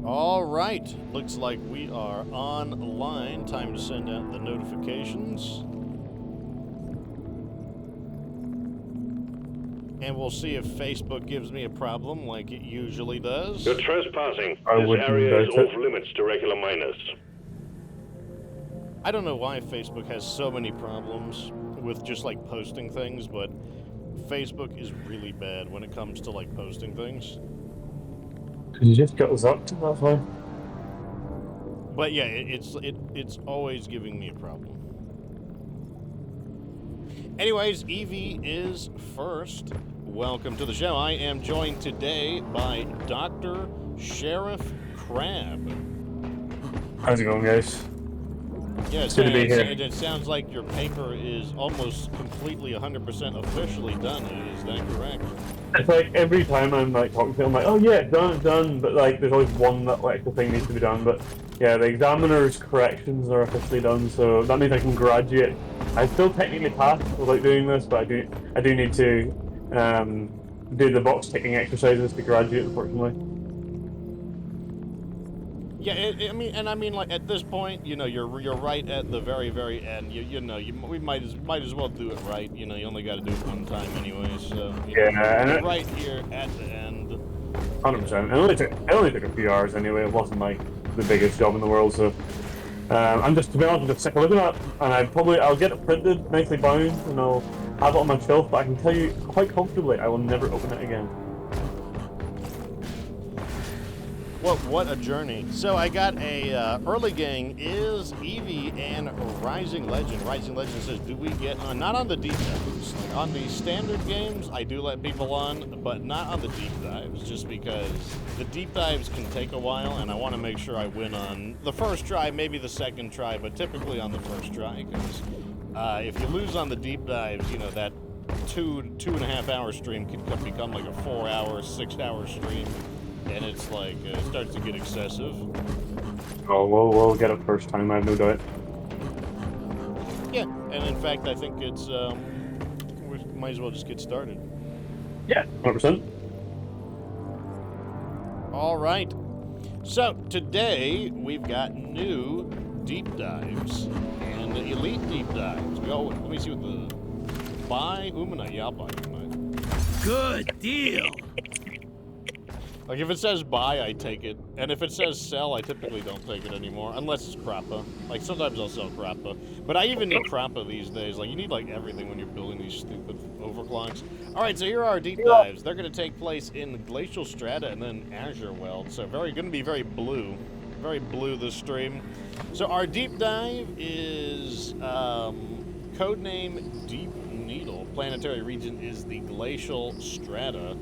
All right, looks like we are online. Time to send out the notifications. And we'll see if Facebook gives me a problem like it usually does. You're trespassing. I This wouldn't area is doubt it. off limits to regular miners. I don't know why Facebook has so many problems with just like posting things, but Facebook is really bad when it comes to like posting things. Because you just got zucked, that's why. But yeah, it's always giving me a problem. Anyways, Evie is first. Welcome to the show. I am joined today by Dr. Sheriff Crab. How's it going, guys? Yeah, It's good to be here. it sounds like your paper is almost completely 100% officially done. Is that correct? It's like every time I'm like talking to them, I'm like, oh yeah, it's done, but like there's always one that extra thing needs to be done. But yeah, the examiner's corrections are officially done, so that means I can graduate. I still technically passed without doing this, but I do need to do the box ticking exercises to graduate, unfortunately. Yeah, I mean, like at this point, you know, you're right at the very, very end. We might as well do it right. You know, you only got to do it one time anyway. So Yeah, and you're right here at the end. 100%. It only took a few hours anyway. It wasn't like the biggest job in the world, so I'm just, to be honest, I'm just sick of looking at it. And I'll get it printed, nicely bound, and I'll have it on my shelf. But I can tell you quite comfortably, I will never open it again. What a journey. So I got a early gang is Evie and Rising Legend. Rising Legend says, do we get on? Not on the deep dives. Like on the standard games, I do let people on, but not on the deep dives, just because the deep dives can take a while, and I want to make sure I win on the first try, maybe the second try, but typically on the first try, because if you lose on the deep dives, you know, that 2.5 hour stream can become like a 4 hour, 6 hour stream. And it's like, it starts to get excessive. Oh, we'll get it first time, I have no doubt. Yeah, and in fact, I think it's, we might as well just get started. Yeah, 100%. All right. So, today, we've got new deep dives and elite deep dives. Let me see what the... Buy Umanite. Yeah, I'll buy Umanite. Good deal. Like, if it says buy, I take it. And if it says sell, I typically don't take it anymore. Unless it's Crappa. Like, sometimes I'll sell Crappa. But I even need Crappa these days. Like, you need, like, everything when you're building these stupid overclocks. Alright, so here are our deep dives. They're going to take place in Glacial Strata and then Azure Weld. So, going to be very blue. Very blue, this stream. So, our deep dive is, codename Deep Needle. Planetary region is the Glacial Strata.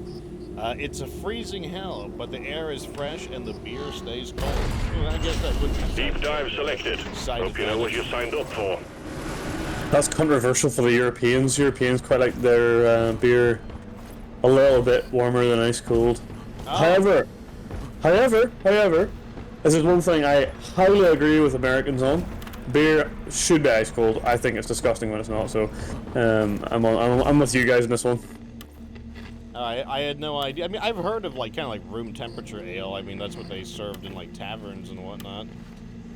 It's a freezing hell, but the air is fresh and the beer stays cold. Well, I guess that would be Deep dive selected. Hope you know what you signed up for. That's controversial for the Europeans. Europeans quite like their beer a little bit warmer than ice cold. Oh. However, this is one thing I highly agree with Americans on. Beer should be ice cold. I think it's disgusting when it's not. So, I'm with you guys in this one. I had no idea. I mean, I've heard of, like, kind of like room temperature ale. I mean, that's what they served in, like, taverns and whatnot.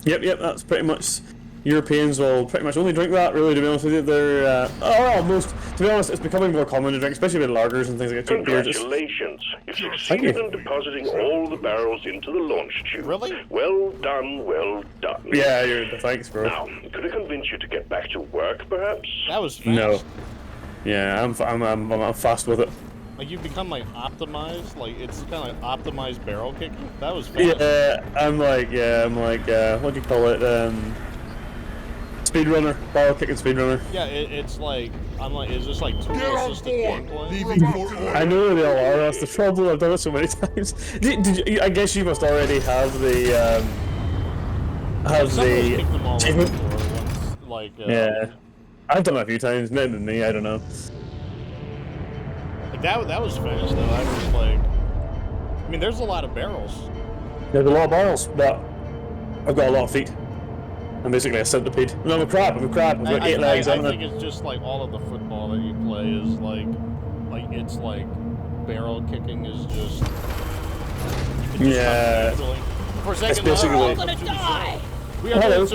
Yep, that's pretty much... Europeans will pretty much only drink that, really, to be honest with you. They're, to be honest, it's becoming more common to drink, especially with lagers and things like that. Congratulations. You succeeded in depositing all the barrels into the launch tube. Really? Well done, well done. Yeah, thanks, bro. Now, could I convince you to get back to work, perhaps? That was fast. No. Yeah, I'm fast with it. Like, you become, like, optimized? Like, it's kind of like optimized barrel kicking? That was fast. Yeah, I'm like, what do you call it? Speedrunner. Barrel kicking speedrunner. Yeah, it's like, I'm like, is this like tool-assisted gameplay? I know they all are, that's the trouble, I've done it so many times. I guess you must already have the, Somebody's kicked them all over before once, like, yeah. I've done it a few times, maybe me, I don't know. Like, that was fast, though. I was like, I mean, there's a lot of barrels. There's a lot of barrels, but I've got a lot of feet. I'm basically a centipede. No, I'm a crab. I've got 8 legs. I think it's just like all of the football that you play is like it's like barrel kicking is just. Yeah. for a second, basically- welcome We're to the show. We are Hello. we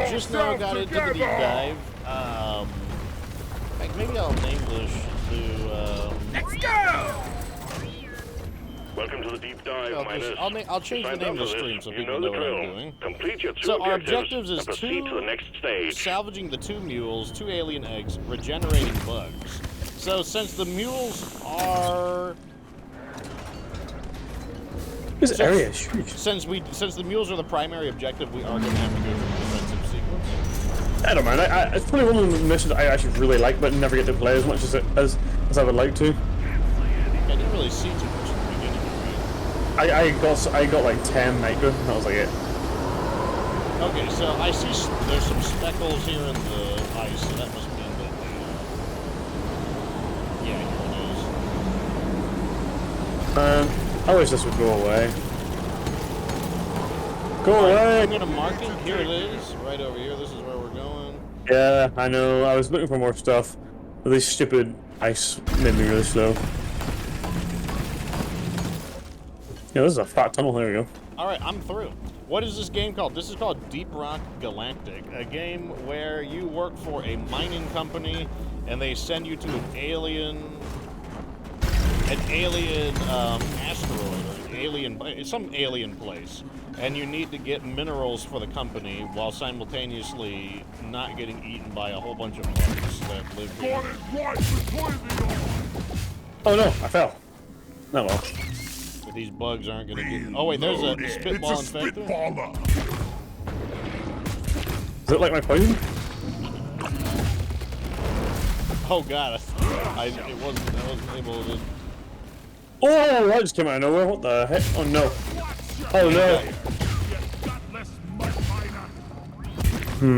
just now got into the deep dive. Like maybe I'll name this to. Let's go! Welcome to the deep dive, miners. I'll change the Signed name up of the for stream this. so You people know know the what I'm drill. doing. Complete your two So our objectives objectives is and proceed two to the next stage. salvaging the 2 mules, 2 alien eggs, regenerating bugs. So since the mules are This area is huge. since the mules are the primary objective, we are going to have to go through the defensive sequence. I don't mind. It's probably one of the missions I actually really like, but never get to play as much as I would like to. I didn't really see too much in the beginning. Right? I got like 10 nitro, and that was like it. Okay, so I see there's some speckles here in the ice, so that must mean that yeah, here it is. I wish this would go away. Go I'm away! gonna mark it. Here it is, right over here. This is where we're going. Yeah, I know. I was looking for more stuff, but this stupid ice made me really slow. Yeah, this is a fat tunnel. There we go. All right, I'm through. What is this game called? This is called Deeprock Galactic, a game where you work for a mining company, and they send you to an alien asteroid or some alien place, and you need to get minerals for the company while simultaneously not getting eaten by a whole bunch of bugs that live here. Oh no, I fell. Oh well. But these bugs aren't gonna get. Oh wait, there's a spitball infector. Is it like my poison? Oh god, I wasn't able to. Oh, that just came out of nowhere. What the heck? Oh no. Oh no.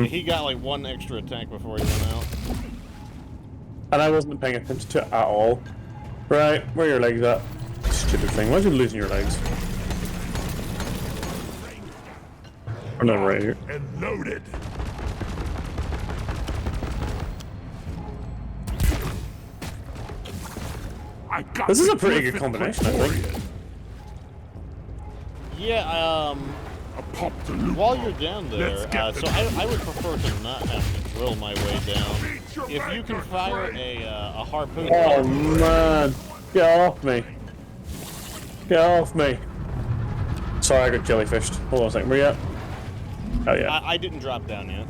He got like 1 extra attack before he went out. And I wasn't paying attention to it at all. Right, where are your legs at? Stupid thing. Why'd you losing your legs? Or no, right here. And loaded. I got This is the a pretty good perfect combination, I think. Praetorian. Yeah, A pop to loot while pop. you're down Let's there, get so the I would prefer to not have to drill my way down. If you can fire a harpoon. Oh man. Get off me. Get off me. Sorry, I got jellyfished. Hold on a second. Where you at? Oh yeah. I didn't drop down yet.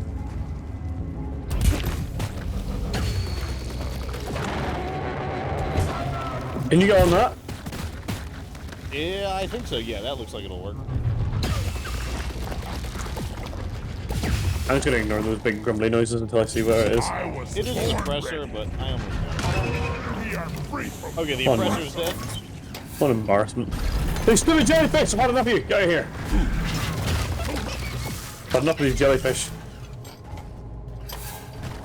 Can you get on that? Yeah, I think so. Yeah, that looks like it'll work. I'm just gonna ignore those big grumbly noises until I see where it is. I was It is a born suppressor, ready. but I almost got it. We are free from Okay, the Fun. oppressor's dead. What an embarrassment. Hey, stupid jellyfish! I've had enough of you! Get out of here! Had enough of these jellyfish.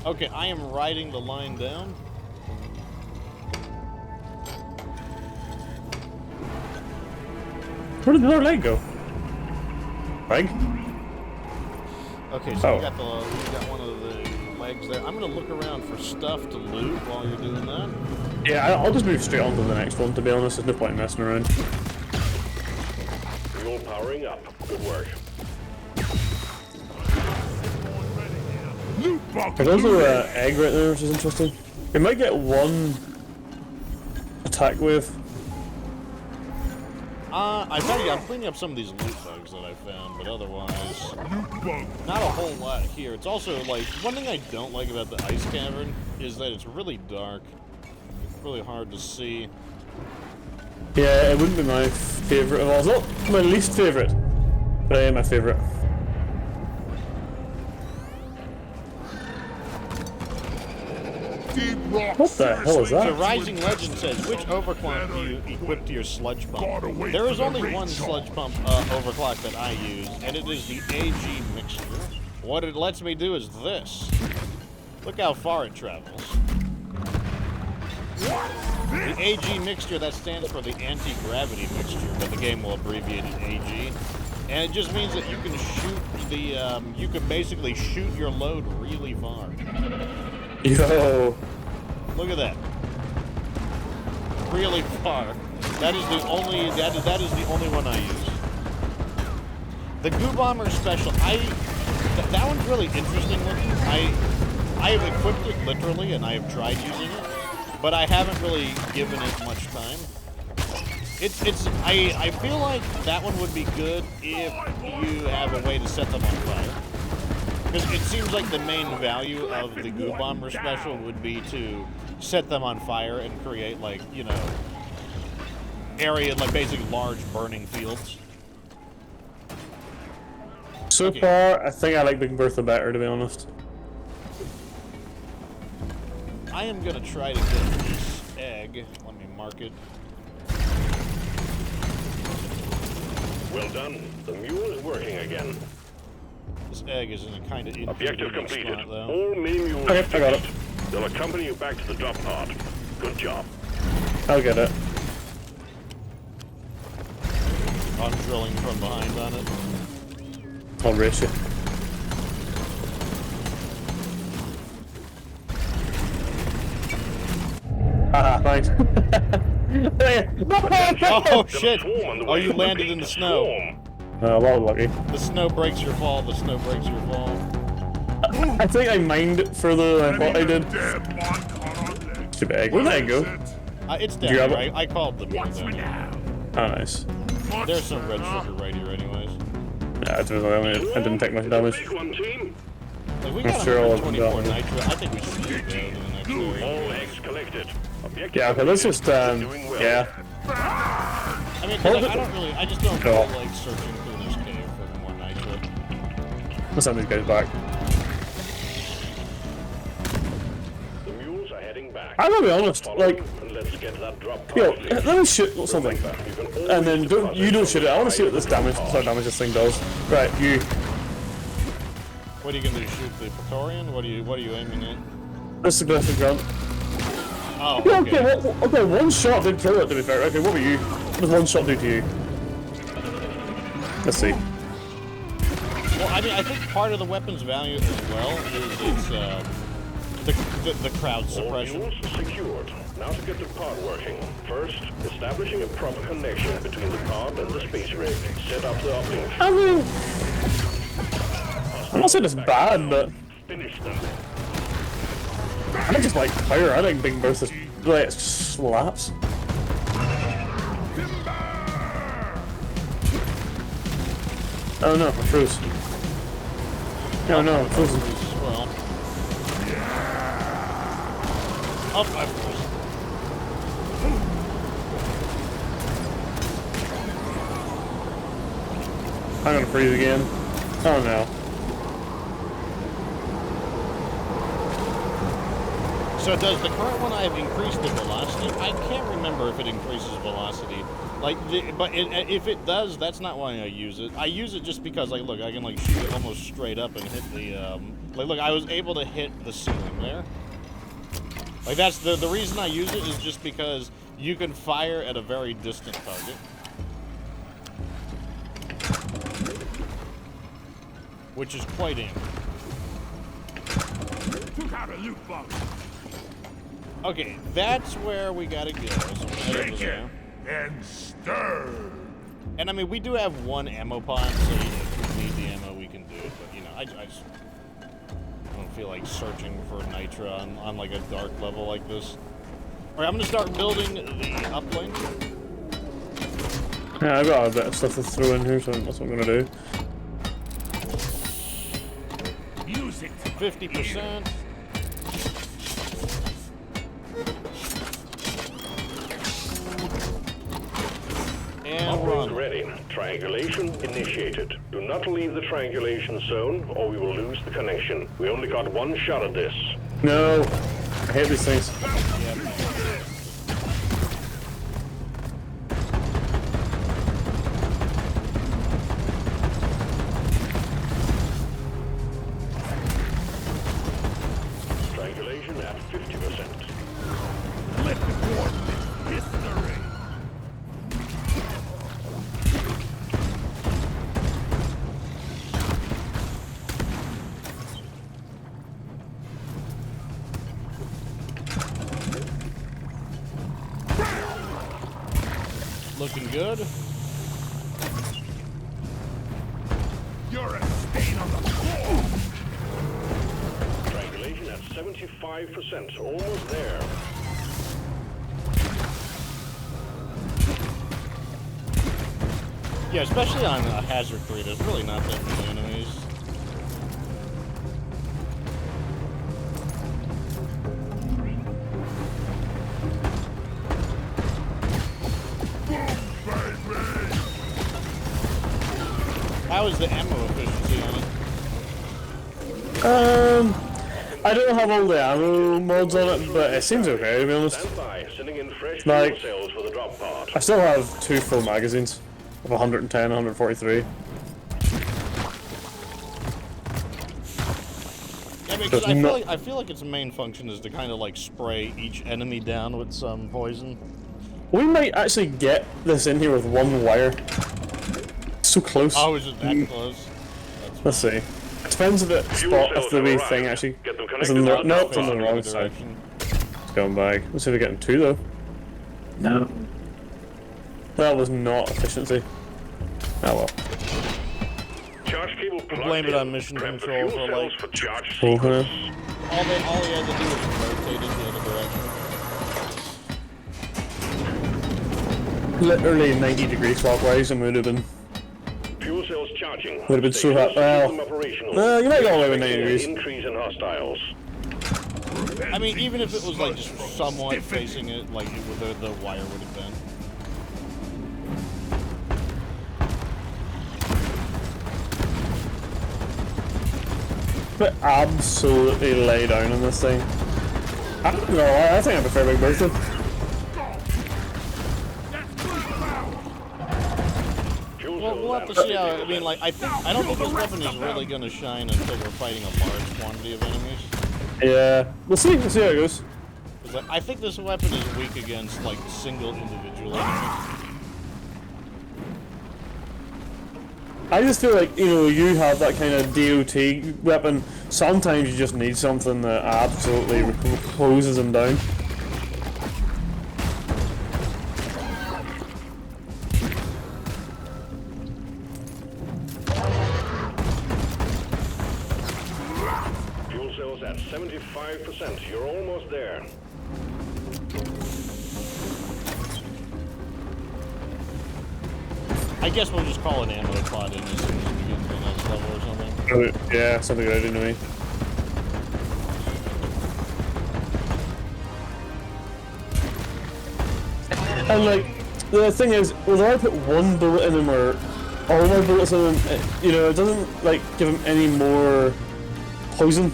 Okay, I am riding the line down. Where did the other leg go? Leg? Okay, so Oh. we got one of the legs there. I'm gonna look around for stuff to loot while you're doing that. Yeah, I'll just move straight on to the next one, to be honest. There's no point in messing around. Fuel powering up. Good work. loot box. There's also looted. an egg right there, which is interesting. We might get one attack wave. I'm cleaning up some of these loot bugs that I found, but otherwise, Loot bug. not a whole lot here. It's also, like, one thing I don't like about the ice cavern is that it's really dark. It's really hard to see. Yeah, it wouldn't be my favourite of all. It's not my least favourite, but my favourite. Deep rock. What the hell is that? The Rising Legend says, which overclock do you equip to your sludge pump? There is only one sludge pump overclock that I use, and it is the AG mixture. What it lets me do is this. Look how far it travels. The AG mixture, that stands for the anti-gravity mixture, but the game will abbreviate it AG. And it just means that you can shoot the, you can basically shoot your load really far. Yo. Look at that. Really far. That is the only one I use. The Goo Bomber special, that one's really interesting looking. I have equipped it literally, and I have tried using it, but I haven't really given it much time. I feel like that one would be good if you have a way to set them on fire. Because it seems like the main value of the Goo Bomber special would be to set them on fire and create, like, you know, like basically large burning fields. So far, I think I like Big Bertha better, to be honest. I am gonna try to get this egg. Let me mark it. Well done. The mule is working again. This egg is in a kind of Objective inconvenient completed. spot, though. All mini mules Okay, I got it. fixed. They'll accompany you back to the drop pod. Good job. I'll get it. I'm drilling from behind on it. I'll race you. Haha, thanks. Oh shit! Oh, you landed in the snow. Well, lucky. The snow breaks your fall. The snow breaks your fall. I think I mined it further than I thought I did. Dead one caught on legs. Stupid egg. Where'd that go? It's you down grab here. it? I called the Watch down me here. now. Oh, nice. There's some red sugar right here, anyways. Yeah, I didn't take much damage. Big one, team. Like, we I'm got sure all of them 124 got nitro. I think we should keep that in the next area. All eggs collected. Objective Yeah, okay, let's just, doing well. yeah. I mean, 'cause I just don't No. feel like searching through this cave for more nitro. Let's send these guys back. The mules are heading back. I'm gonna be honest, Follow like, and let's get that drop pod. yo, cleared. let me shoot something. Remember, you can always And then deposit you don't shoot it. I want to from see what this damage, the sort of damage this thing does. Right, you. What are you gonna do? Shoot the Praetorian? What are you aiming at? This is aggressive grunt. Oh, Yeah, okay. okay, one shot did kill it, to be fair. Okay, what were you? What does one shot do to you? Let's see. Well, I mean, I think part of the weapon's value as well is its the crowd All suppression. mules secured. Now to get the pod working. First, establishing a proper connection between the pod and the space rig. Set up the uplink. I mean, I'm not saying it's bad, but Finish them. I just like fire. I think Big Bertha like slaps. Oh no, I froze. Oh no, I'm frozen. As well. Oh, I froze. I'm gonna freeze again. Oh no. So does the current one I have increased the velocity? I can't remember if it increases velocity. Like, if it does, that's not why I use it. I use it just because, like, look, I can like shoot it almost straight up and hit the. Like, look, I was able to hit the ceiling there. Like, that's the reason I use it is just because you can fire at a very distant target. Which is quite handy. Took out a loot box. Okay, that's where we gotta go. So I'm gonna head over Take there. it and stir. And I mean, we do have one ammo pod, so you know, if we need the ammo, we can do it. But you know, I just don't feel like searching for nitra on like a dark level like this. All right, I'm gonna start building the uplink. Yeah, I've got a bit of stuff to throw in here, so that's what I'm gonna do. Use it. 50%. And we're Uplink on. ready. Triangulation initiated. Do not leave the triangulation zone or we will lose the connection. We only got one shot at this. No, I hate these things. Triangulation at 50%. Let the coordinates history. Looking good. 75%, almost there. Yeah, especially on Hazard 3, there's really not that many enemies. How is the ammo efficiency on it? I don't have all the ammo mods on it, but it seems okay, to be honest. Stand by, sending in fresh Like- fuel cells for the drop pod. I still have 2 full magazines of 110, 143. Yeah, because Does I feel like its main function is to kind of like spray each enemy down with some poison. We might actually get this in here with one wire. So close. Oh, is it that close? Let's see. It depends if it if the wee thing actually Get them is on connected. the, no, it's on the wrong Facing side. direction. It's going by. Let's see if we get in 2 though. No. That was not efficiency. Oh well. Charge cable plugged blame it in. on mission Prep the control fuel for, cells like- for charge Okay. sequence. All he had to do was rotate it the other direction. Literally 90 degrees clockwise and would have been. Fuel cells charging. Would have been so Stations hot. keep Well, them operational. you might go all the way with 90 Expecting degrees. an increase in hostiles. I mean, even if it was like just somewhat facing it, like the wire would have been. But absolutely lay down on this thing. I don't know, I think I prefer Big Bertha. Fuel Well, we'll have to see how. I mean, like I don't think this weapon is really going to shine until we're fighting a large quantity of enemies. Yeah, we'll see how it goes. 'Cause I think this weapon is weak against like single individual enemies. I just feel like, you know, you have that kind of DOT weapon. Sometimes you just need something that absolutely closes them down. Fuel cells at 75%. You're almost there. I guess we'll just call an ammo pod in as soon as we get to the next level or something. Yeah, something good anyway. And like, the thing is, whether I put one bullet in him or all my bullets in him, you know, it doesn't like give him any more poison.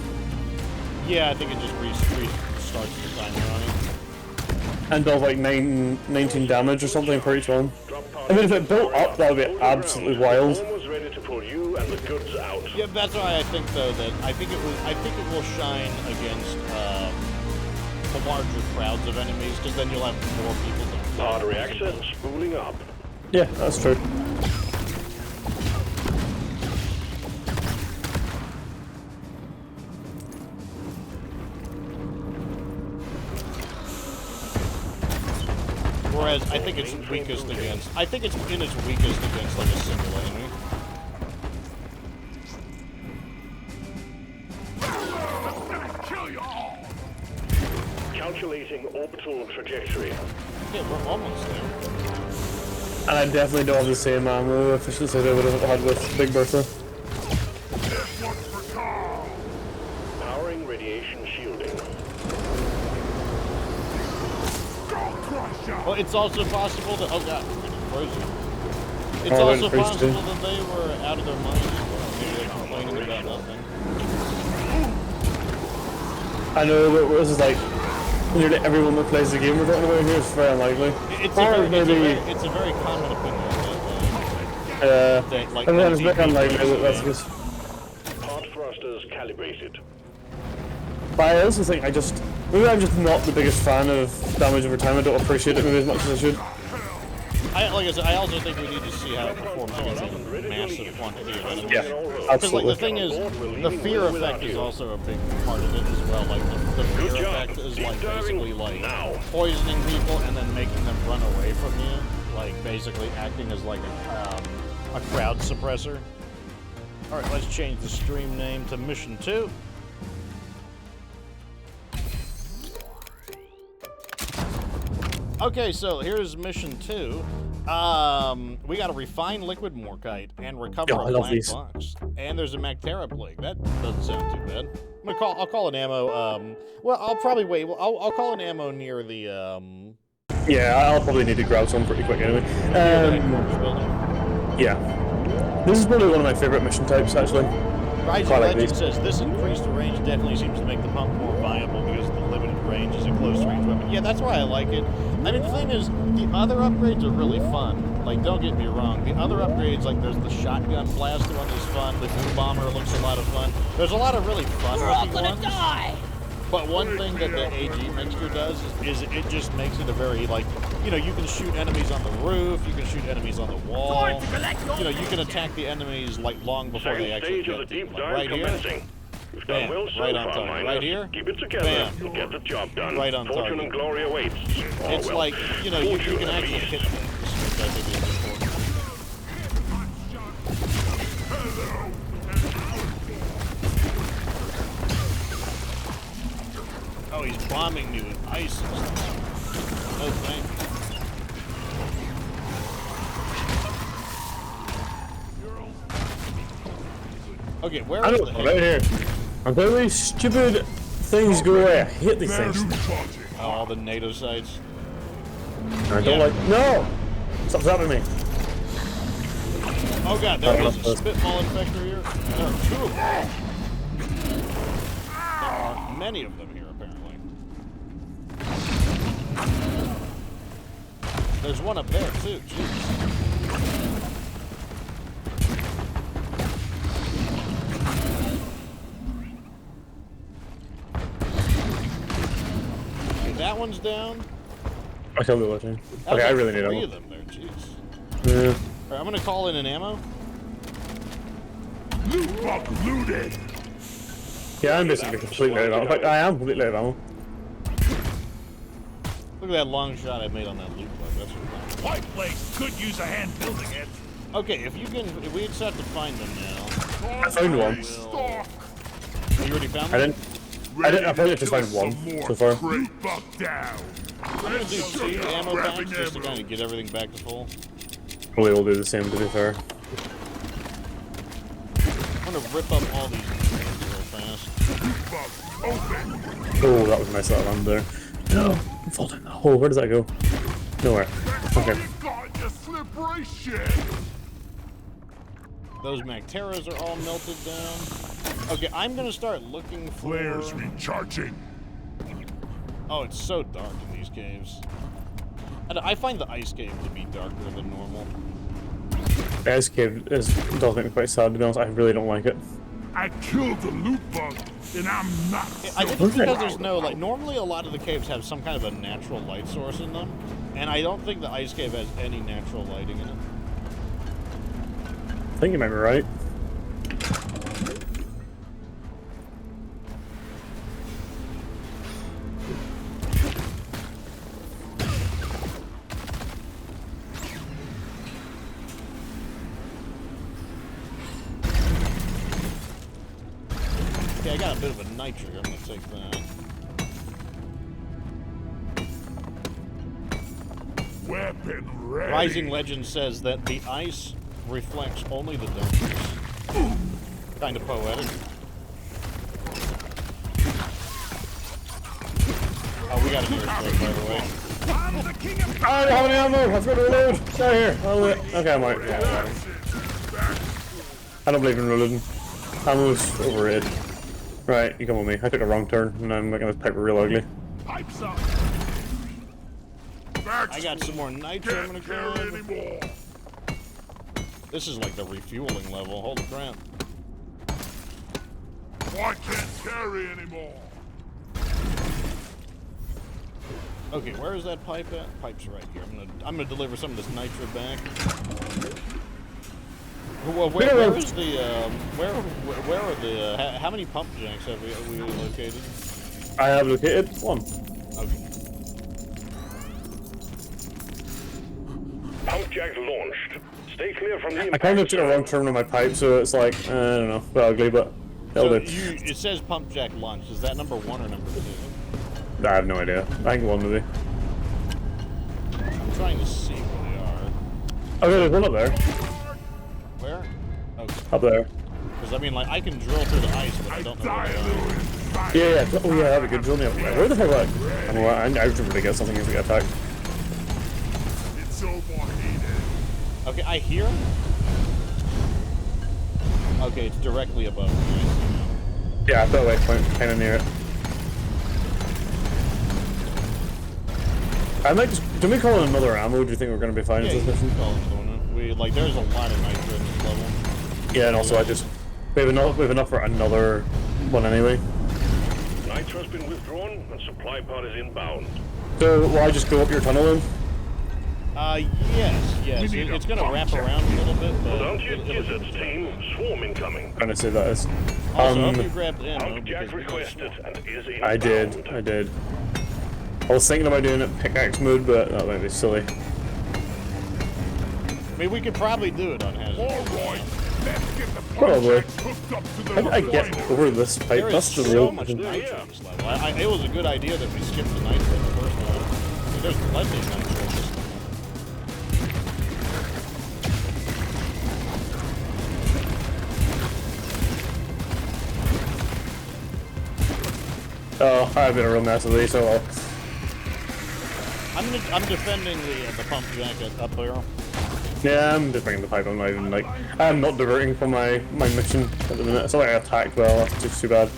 Yeah, I think it just restarts the timer on it. And does like 19 damage or something per each one. Drop pod I mean, if it built up, that would be Hold your absolutely ground. wild. Almost ready to pull you and the goods out. Yeah, that's why I think though that I think it will shine against the larger crowds of enemies, because then you'll have more people to Pod reactor spooling up. Yeah, that's true. Whereas I think it's weakest against. I think it's in its weakest against like a single enemy. Kill you all! Calculating orbital trajectory. Yeah, we're almost there. And I definitely don't have the same ammo efficiency that I would have had with Big Bertha. This one's for Carl! Powering radiation shielding. Skull Crusher! Well, it's also possible that god, we're getting frozen. It's Oh, also we're possible freezing. that they were out of their minds as well. Maybe they're complaining about nothing. I know that this is like nearly everyone that plays the game we're talking about here is very unlikely. It's Or a maybe, very common opinion that like and then it's very NTP unlikely that that's games- just. Pod thrusters calibrated. But I also think maybe I'm just not the biggest fan of damage over time. I don't appreciate it maybe as much as I should. like I said, I also think we need to see how it performs against a massive quantity of enemies. Yeah, Because like absolutely. the thing is, the fear effect is also a big part of it as well. Like the fear Good job. effect is Deep like diving basically like now. poisoning people and then making them run away from you. Like basically acting as like a crowd suppressor. All right, let's change the stream name to Mission 2. Okay, so here's mission 2. We got to refine liquid morkite and recover Oh, I a love black these. box. And there's a Mactera plague. That doesn't sound too bad. I'll call an ammo. Well, I'll probably wait. Well, I'll call an ammo near the. Yeah, I'll probably need to grab some pretty quick anyway. Near the headquarters building. Yeah. This is probably one of my favorite mission types, actually. Rising Quite like Legend these. says this increased range definitely seems to make the pump more viable because of the limited range as a close-range weapon. Yeah, that's why I like it. I mean, the thing is, the other upgrades are really fun. Like, don't get me wrong. The other upgrades, like, there's the shotgun blaster one is fun. The Doom Bomber looks a lot of fun. There's a lot of really fun-looking ones. Die! But one thing that the AG mixture does is it just makes it a very, like, you know, you can shoot enemies on the roof, you can shoot enemies on the wall. You know, you can attack the enemies, like, long before they Second actually stage of get the them. deep Like, dive right here. commencing. You've done Bam, well so right on far, target. miners. Right here. Keep it together. Bam. You'll get the job done. Right on Fortune target. and glory awaits. Oh, It's well. like, you know, you Fortune can at actually least. hit things, which I think is important. Oh, he's bombing me with ice and stuff. No, thank you. Okay, where I is know, the right here. Until these stupid things go away, I hate these There's things. charging. Oh, all the NATO sites. I don't Yeah. like. No! Stop zapping me. Oh god, there Oh, is a that's- spitball infector here. There are 2 of them. There are many of them here, apparently. There's one up there, too. Jeez. Okay, that one's down. I can't be watching. That was Okay, I like really need 3 ammo. of them there, jeez. Yeah. Alright, I'm gonna call in an ammo. Loot box looted. Yeah, I'm basically completely out of ammo. In fact, I am completely out of ammo. Look at that long shot I made on that loot bug. That's what White place could use a hand building it. okay, if we just have to find them now. I found one. Stock. You already found I them? didn't. I probably just found one so far. Loot box down. I'm gonna do 2 ammo packs just to kind of get everything back to full. Probably will do the same, to be fair. I'm gonna rip up all these things real fast. Loot box open. Oh, that was a nice little land there. No! I'm falling down the hole. Where does that go? Nowhere. Okay. Got your slippery shit. Those Macteras are all melted down. Okay, I'm gonna start looking for... Flares recharging. Oh, it's so dark in these caves. I find the ice cave to be darker than normal. The ice cave does make me quite sad, to be honest. I really don't like it. I killed the loot bug, and I'm not. I think it's because there's no, like, normally a lot of the caves have some kind of a natural light source in them, and I don't think the ice cave has any natural lighting in it. I think you might be right. Okay, I got a bit of a nitro. I'm gonna take that. Weapon ready. Rising Legend says that the ice reflects only the darkness. Kind of poetic. Oh, we got an airstrike, by the way. I'm the king of I don't have any ammo! I've got to reload! Get out here! Okay, I'm out. Yeah, I don't believe in reloading. Ammo's overrated. Right, you come with me. I took a wrong turn, and I'm making this piper real ugly. pipes up. I got some more nitro I'm gonna Can't carry grab. anymore. This is like the refueling level. Holy crap. I can't carry anymore. Okay, where is that pipe at? Pipe's right here. I'm gonna deliver some of this nitro back. Well, where is the where are the how many pump jacks have we located? I have located one. Okay. Pump jack launched. Stay clear from the impact. I kind of took a wrong turn on my pipe, so it's like, I don't know, a bit ugly, but it'll So do. it says pump jack launch. Is that number 1 or number 2? I have no idea. I think one maybe. trying to see where they are. Okay, there's one up there. Where? Okay. Up there. Because I mean, like, I can drill through the ice, but I don't know where they are. Yeah. Oh yeah, that'd be good drilling up there. Where the hell are I should really get something if we get attacked. It's overheated. Okay, I hear him. Okay, it's directly above me. Yeah, I felt like kind of near it. I might just. Do we call in another ammo? Do you think we're going to be fine Yeah, with this mission? There's a lot of nitro in this level. Yeah, and also we have enough for another one anyway. Nitro's been withdrawn and supply pod is inbound. So will I just go up your tunnel then? Yes. It's going to wrap around a little bit, but Don't you gizzards, team. Swarm incoming. Trying to say that is. Also, I hope you grabbed ammo Humpjack because we got requested swarmed. and is inbound. I did. I was thinking about doing it pickaxe mode, but that might be silly. I mean, we could probably do it on hazard. Alright, let's get the Probably. project hooked up to the How did I get refinery. over this pipe? There is That's the so real much question. nitro in this level. It was a good idea that we skipped the nitro in the first one. I mean, there's plenty of nitro in this level. Oh, I've been a real mess of these, so well. I'm defending the pump jacket up there. Yeah, I'm just bringing the pipe. I'm not even like. I'm not diverting from my mission at the minute. It's not like I attacked well. That's just too bad.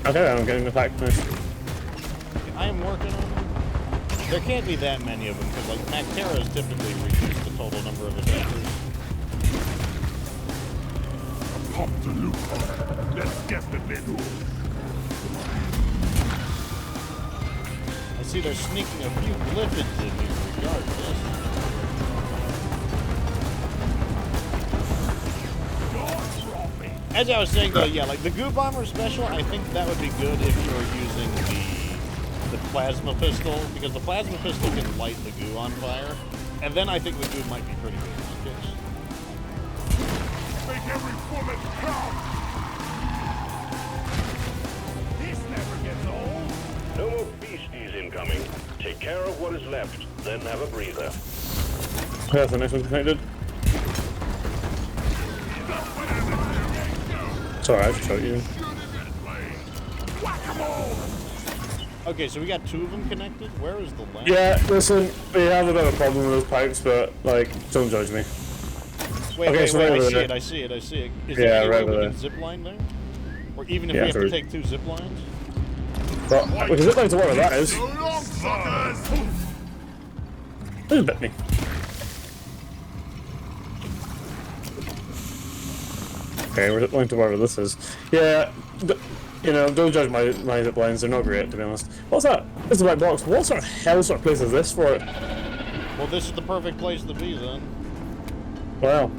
Okay, I'm getting attacked. Nice. I am working on them. There can't be that many of them because, like, Macteras typically reduce the total number of attackers. Pump the loop. Let's get the middle. I see they're sneaking a few glyphids in here regardless. As I was saying though, yeah, like the goo bomber special, I think that would be good if you were using the plasma pistol, because the plasma pistol can light the goo on fire, and then I think the goo might be pretty good. Make every bullet count. This never gets old. No more beasties incoming. Take care of what is left, then have a breather. That's the next one connected. Sorry, I shot you. Okay, so we got 2 of them connected. Where is the last? Yeah, listen, we have a bit of a problem with those pipes, but like, don't judge me. Wait, okay, so wait, right I over see there. it, I see it, I see it. Is Yeah, there any right way over we there. can zip line there? Or even if Yeah, we have to sure. take 2 zip lines? But we can zip line to whatever that is. So long, suckers. Just bit me. Okay, we're zip line to wherever this is. Yeah, you know, don't judge my zip lines. They're not great, to be honest. What's that? This is a white box. What sort of hell sort of place is this for it? Well, this is the perfect place to be then. Wow.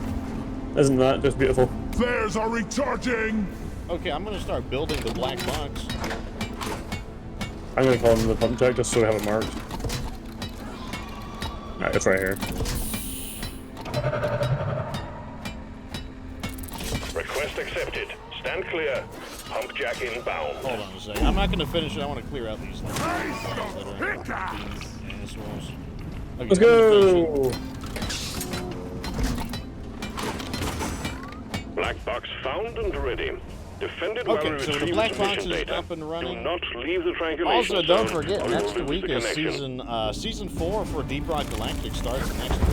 Isn't that just beautiful? Flares are recharging. Okay, I'm gonna start building the black box. I'm gonna call them the pump check just so we have it marked. Alright, it's right here. Request accepted. Stand clear. Pump jack inbound. Hold on a second. I'm not gonna finish it. I want to clear out these like, Nice, that are hiccups. being assholes. Okay, Let's I'm gonna finish go! Black box found and ready. Defended while we Okay, so the retrieve black box sufficient is data. up and running. Do not leave the triangulation Also, don't zone forget, or next you'll lose week the is connection. season 4 for deeprock Galactic starts next week.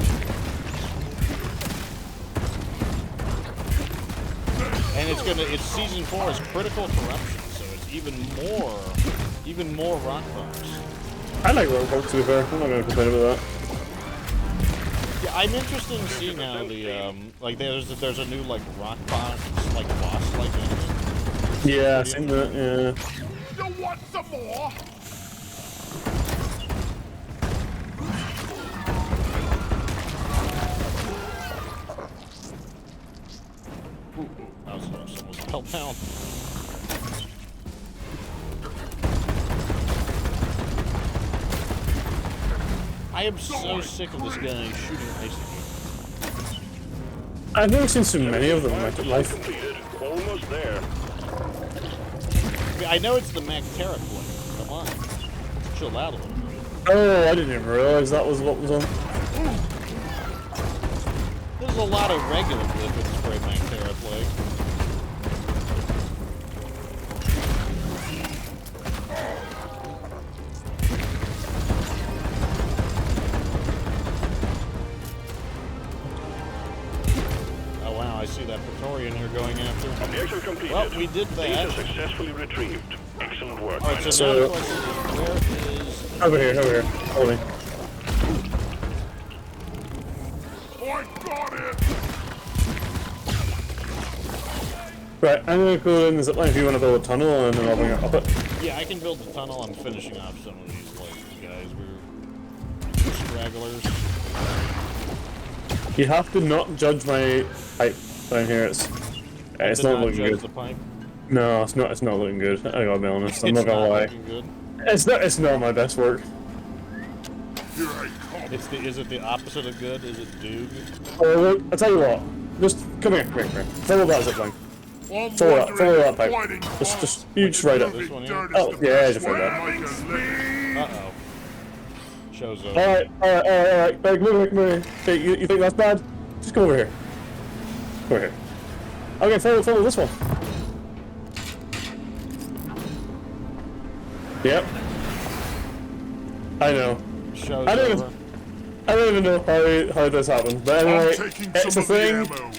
And it's season 4 is critical corruption, so it's even more rock box. I like Roadhog to be fair. I'm not gonna complain about that. Yeah, I'm interested in seeing how the like there's a new like rock box like boss like enemy. Yeah, I've seen that, yeah. You want some more? That was almost fell down. I am so sick of this guy shooting ice at me. I've never seen so many of them in my life. Completed. Almost there. I mean, I know it's the Mactera player. Come on, chill out a little bit. Oh, I didn't even realize that was what was on. There's a lot of regular blip with the spray paint Terra Plague. Oh wow, I see that Praetorian you're going after. Objective completed. Well, we did Data that. successfully retrieved. Excellent work. Alright, so So- now the question is, where is... Over here, hold me. I got it! Right, I'm gonna go in the zipline if you want to build a tunnel, and then I'll bring it up it. Yeah, I can build the tunnel. I'm finishing off some of these, like, guys. We're stragglers. You have to not judge my pipe down here. It's Did not looking judge good. the pipe. No, it's not. It's not looking good. I gotta be honest. I'm It's not gonna lie. looking good. It's not my best work. Here I come. Is it the opposite of good? Is it Doog? Oh, look, I'll tell you what. Just come here, come here. Follow that zipline. I'm Follow wondering that if pipe. fighting Just you just right up. This one here? dirt is Oh, the yeah, best just right way there. to make a living. Uh-oh. Show's over. Alright. Right, come here. Hey, you think that's bad? Just come over here. Come over here. Okay, follow this one. Yep. I know. Show's I don't over. even- I don't even know how this happened, but I'm anyway, taking it's some a of the thing. ammo.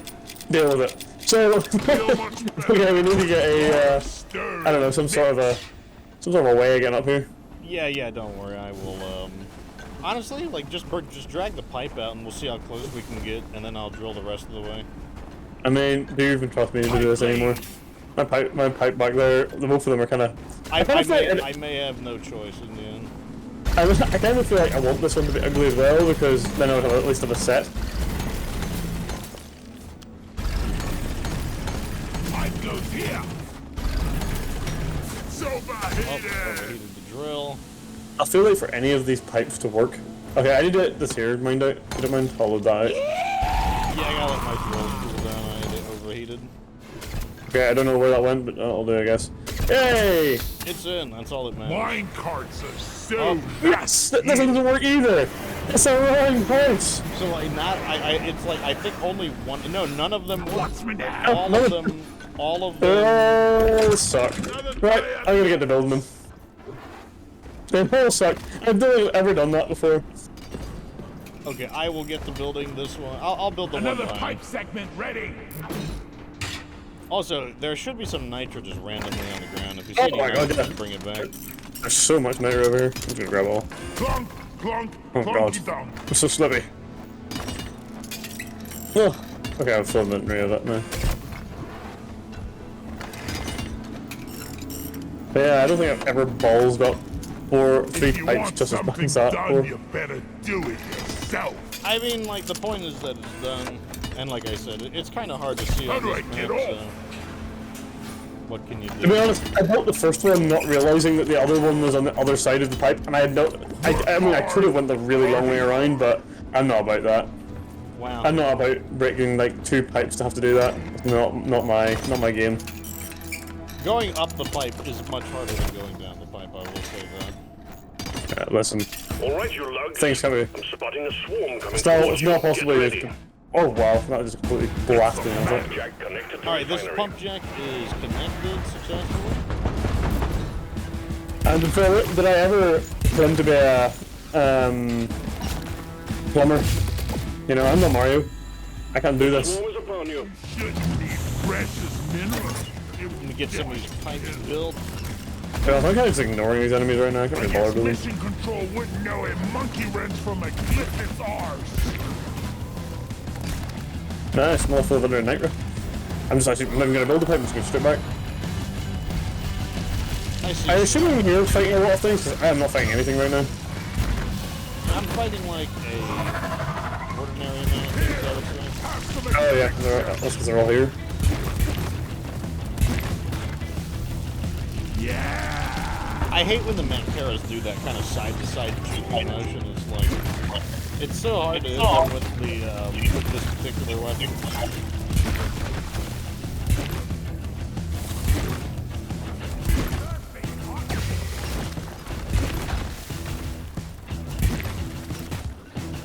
Deal with it. So, Feel much better. okay, we need to get a, Stir. I don't know, some sort of a way of getting up here. Yeah, don't worry. I will, honestly, like, just drag the pipe out and we'll see how close we can get, and then I'll drill the rest of the way. I mean, do you even trust me to do this anymore? My pipe back there, the both of them are kind of. I I may have no choice in the end. I kind of feel like I want this one to be ugly as well because then I'll have at least have a set. Pipe goes here. It's Oh, overheated. overheated the drill. I feel like for any of these pipes to work. Okay, I need to get this here mined out. I don't mind hollow that out. Yeah, I gotta let my drill cool down. I had it overheated. Okay, I don't know where that went, but I'll do, I guess. Yay! It's in. That's all that matters. Mine carts are so Oh. Yes! That doesn't work either! It's a wrong place! So like it's like I think only one. No, none of them work. What's me now? All of them. All of them. Oh, suck. Right, I'm gonna get to building them. They all suck. I've never ever done that before. Okay, I will get the building this one. I'll build the Another one line. pipe segment ready. Also, there should be some nitro just randomly on the ground. If you see Oh any my God, nitro, yeah. just bring it back. There's so much nitro over here. I'm just gonna grab all. Clunk, clunk, Oh god. clunky dunk. I'm so slippy. Oh, okay, I've full inventory of that now. But yeah, I don't think I've ever ballsed up three If you pipes want just as much something as that done, before. you better do it yourself. I mean, like the point is that it's done, and like I said, it's kind of hard to see How on do this I get map. off? So, what can you do? To be honest, I bought the first one not realizing that the other one was on the other side of the pipe, and I had no. I mean, I could have went the really long way around, but I'm not about that. Wow. I'm not about breaking like 2 pipes to have to do that. Not my game. Going up the pipe is much harder than going down the pipe. I will say that. Listen, All right, you lugs. things can be. I'm spotting a swarm coming Still, towards it's you. not Get possibly. ready. Oh wow, that was just completely blasting into it. Pump jack connected to All right, this refinery. pump jack is connected successfully. And did I ever claim to be a plumber? You know, I'm not Mario. I can't do this. Swarm is upon you. Shouldn't need precious minerals. Let me get some of these pipes built. Yeah, I think I'm just ignoring these enemies right now. I can't really bother with them. Mission control wouldn't know a monkey wrench from a cliff is ours. Nice, small full of under nitro. I'm just actually not even gonna build the pipe, I'm just gonna strip back. I see. I assume I'm here fighting a lot of things, because I am not fighting anything right now. I'm fighting like a ordinary amount of things, I would say. Oh yeah, that's because they're all here. I hate when the Manteras do that kind of side-to-side cheeky motion. It's like, it's so hard to hit them with this particular weapon.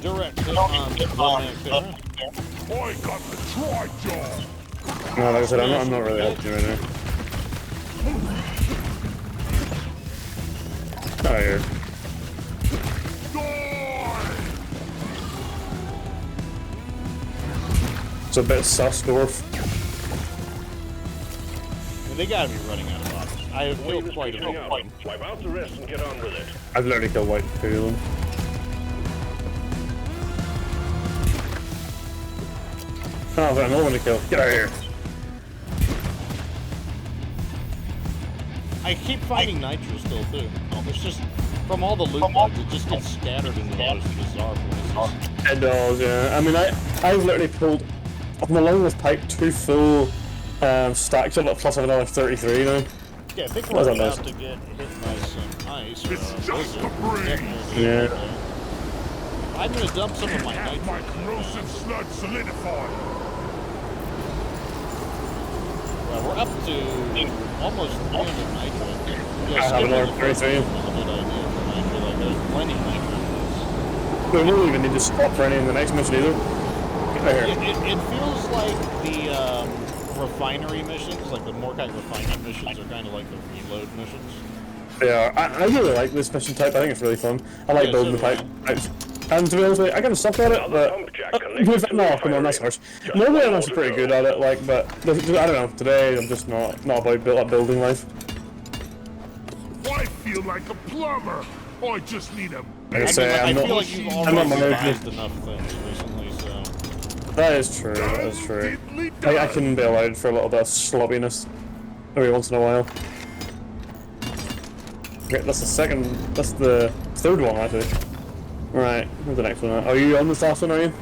direct hit on one neck there. I got the tri-jaw. No, like I said, I'm not really helping you right now. Oh, here. It's a bit sus, dwarf. They gotta be running out of options. I have killed quite a few. Wipe out the rest and get on with it. I've literally killed like 2 of them. Oh, I've got another one to kill. Get out of here. I keep finding nitro still too. It's just from all the loot bugs, it just gets scattered in the most bizarre places. It does, yeah. I mean, I've literally pulled up my longest pipe 2 full stacks of it, plus another 33 now. Yeah, I think What we're is that about to get hit by some ice. It's just blizzard. a breeze. Yeah. I'm gonna dump some of my Have nitro. my corrosive sludge solidified. Well, we're up to almost 300 nitro. I have another 33. Is a good idea for nitro. Like, there's plenty of nitro. We don't even need to stop for any in the next mission either. Get out here. It feels like the refinery missions, like the Morkite refinement missions, are kind of like the reload missions. Yeah, I really like this mission type. I think it's really fun. I like Yeah, building the so do pipe pipes. And to be honest with you, I kind of suck at it, but no, come on, that's harsh. Normally I'm actually pretty good at it, like, but I don't know. Today I'm just not about building life. I feel like a plumber. I just need a Like I say, I I'm feel not. like you've I'm not already my revised enough things recently, so. That is true. That is true. I can be allowed for a little bit of sloppiness every once in a while. Okay, that's the second. That's the third one, actually. Right, where's the next one? Are you on this last one? Are you?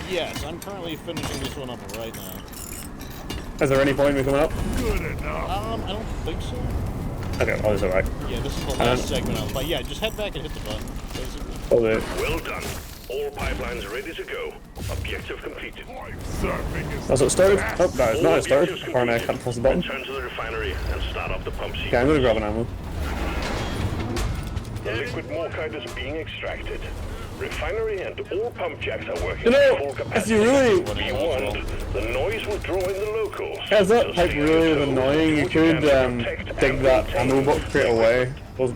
Yes, I'm currently finishing this one up right now. Is there any point in me coming up? good enough. I don't think so. Okay, oh, it's alright. Yeah, this is the last segment of it. But yeah, just head back and hit the button, basically. Oh, wait. Well done. All pipelines ready to go. Objective completed. Pipe surfing is That's what it started? fast. Oh, no, it's not. It started. Objectives Apparently I can't press the button. Return to the refinery and start up the pump sequence. Okay, I'm gonna grab an ammo. The liquid morkite is being extracted. Refinery and all pump jacks are working You know, at full if capacity. you really... Be warned, the noise will draw in the locals. If that So pipe stay really on was your annoying, you toes, do what could can to protect dig and that maintain ammo box straight away. Oh.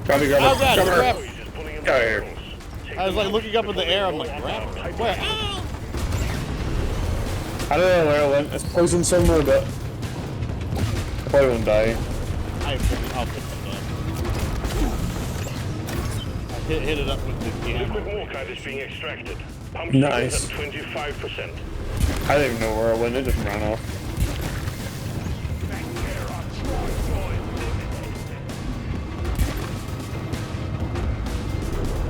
Grab it, Oh god, grab it. crap! Just pulling in Get out the here. locals. I was like looking up in the air, I'm like, grab it. Where? Ah! I don't know where it went. It's poisoned somewhere, but I probably won't die. I'll pick it up. I hit it up with the Liquid camera. morkite is being extracted. Pump Nice. sequence at 25%. I don't even know where it went. It just ran off.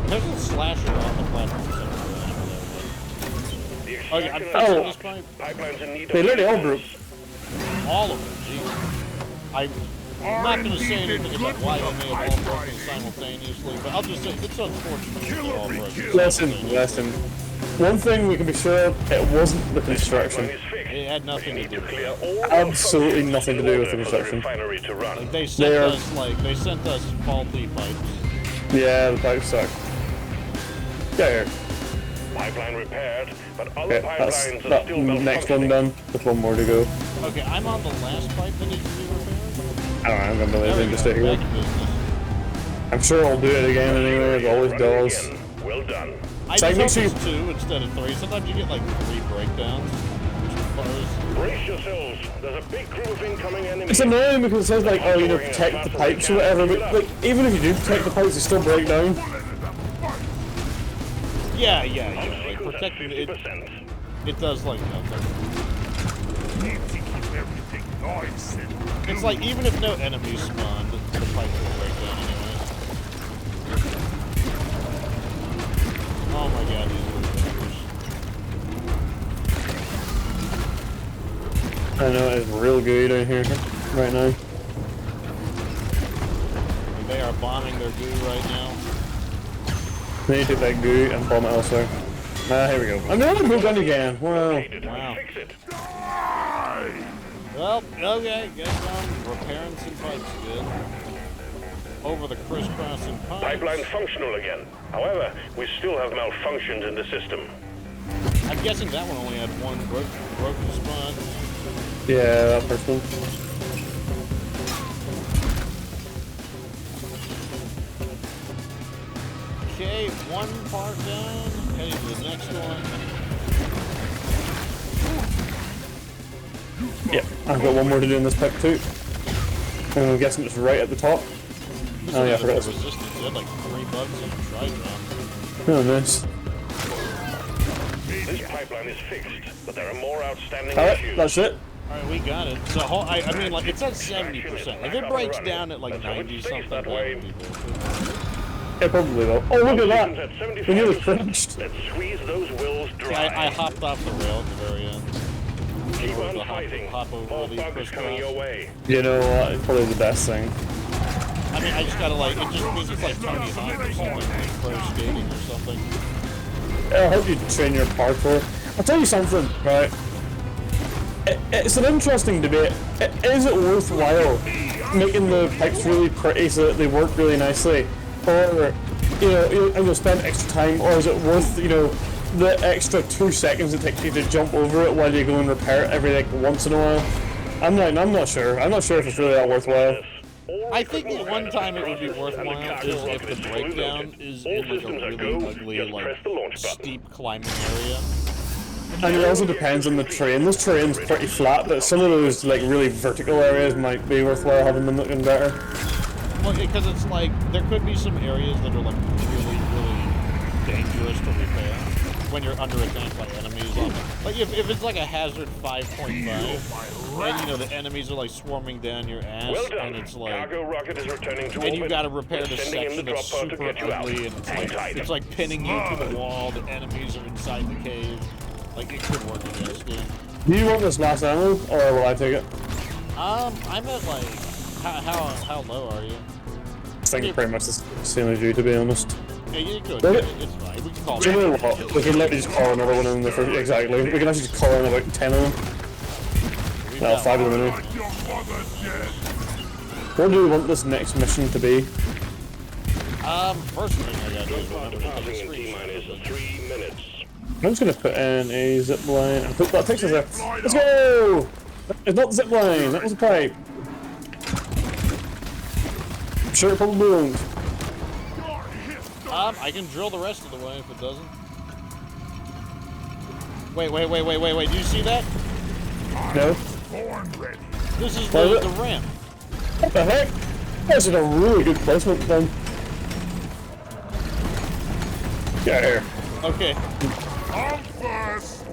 There's a slasher on the platform somewhere. The Okay, I'm extraction fixing of this pipe. pipelines in need They of literally all maintenance. broke. All of them, jeez. I'm not going to say anything about why they may have all broken simultaneously, but I'll just say it's unfortunate that they all broke Listen. simultaneously. One thing we can be sure, it wasn't the Pipeline construction. is fixed. It had You nothing to need do to with clear it. all Absolutely malfunctions nothing to in do with order the for construction. refinery to run. They sent They are- us, they sent us faulty pipes. Yeah, the pipes suck. Get here. Pipeline repaired, but other Okay, that's pipelines are that still next one malfunctioning. done. There's one more to go. Okay, I'm on the last pipe that needs to be repaired. I don't know, I'm gonna There believe we it. Just go, stay here. back in business. I'm sure I'll do it again anyway, it always Running does. again. Well done. I So I just make hope sure it's 2 instead of 3. Sometimes you get like 3 breakdowns. Brace yourselves. There's a big group of incoming enemies. It's annoying because it says like, oh, you know, protect the pipes or whatever, but like, even if you do protect the pipes, they still break down. Yeah. Sequence Like at protecting it, 50%. it does like nothing. Need to keep everything nice and It's like even if no enemies spawned, the pipes will break down anyway. Oh my god, these are dangerous. I know, it's real good down here right now. They are bombing their goo right now. They need to take that goo and bomb it elsewhere. Here we go. I'm never moved on again. Wow. Wow. Fix it. Well, okay, guess I'm repairing some pipes good. over the crisscrossing pipes. Pipeline functional again. However, we still have malfunctions in the system. I'm guessing that one only had one broken spot. Yeah, that first one. Okay, one part down. Heading to the next one. Yeah, I've got one more to do in this pipe too. And I'm guessing it's right at the top. Oh yeah, I forgot. Resistance. It had like 3 bugs in the tri-drop. Oh, nice. This pipeline is fixed, but there are more outstanding Alright, issues. that's it. Alright, we got it. So, I mean, like, it's at 70%. If it breaks down at like 90-something, that would be bullshit. It probably will. Oh, look at that! We nearly 75%. finished. Let's squeeze those wills dry. I hopped off the rail at the very end. Keep In order on to fighting. hop over More the bugs coming your crisscross. way. You know what? It's probably the best thing. I mean, I just gotta like, it just means it's like Tony Hawk or something, like pro skating or something. It'll help you train your parkour. I'll tell you something, right? It's an interesting debate. Is it worthwhile making the pipes really pretty so that they work really nicely? Or, you'll spend extra time, or is it worth, the extra 2 seconds it takes you to jump over it while you go and repair it every, like, once in a while? I'm not sure. I'm not sure if it's really that worthwhile. I think the one time it would be worthwhile is if the breakdown is in like a really ugly, like, steep climbing area. And it also depends on the terrain. This terrain's pretty flat, but some of those, like, really vertical areas might be worthwhile having them looking better. Well, because it's like, there could be some areas that are like really, really dangerous to repair when you're under attack by enemies. Like if it's like a hazard 5.5, and the enemies are like swarming down your ass, Well done. and it's like, Cargo rocket is returning to and you orbit. gotta repair We're this sending in section the that's drop pod to super get you out. ugly, and Hang tight. it's like pinning you to the wall, the enemies are inside the cave. Like, it could work against you. Do you want this last ammo, or will I take it? I'm at like, how low are you? I think pretty much the same as you, to be honest. Yeah, you could. Did it? It's fine. We can call Do you it. know what? We can literally just call another one in the first. Exactly. We can actually just call in about 10 of them. We've No, got 5 of them anyway. Like your mother dead. What do we want this next mission to be? First thing I gotta do is Drop pod remember to take a departing in screenshot. T-minus 3 minutes. I'm just going to put in a zip line and hope that takes us there. Let's go! It's not the zip line, that was a pipe. I'm sure it probably won't. I can drill the rest of the way if it doesn't. Wait. Do you see that? No? Born ready. This is What is it? the ramp. What the heck? That's a really good placement then. Get out of here. Okay, I'm first.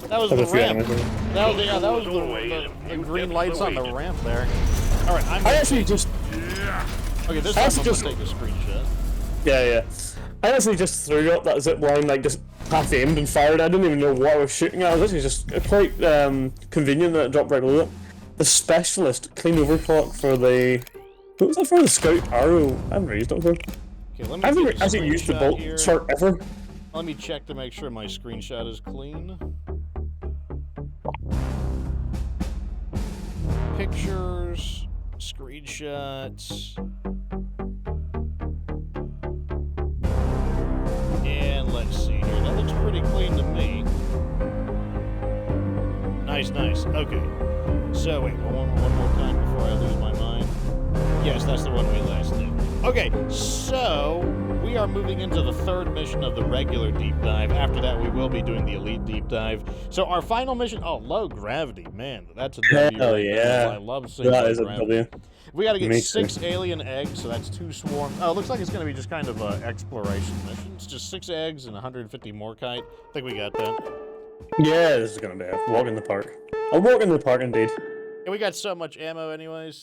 that was There's the a few ramp. enemies. That was the green lights on the ramp there. All right, I actually just... Yeah. okay. This I time actually I'm just- gonna take a screenshot. Yeah. I actually just threw up that zip line, like, just half aimed and fired. I didn't even know what I was shooting at. It was actually just quite convenient that it dropped right below it. The specialist clean overclock for the... What was that for? The scout arrow? I haven't used it before. Okay, let me I've get never the actually used the screenshot bolt here. chart ever. Let me check to make sure my screenshot is clean. Pictures, screenshots. And let's see here. That looks pretty clean to me. Nice. Okay. So wait, one more time before I lose my mind. Yes, that's the one we last did. Okay, so we are moving into the third mission of the regular deep dive. After that, we will be doing the elite deep dive. So our final mission, low gravity, man, that's a W. Hell right there. yeah. I love seeing That low is a gravity. W. We got to get Me 6 too. alien eggs, so that's 2 swarms. Oh, it looks like it's going to be just kind of exploration missions. Just 6 eggs and 150 more kite. I think we got that. Yeah, this is gonna be a walk in the park. A walk in the park indeed. And we got so much ammo anyways.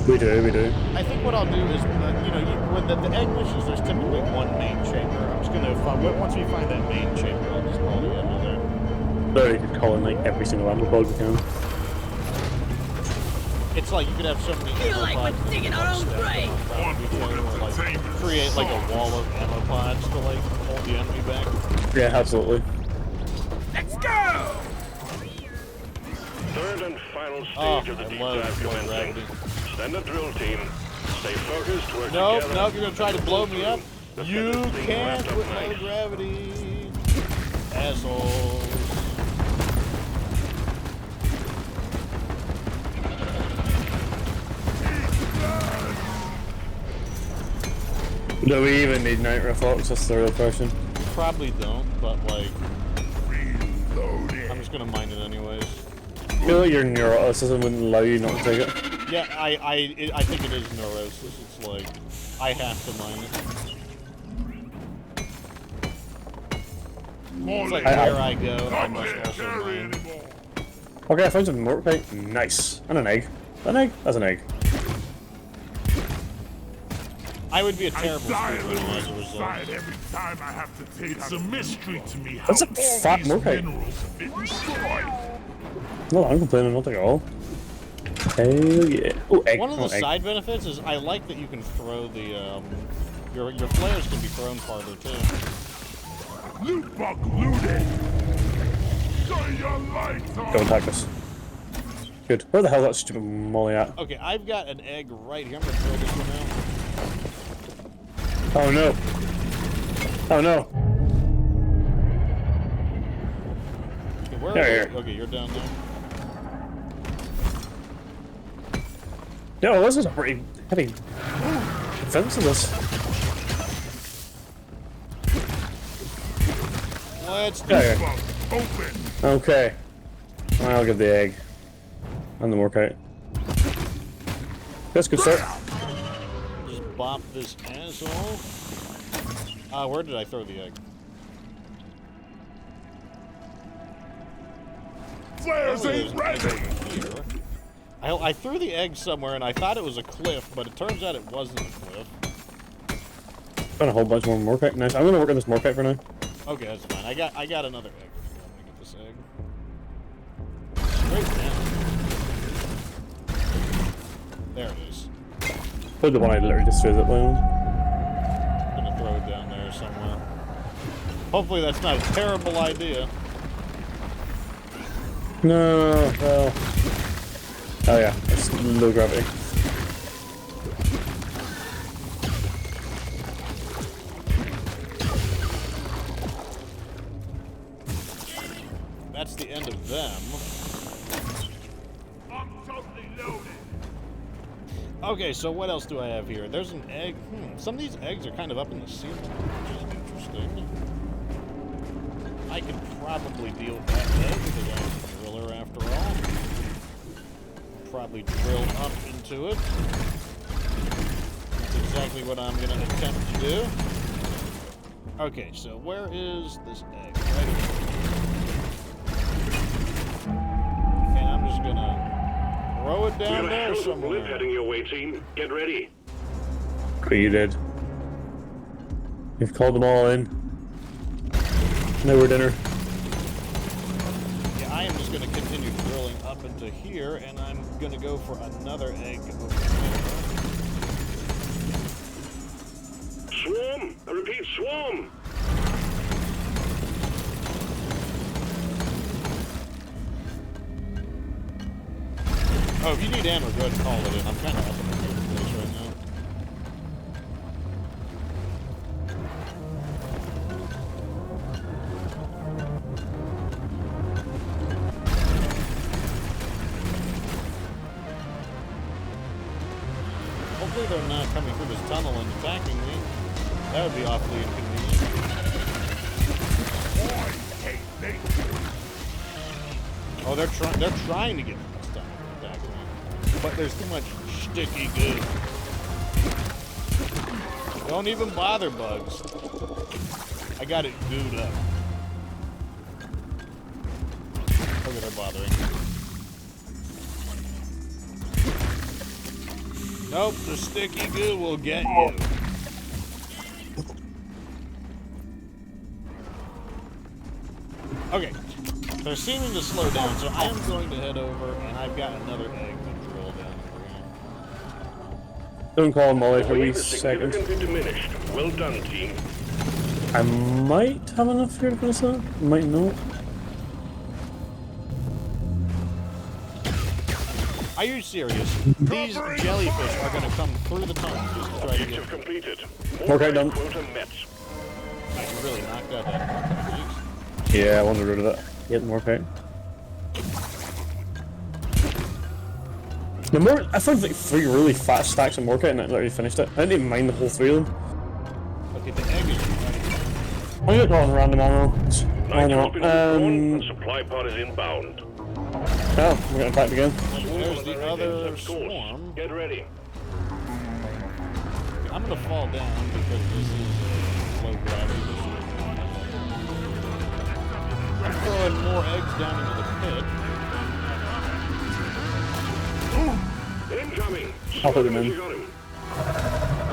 We do. I think what I'll do is, with the egg missions, there's typically one main chamber. I'm just going to, once we find that main chamber, I'll just call the ammo there. Literally could call in like every single ammo pod we can. It's like you could have so many Feel ammo like pods we're that digging you our can own stack them grave. on top of each other, or like create like a wall of ammo pods to like hold the enemy back. Yeah, absolutely. Let's go! Third and final stage Oh, of the I deep love dive low commencing. gravity. Standard drill team. Stay focused, work Nope, together. nope, you're gonna try to blow me up. The You second thing can't wrapped up with no nice. gravity. Assholes. Do we even need night reflux? That's the real question. Probably don't, but like, Reloading. I'm just gonna mine it anyways. I feel like your neurosis wouldn't allow you not to take it. Yeah, I think it is neurosis. It's like, I have to mine it. It's like where I go, I must also mine. Okay, I found some mortite. Nice. And an egg. An egg? That's an egg. I would be a I terrible die a speedrunner little as a result. inside every time I have to take. It's a mystery to me how That's a all fat these mortite. minerals fit in soil. No, I'm complaining not at all. Hell yeah. Oh, egg. One of Oh, the egg. side benefits is I like that you can throw the, your flares can be thrown farther too. Loot bug looted. Shine your lights on. Go attack us. Good. Where the hell is that stupid molly at? Okay, I've got an egg right here. I'm gonna throw this one out. Oh no. Oh no. Okay, where There, are here. you? Okay, you're down there. No, this is a pretty heavy defense of this. Let's do There. Bug open. Okay. I'll give the egg. And the mortite. That's a good start. just bop this asshole. Where did I throw the egg? Flares Oh, ain't there's an egg ready. over here. I threw the egg somewhere and I thought it was a cliff, but it turns out it wasn't a cliff. Found a whole bunch more mortite. Nice. I'm gonna work on this mortite for now. Okay, that's fine. I got another egg. I'm gonna get this egg. Straight down. There it is. Put the one I literally just threw that way on. I'm gonna throw it down there somewhere. Hopefully that's not a terrible idea. No, well. Oh yeah, it's low gravity. That's the end of them. I'm totally loaded. Okay, so what else do I have here? There's an egg. Some of these eggs are kind of up in the ceiling, which is interesting. I could probably deal with that egg because I'm a driller after all. Probably drill up into it. That's exactly what I'm going to attempt to do. Okay, so where is this egg? Right here. And I'm just going to throw it We down got a there hell of a blip somewhere. heading your way, team. Get ready. But you did. You've called them all in. Now we're dinner. Yeah, I am just going to continue drilling up into here, and I'm going to go for another egg over there. Swarm! I repeat, swarm! Oh, if you need ammo, go ahead and call it in. I'm kind of up in the weird place right now. Hopefully they're not coming through this tunnel and attacking me. That would be awfully inconvenient. Boy, hey, they Oh, they're trying to get this tunnel to attack me. But there's too much sticky goo. Don't even bother, bugs. I got it gooed up. Okay, they're bothering. Nope, the sticky goo will get you. Okay, they're seeming to slow down, so I am going to head over, and I've got another egg to drill down over here. Don't call them all every Wave is second. significantly diminished. Well done, team. I might have enough here to finish that. Might not. I Are you serious? These jellyfish are gonna come through the tunnel just to try to get. Objective completed. Okay, done. Quota met. You really knocked out that. Yeah, I wanted rid of that. Get more paint. The more I found like 3 really fat stacks of Morkite and I literally finished it. I didn't even mind the whole 3 of them. Okay, the egg is ready. I'm just calling random ammo. Why Nitro not? has been withdrawn, and supply pod is inbound. Oh, we're getting attacked again. There's the other swarm. Get ready. I'm gonna fall down because this is low gravity. I'm throwing more eggs down into the pit. Incoming. I'll put them in. You got him.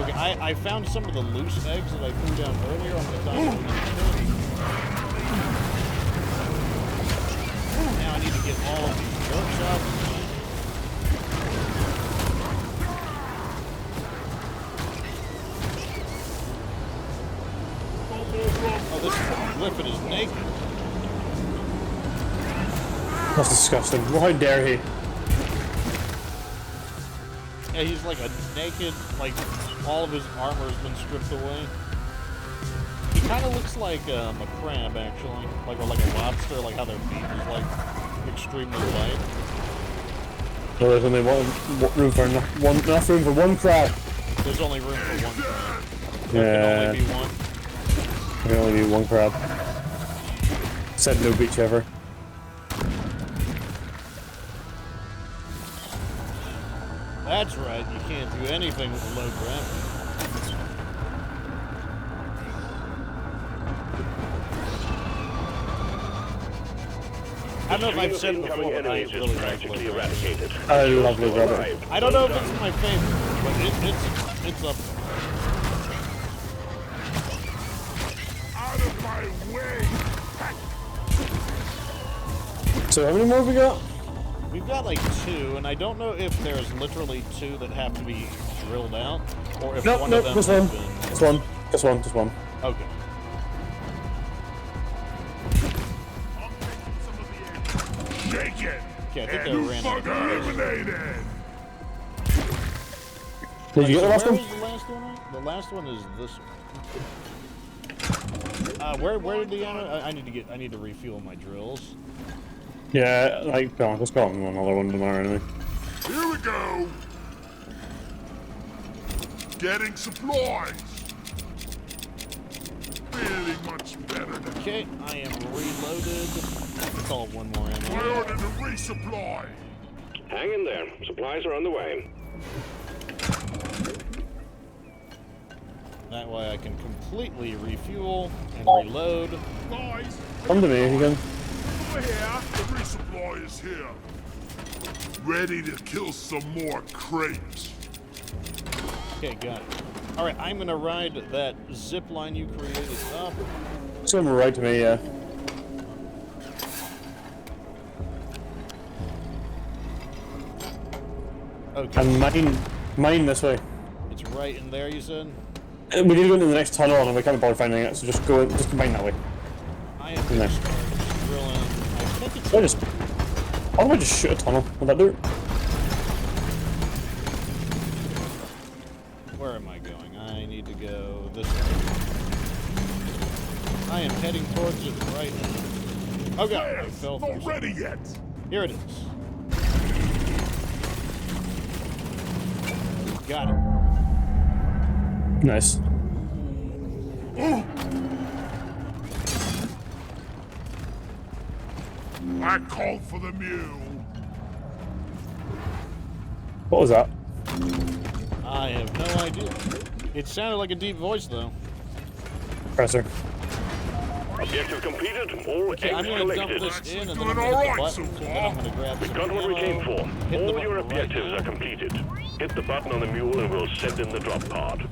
Okay, I found some of the loose eggs that I threw down earlier. I'm gonna toss them in the pit. Now I need to get all of these jerks out. Oh, this Griffin is naked. That's disgusting. How dare he? Yeah, he's like a naked, like all of his armor's been stripped away. He kind of looks like a crab, actually, or like a lobster, like how their beak is like extremely light. So there's only enough room for one crab. There's only room for one crab. Yeah. There can only be one. There can only be one crab. Said no beach ever. That's right, you can't do anything with low gravity. I don't know if I've said it before, but I really like low gravity. Eradicated. I love low gravity. I don't know if it's my favorite, but it's up there. Out of my way! So how many more have we got? We've got like 2, and I don't know if there's literally 2 that have to be drilled out, or if one of them just has one. been... Just one. Okay. Shake it! Okay, I think And I ran out. bugger eliminated! Did you get the last Where one? was the last one at? The last one is this one. Where did the ammo? I need to refuel my drills. Yeah, like, go on, let's go on another one tomorrow anyway. Here we go! Getting supplies! Feeling much better than Okay, I am reloaded. Let's call it one more I ammo. ordered a resupply! Hang in there. Supplies are on the way. That way I can completely refuel and reload. Guys, Come to me again. over here! The resupply is here! Ready to kill some more crepes! Okay, got it. Alright, I'm gonna ride that zip line you created up. Some right to me, yeah. Okay, And mine this way. it's right in there, you said? We need to go into the next tunnel and we can't bother finding it, so just combine that way. I am gonna start drilling. I think it's... Why don't I just shoot a tunnel? Would that do it? Where am I going? I need to go this way. I am heading towards it right now. Oh god, I Yes, fell not through ready yet! Here it is. Got it. Nice. I called for the mule! What was that? I have no idea. It sounded like a deep voice, though. Presser. Objective completed. All Okay, I'm eggs gonna dump collected. this in, and then Doing I'm gonna hit all the right button, so and then far. I'm gonna grab some Got what we came ammo, for. hit the All button your right objectives now. are completed. Hit the button on the mule and we'll send in the drop pod.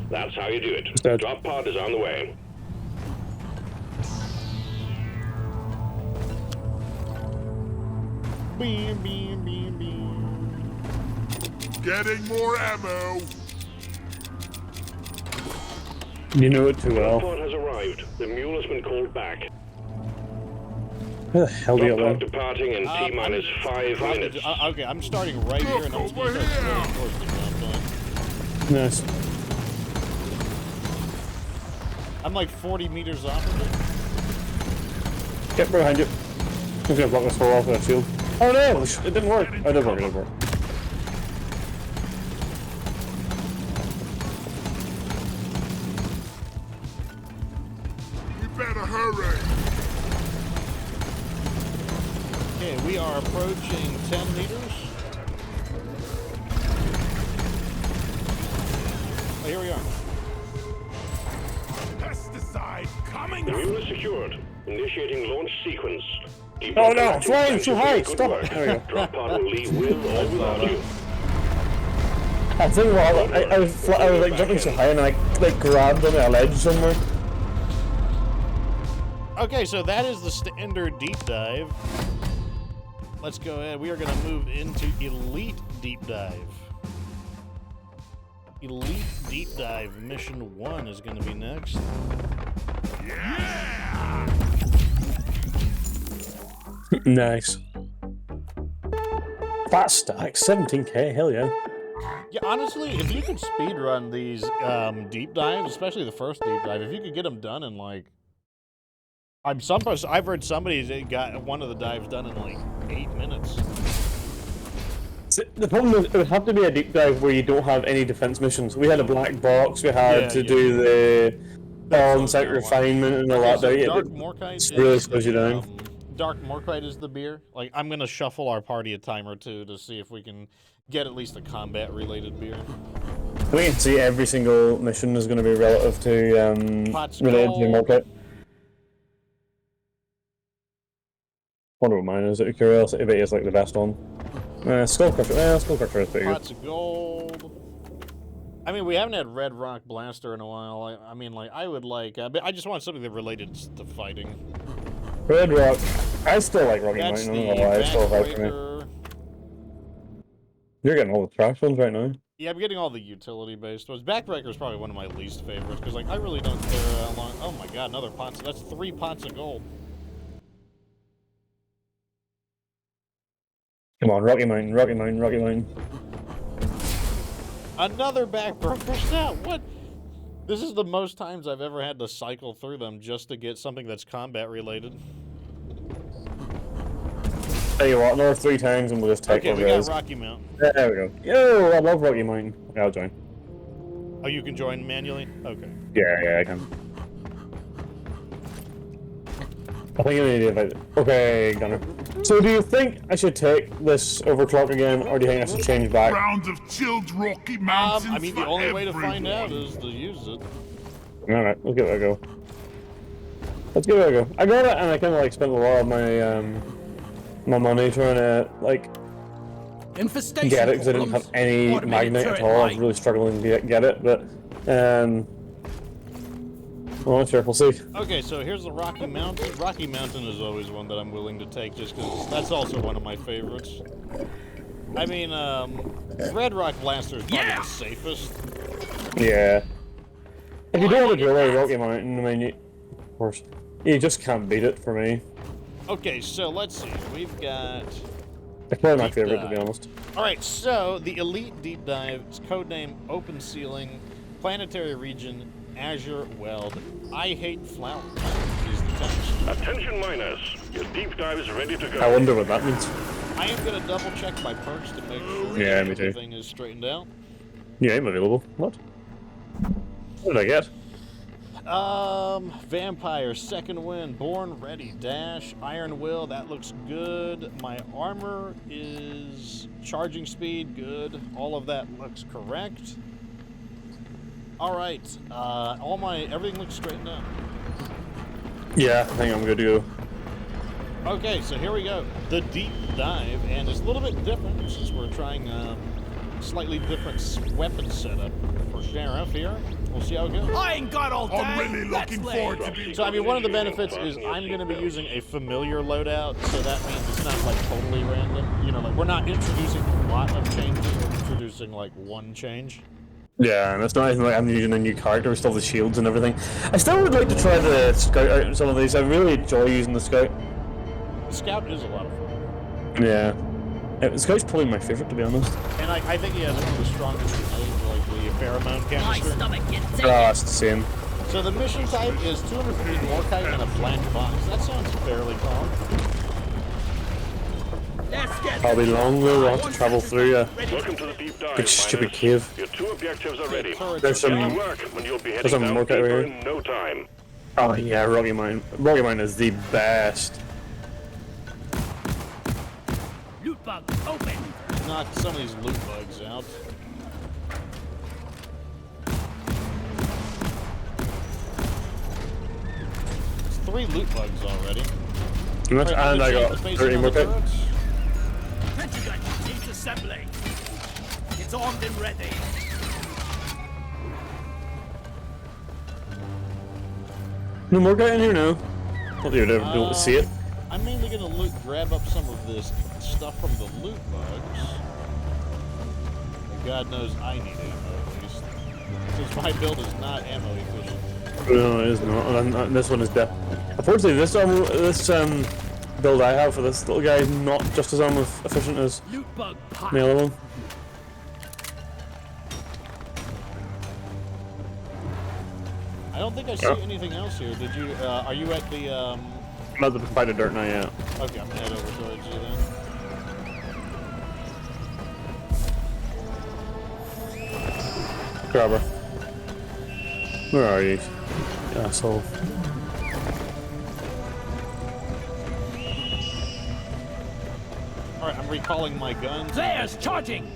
That's how you do it. dead. Drop pod is on the way. Beam, beam, beam, beam. Getting more ammo! You know it too Drop well. pod has arrived. The mule has been called back. Where the hell do you Deeprock go? departing in T-minus 5 minutes. Okay, I'm starting right here, and I'm just going to start going towards the ground line. Nice. I'm like 40 meters off of it. Get behind you. I'm gonna block this hole off with a shield. Oh no! It didn't work. Oh, it did work, it did work. We better hurry. Okay, we are approaching 10 meters. Oh, here we are. Pesticide coming The up. mule is secured. Initiating launch sequence. Oh no! Flying too high! Good Stop work. it! There we go. Drop pod will leave with or without you. I think while I was like jumping so high and I like grabbed on a ledge somewhere. Okay, so that is the standard deep dive. Let's go ahead. We are going to move into Elite Deep Dive. Elite Deep Dive Mission 1 is going to be next. Yeah! Nice. Fat stack, 17k, hell yeah. Yeah, honestly, if you could speedrun these deep dives, especially the first deep dive, if you could get them done in like... I've heard somebody that got one of the dives done in like 8 minutes. The problem is, it would have to be a deep dive where you don't have any defense missions. We had a black box, we had to do the on-site refinement and all that. So It Dark Morkite really slows you down. Dark Morkite is the beer. Like, I'm going to shuffle our party a time or two to see if we can get at least a combat-related beer. We can see every single mission is going to be relative to Pot's related to Gold. Morkite. Wonder what mine is, out of curiosity, but it's like the best one. Skullcrusher, Skullcrusher is pretty good. Pots of gold. I mean, we haven't had Red Rock Blaster in a while. I mean, like, I would like... but I just want something that related to fighting. Red Rock, I still like Rocky That's Mountain, the I'm not gonna lie, it's still a fight for me. backbreaker. You're getting all the trash ones right now. Yeah, I'm getting all the utility-based ones. Backbreaker is probably one of my least favorites, because, like, I really don't care how long... Oh my god, another pot. That's 3 pots of gold. Come on, Rocky Mountain, Rocky Mountain, Rocky Mountain. Another backbreaker now. What? This is the most times I've ever had to cycle through them just to get something that's combat related. Tell you what, another 3 times and we'll just take Okay, one we of got those. Rocky Mount. There we go. Yo, I love Rocky Mountain. Yeah, I'll join. Oh, you can join manually? Okay. Yeah, I can. I think I need to invite. Okay, Gunner. So, do you think I should take this overclock again, or do you think I should change back? Round of chilled Rocky Mountains. I mean, the for only way to find out everyone. is to use it. Alright, let's give it a go. Let's give it a go. I got it, and I kind of like spent a lot of my my money trying to like Infestation get it because I didn't have problems. any Automated magnet at turret all. I was light. really struggling to get it, but well, sure, we'll see. Okay, so here's the Rocky Mountain. Rocky Mountain is always one that I'm willing to take just because that's also one of my favorites. I mean, Red Rock Blaster is probably the safest. Yeah. If you don't want to do a Rocky Mountain, I mean, of course, you just can't beat it for me. Okay, so let's see. We've got... It's probably my Deep favorite, to dive. be honest. Alright, so the Elite Deep Dive is codename Open Ceiling, Planetary Region, Azure Weld. I hate flowers. Is the text. Attention miners, your deep dive is ready to go. I wonder what that means. I am going to double check my perks to make sure Yeah, that me too. everything is straightened out. Yeah, I'm available. What? What did I get? Vampire, Second Wind, Born Ready, Dash, Iron Will, that looks good. My armor is charging speed, good. All of that looks correct. Alright, everything looks straightened out. Yeah, I think I'm good to go. Okay, so here we go. The Deep Dive, and it's a little bit different since we're trying a slightly different weapon setup for Sheriff here. We'll see how it goes. I ain't got all day. I'm really Let's looking play. forward to being. So, I mean, one of the benefits is I'm going to be using a familiar loadout, so that means it's not, like, totally random. You know, like, we're not introducing a lot of changes, we're introducing, like, one change. Yeah, and it's not even like I'm using a new character with all the shields and everything. I still would like to try the scout out in some of these. I really enjoy using the scout. Scout is a lot of fun. Yeah. Scout's probably my favorite, to be honest. And I think he has one of the strongest grenades, like the pheromone My canister. stomach gets sick. Ah, it's the same. So the mission type is 250 Morkite and a blank box. That sounds fairly calm. Let's get Probably long though, we'll have to travel through a Welcome to the deep dive, big stupid miners. cave. Your 2 objectives are ready. There's some... Good work when you'll be There's heading some down Morkite over deeper here. in no time. Oh yeah, Rocky Mine. Rocky Mine is the best. loot bug open. Knock some of these loot bugs out. It's 3 loot bugs already. And I got 30 more pit. Pentagon needs assembly. It's armed and ready. No more guy in here now. Not that you'd ever be able to see it. I'm mainly gonna grab up some of this stuff from the loot bugs. And God knows I need ammo at least. Since my build is not ammo efficient. No, it is not. And this one is dead. Unfortunately, this build I have for this little guy is not just as ammo efficient as Loot bug pop. the other one. I don't think I see anything else here. Did you? Are you at the? I'm not the fight of dirt now yet. Okay, I'm gonna head over towards you then. Grab her. Where are you? Asshole. All right, I'm recalling my guns. Players charging.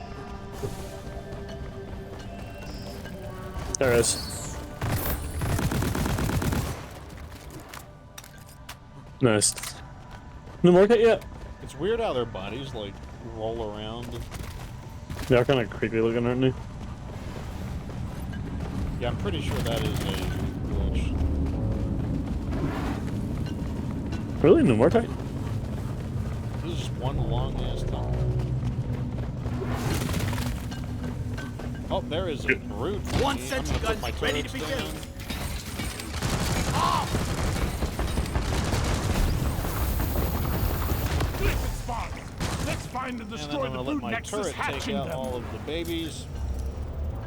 There it is. Nice. No more hit yet? It's weird how their bodies like roll around. They're kind of creepy looking, aren't they? Yeah, I'm pretty sure that is a glitch. Really? No more hit? This is just one long ass tunnel. Oh, there is a brute. One I'm sentry gonna put gun my ready to turrets begin. down. Listen, Spark. Let's find and And then destroy I'm the gonna let brute my nexus turret take hatching out them. all of the babies.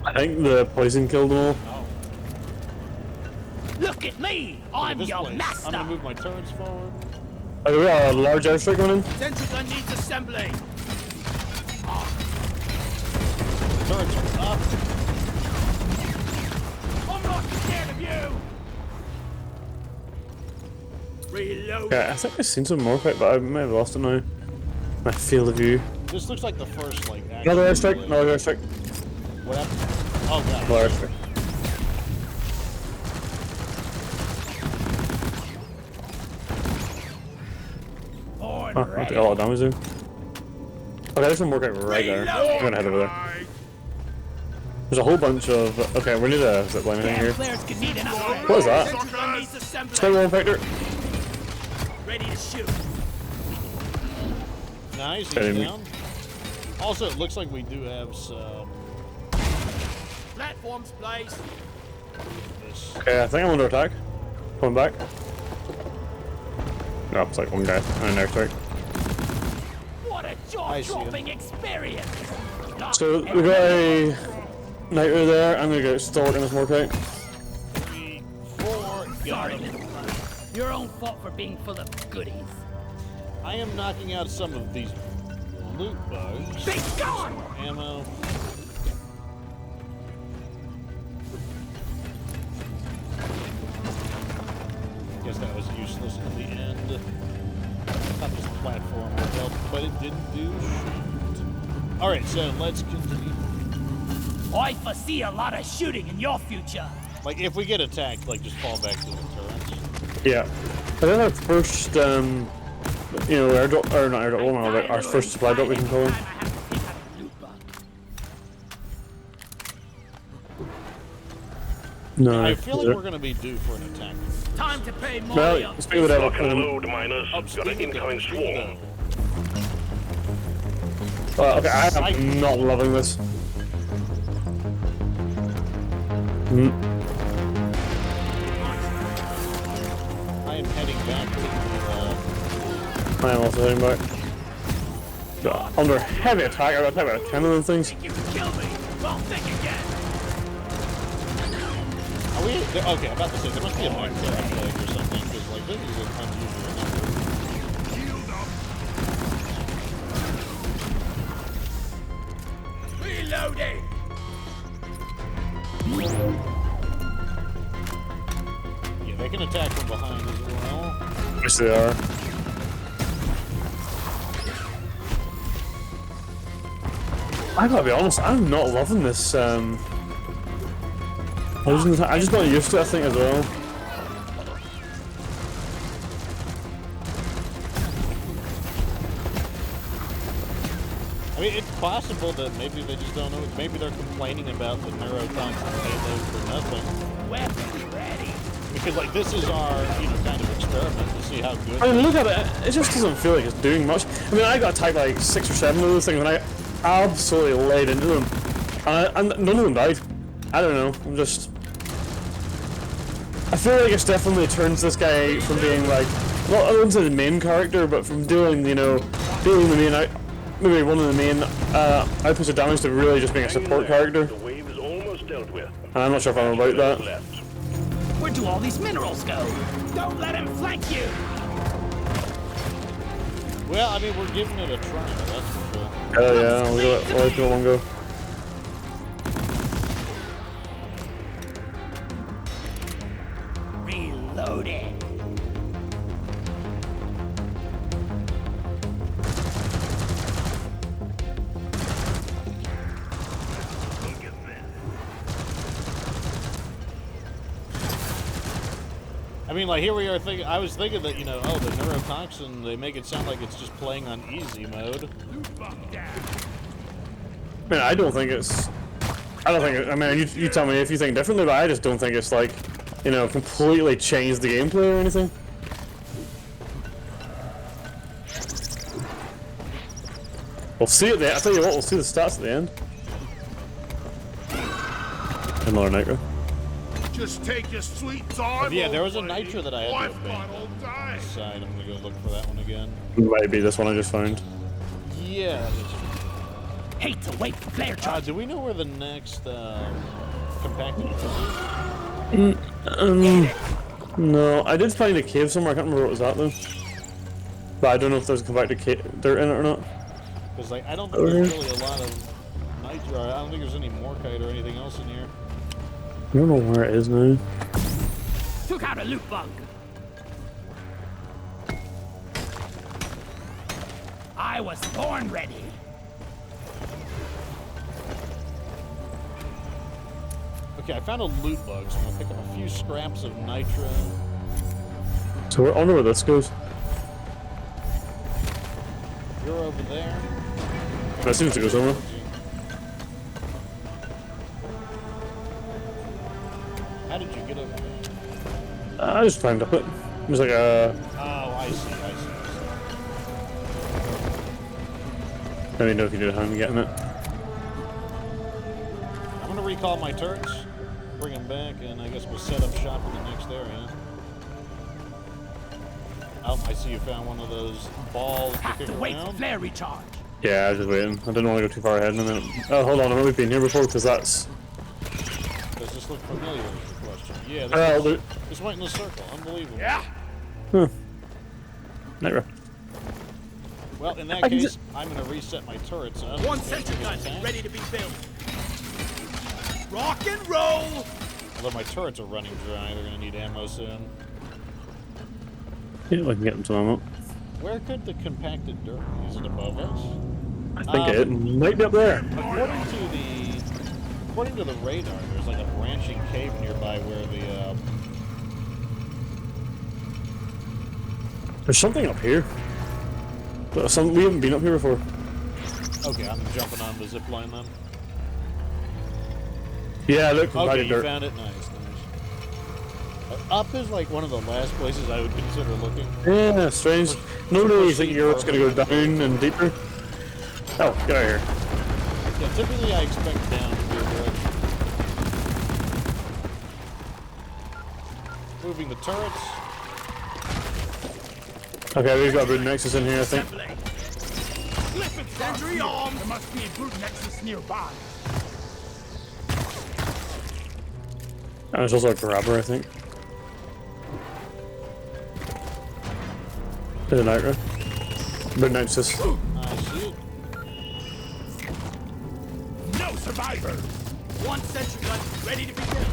I think the poison killed them all. Oh, Look at me. look at I'm this your place. I'm master. gonna move my turrets forward. Oh, we got a large airstrike coming in. Sentry gun needs assembly. Turrets are up. I'm not scared of you. Reload. Okay, I think I've seen some more fight, but I may have lost it now. My field of view. This looks like the first like. actual, Another airstrike, like- another airstrike, What happened? Oh god. another airstrike. On Oh, I ready. took a lot of damage there. Okay, there's some more guy right there. I'm gonna head over there. Right. There's a whole bunch of. Okay, we need a zip line thing Damn here. players can need an upgrade. What is that? Sentry gun needs assembly. Stay one factor. Ready to shoot. Nice, he's Enemy. down. Also, it looks like we do have some. Platforms placed. This. Okay, I think I'm under attack. Coming back. No, it's like one guy and an airstrike. What a I see jaw-dropping experience. Not So we got a nightmare there. I'm gonna go start in this more kite. 3, 4, got sorry, him. little brother. Your own fault for being full of goodies. I am knocking out some of these loot bugs. Be gone! Ammo. Guess that was useless in the end. I thought this platform would help, but it didn't do shit. Alright, so let's continue. I foresee a lot of shooting in your future. Like, if we get attacked, like, just fall back to the turrets. Yeah. I think our first, airdrop, or not airdrop, well, no, like our first supply drop we can call it. I have to pick up a loot bug. No. I feel like we're gonna be due for an attack. Time to pay more. Well, speaking of that, Lock and load, miners. Oh, Got an incoming swarm. okay, I am not loving this. I am heading back to the I am also heading back. Under heavy attack, I got attacked by 10 of those things. Think you can kill me? Well, think again. Are we? Okay, I'm about to say there must be a max plague or something because like this is an unusual number. Healed up. Reloading. Yeah, they can attack from behind as well. Yes, they are. I gotta be honest, I'm not loving this. I just got used to it, I think, as well. I mean, it's possible that maybe they just don't know. Maybe they're complaining about the neurotoxin payload for nothing. Weapons ready. Because like this is our, kind of experiment to see how good. I mean, look at it, it just doesn't feel like it's doing much. I mean, I got attacked by like 6 or 7 of those things and I absolutely laid into them. And none of them died. I don't know, I feel like it's definitely turns this guy from being like, well, I wouldn't say the main character, but from doing, being the main, maybe one of the main outputs of damage to really just being a support character. The wave is almost dealt with. And I'm not sure if I'm about that. Left. Where do all these minerals go? Don't let him flank you. Well, I mean, we're giving it a try. That's for sure. Oh yeah, we'll let one go. Reloading. I mean, like here we are thinking. I was thinking that the neurotoxin. They make it sound like it's just playing on easy mode. I mean, I don't think it's. I mean, you tell me if you think differently, but I just don't think it's like, completely changed the gameplay or anything. We'll see at the end. I tell you what, we'll see the stats at the end. Another nitro. Just take your sweet time. Yeah, there was a old lady. nitro that I had to Wife abandon. will die. Side. I'm gonna go look for that one again. Might be this one I just found. Yeah. That is. Hate to wait for flare charge. Do we know where the next compacted is? No, I did find a cave somewhere. I can't remember what it was at though. But I don't know if there's a compacted dirt in it or not. Because like I don't think there's really a lot of nitro. I don't think there's any morkite or anything else in here. I don't know where it is now. Took out a loot bug. I was born ready. Okay, I found a loot bug, so I'm gonna pick up a few scraps of nitro. So I wonder where this goes. You're over there. That seems to go somewhere. How did you get over there? I just climbed up it. It was like a. Oh, I see. Let me know if you did hand getting it. I'm gonna recall my turrets, bring them back, and I guess we'll set up shop in the next area. Oh, I see you found one of those balls to Have kick to wait for around. flare recharge. Yeah, I was just waiting. I didn't want to go too far ahead in a minute. Oh, hold on. I know we've been here before because that's. Does this look familiar is the question. Yeah, this went in the circle. Unbelievable. Yeah. Nitro. Well, in that case, I'm going to reset my turrets. And One sentry gun ready to be built. Rock and roll. Although my turrets are running dry, they're going to need ammo soon. Yeah, I can get them to them up. Where could the compacted dirt be? Is it above us? I think it might be up there. According to the radar, there's like a branching cave nearby where the There's something up here. But we haven't been up here before. Okay, I'm jumping on the zip line then. Yeah, look, Okay, you dirt. found it. Nice. Up is like one of the last places I would consider looking. Yeah, strange. Normally you think you're just gonna go down and deeper. Oh, get out of here. Yeah, typically I expect down to be a direction. Moving the turrets. Okay, we've got a Brood Nexus in here, I think. Sentry armed! There must be a brute nexus nearby. And there's also a grabber, I think. There's an Nitra. Brood Nexus. I see it. No survivors! One sentry gun ready to be built.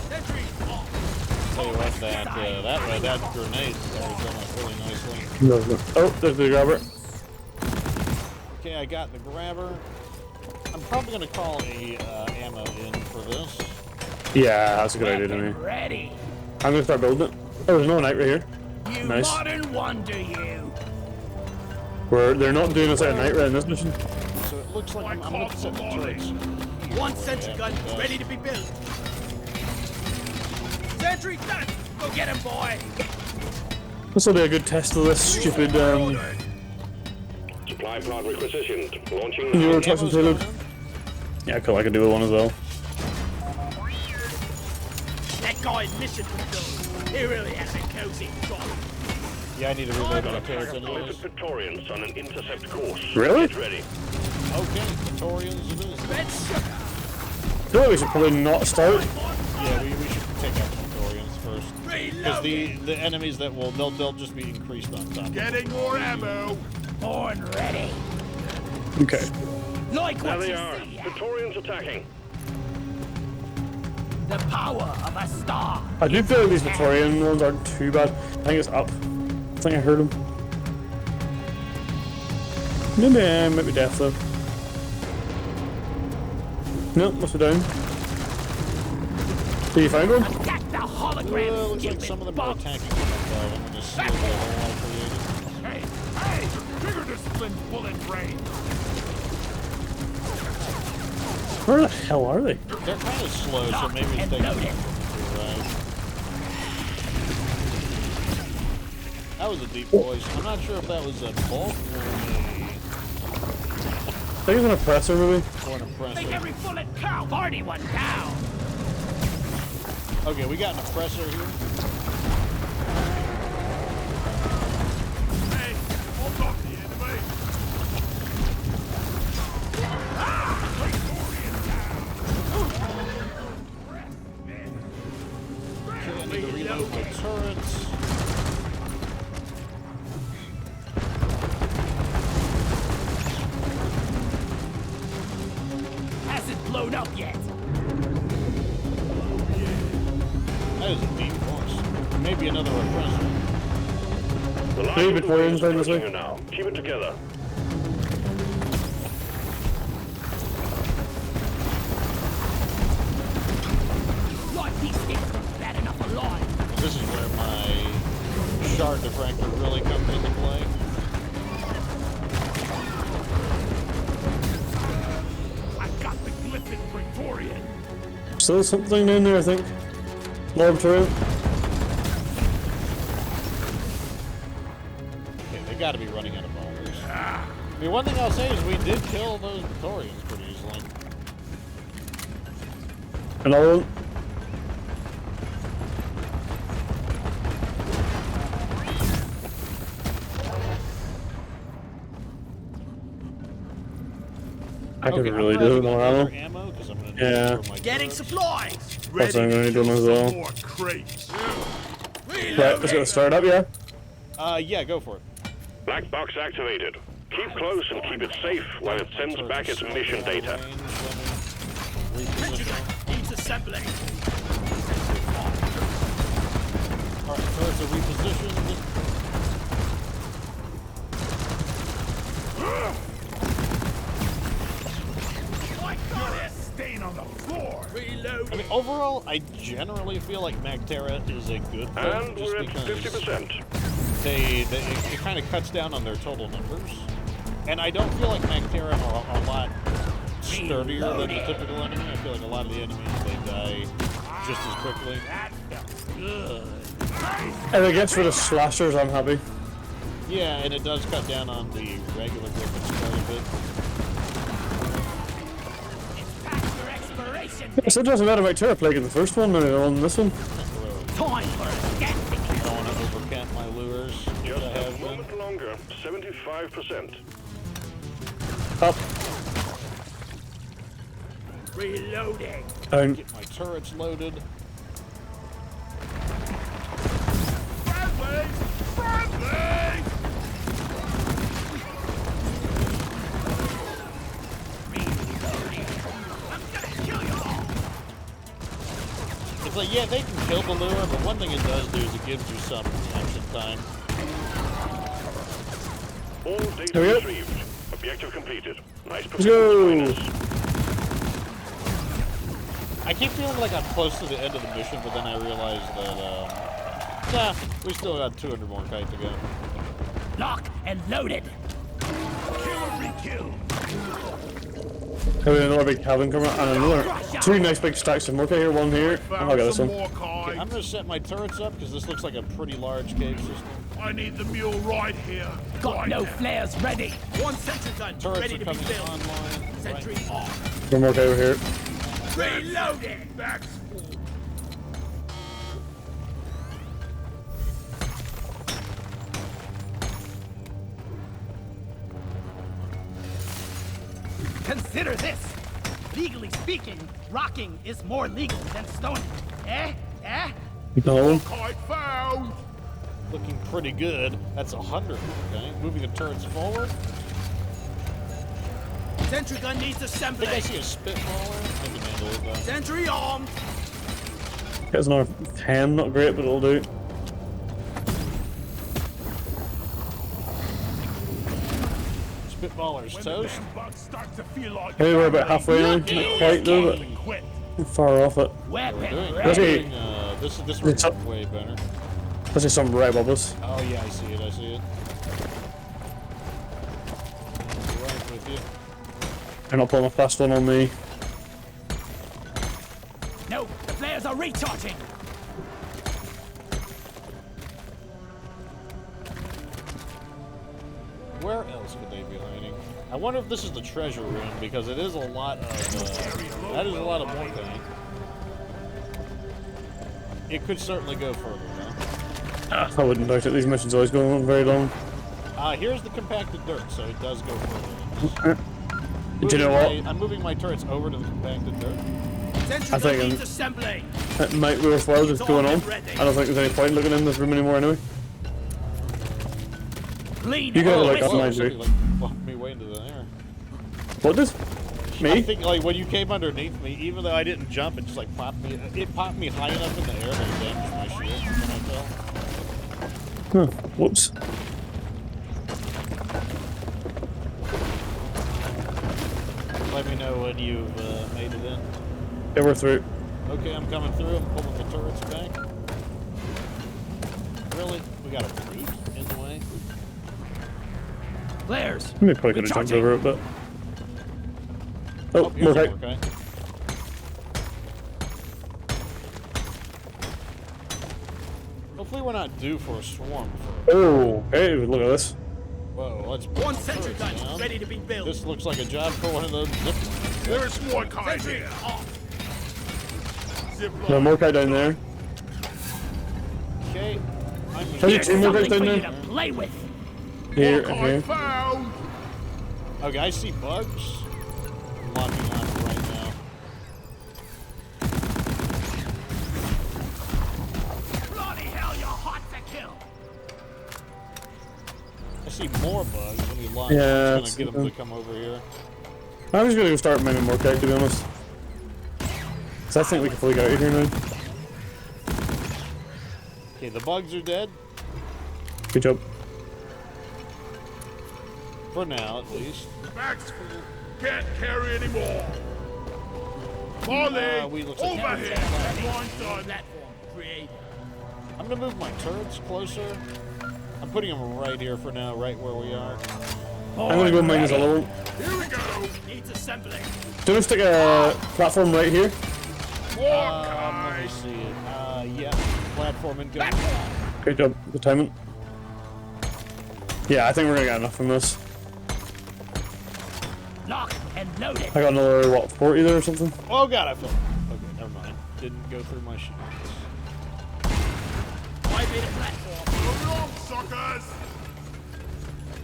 Sentry off! Tell you what, that grenade there is going really nicely. Oh, there's the grabber. Okay, I got the grabber. I'm probably going to call a ammo in for this. Yeah, that's a good idea to me. Ready. I'm gonna start building it. Oh, there's no Nitra here. You Nice. modern wonder, you. They're not doing us out of Nitra in this mission. So it looks like I'm going to set the turrets. One sentry gun ready to be built. Sentry done! Go get him, boy! This will be a good test of this stupid Supply pod requisitioned. Launching newer now. toxin payload. Yeah, cool. I could do with one as well. That guy in mission fulfilled. He really has a cozy job. Yeah, I need to reload my turrets anyways. Deployed Praetorians on an intercept course. Really? Get ready. Okay, Praetorians it is. Red sugar! I feel like we should probably not start. Yeah, we should take out the Praetorians first. Because Reloading! the enemies that will, they'll just be increased on top. Getting more ammo! Born ready. Okay. Like There what they you are. see. Praetorians attacking. The power of a star. I do feel like these Victorian ones aren't too bad. I think it's up. I think I heard them. Maybe death though. Nope, must be down. Did you find one? Attack the hologram. Well, looks like some of them are attacking from above. I'm gonna steal the whole I created. Hey! Hey! Trigger discipline, bullet brain! Where the hell are they? They're kind of slow, so maybe it's taking them. Right. That was a deep voice. I'm not sure if that was a bulk I think it's an oppressor maybe. or an Make oppressor. every bullet count. Party one down. Okay, we got an oppressor here. Hey! Hold off the enemy! Okay, I need to reload my turrets. Hasn't blown up yet. That is a deep voice. Maybe another oppressor. The line Maybe of the Victorians way is down this way. approaching you now. Keep it together. Like these things are bad enough alive. This is where my shard diffractor really comes into play. I got the glyphic Praetorian! Still something in there, I think. Laboratory. Okay, they got to be running out of bombers. I mean, one thing I'll say is we did kill those Praetorians pretty easily. Another one. I could really do it with more ammo. ammo because I'm gonna need Yeah. it for my Getting turrets. supplies! That's what I'm gonna do as well. More crates! Right, let's get it started up, yeah? Yeah, go for it. Black box activated. Keep close and keep it safe while it sends back its mission data. Reposition. Needs assembling! Alright, turrets are repositioned. My God, a stain on the floor! Reload! I mean, overall, I generally feel like Magterra is a good thing, And just we're at because 50%. it kind of cuts down on their total numbers. And I don't feel like Magterra are a lot sturdier than the typical enemy. I feel like a lot of the enemies, they die just as quickly. That felt good! And I guess for the slashers, I'm happy. Yeah, and it does cut down on the regular griffins quite a bit. It's past your expiration. It's interesting about Terra Plague in the first one, and on this one. Time for a Galactic. I don't want to overcamp my lures. Just I a have been. moment longer. 75%. Up. Reloading. Down. Get my turrets loaded. Friendly! Friendly! It's like, yeah, they can kill the lure, but one thing it does do is it gives you some action time. All data There we go. retrieved. Objective completed. Nice Let's go. performance, minus. I keep feeling like I'm close to the end of the mission, but then I realize that, nah, we still got 200 more kite to go. Lock and loaded. Have we another big cabin coming and another 2 nice big stacks of more here, one here. Oh, I got this Some one. more Okay, I'm kite. gonna set my turrets up because this looks like a pretty large cave system. I need the mule right here. Got right no now. flares ready. One sentry gun Turrets ready are to be coming built. online. Sentry Right. off. One more over here. Reloading. That's full. Consider this. Legally speaking, rocking is more legal than stoning. Eh? Eh? No. Kite found. Looking pretty good. That's 100. Okay, moving the turrets forward. Sentry gun needs I assembly. think I see a spitballer. I can handle it though. Sentry armed. Gets another 10, not great, but it'll do. Spitballer's toast. Bugs start to feel like Hey, we're about halfway now. Not quite though, but quit. far off it. Weapon Doing, ready. doing, this one's up. way better. Let's see some right above us. Oh yeah, I see it. I see it. Right with you. They're not pulling a fast one on me. No, the flares are recharging. Where else could they be hiding? I wonder if this is the treasure room because it is a lot of. That is a lot of more thing. It could certainly go further though. I wouldn't doubt it. These missions always go on very long. Here's the compacted dirt, so it does go further. Do you know what? I'm moving my turrets over to the compacted dirt. Sentry I gun think needs assembly. It might be worthwhile just going on. I don't think there's any point looking in this room anymore anyway. Lean You gotta over. look up Whoa, my somebody, view. like, bumped me way into the air. What did? I Me? think like when you came underneath me, even though I didn't jump, it just like popped me. It popped me high enough in the air that it damaged my shield when I fell. Huh. Whoops. Let me know when you've made it in. Yeah, we're through. Okay, I'm coming through. I'm pulling the turrets back. Really? We got a brute in the way? Flares. We probably could have jumped Recharging. over it, but. Oh, Here's more some kite. more kite. Hopefully we're not due for a swarm for. Oh, hey, look at this. Whoa, let's put One the sentry turrets gun down. ready to be built. This looks like a job for one of those zip lines. There's more kite Sentry here. off. Zip No, line. more kite down there. Okay. I'm Hey, Here's two more guys something down for you there. to play with. Here More and kite here. found. Okay, I see bugs. I'm locking on right now. Bloody hell, you're hot to kill. I see more bugs when you lock. Yeah, I'm it's- just gonna get them to come over here. I'm just gonna go start mining more kite, to be honest. Cause I think we can fully get out of here now. Okay, the bugs are dead. Good job. For now, at least. Bag's full. Can't carry anymore. Molly, we look like over here. One done. Platform created. I'm gonna move my turrets closer. I'm putting them right here for now, right where we are. I'm gonna go mine this other one. Here we go. Needs assembly. Do we stick a platform right here? More Let me kite. see it. Yeah, platform incoming. Great job. Good timing. Yeah, I think we're gonna get enough from this. Lock and loaded. I got another, what, 40 there or something? Oh god, I fell. Okay, never mind. Didn't go through my shields. I made a platform. The wrong suckers!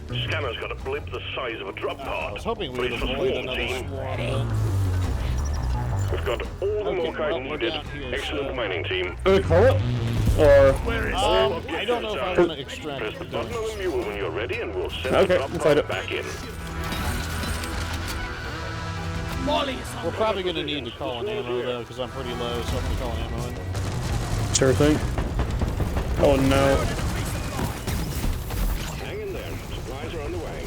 Scanner's got a blip the size of a drop I pod. was hoping But we'd it's avoid a another small team. swarm, We've got all the Okay, Morkite well, we're needed. down here, Excellent so- mining team. Do we call it? Or but I don't know if I want to extract Press the it. button on the mule when you're ready and we'll send Okay, the drop we'll fight pod it. back in. Molly is on We're probably going to need to call an ammo, though, because I'm pretty low, so I'm going to call an ammo in. sure thing. Oh no. Hang in there. Supplies are on the way.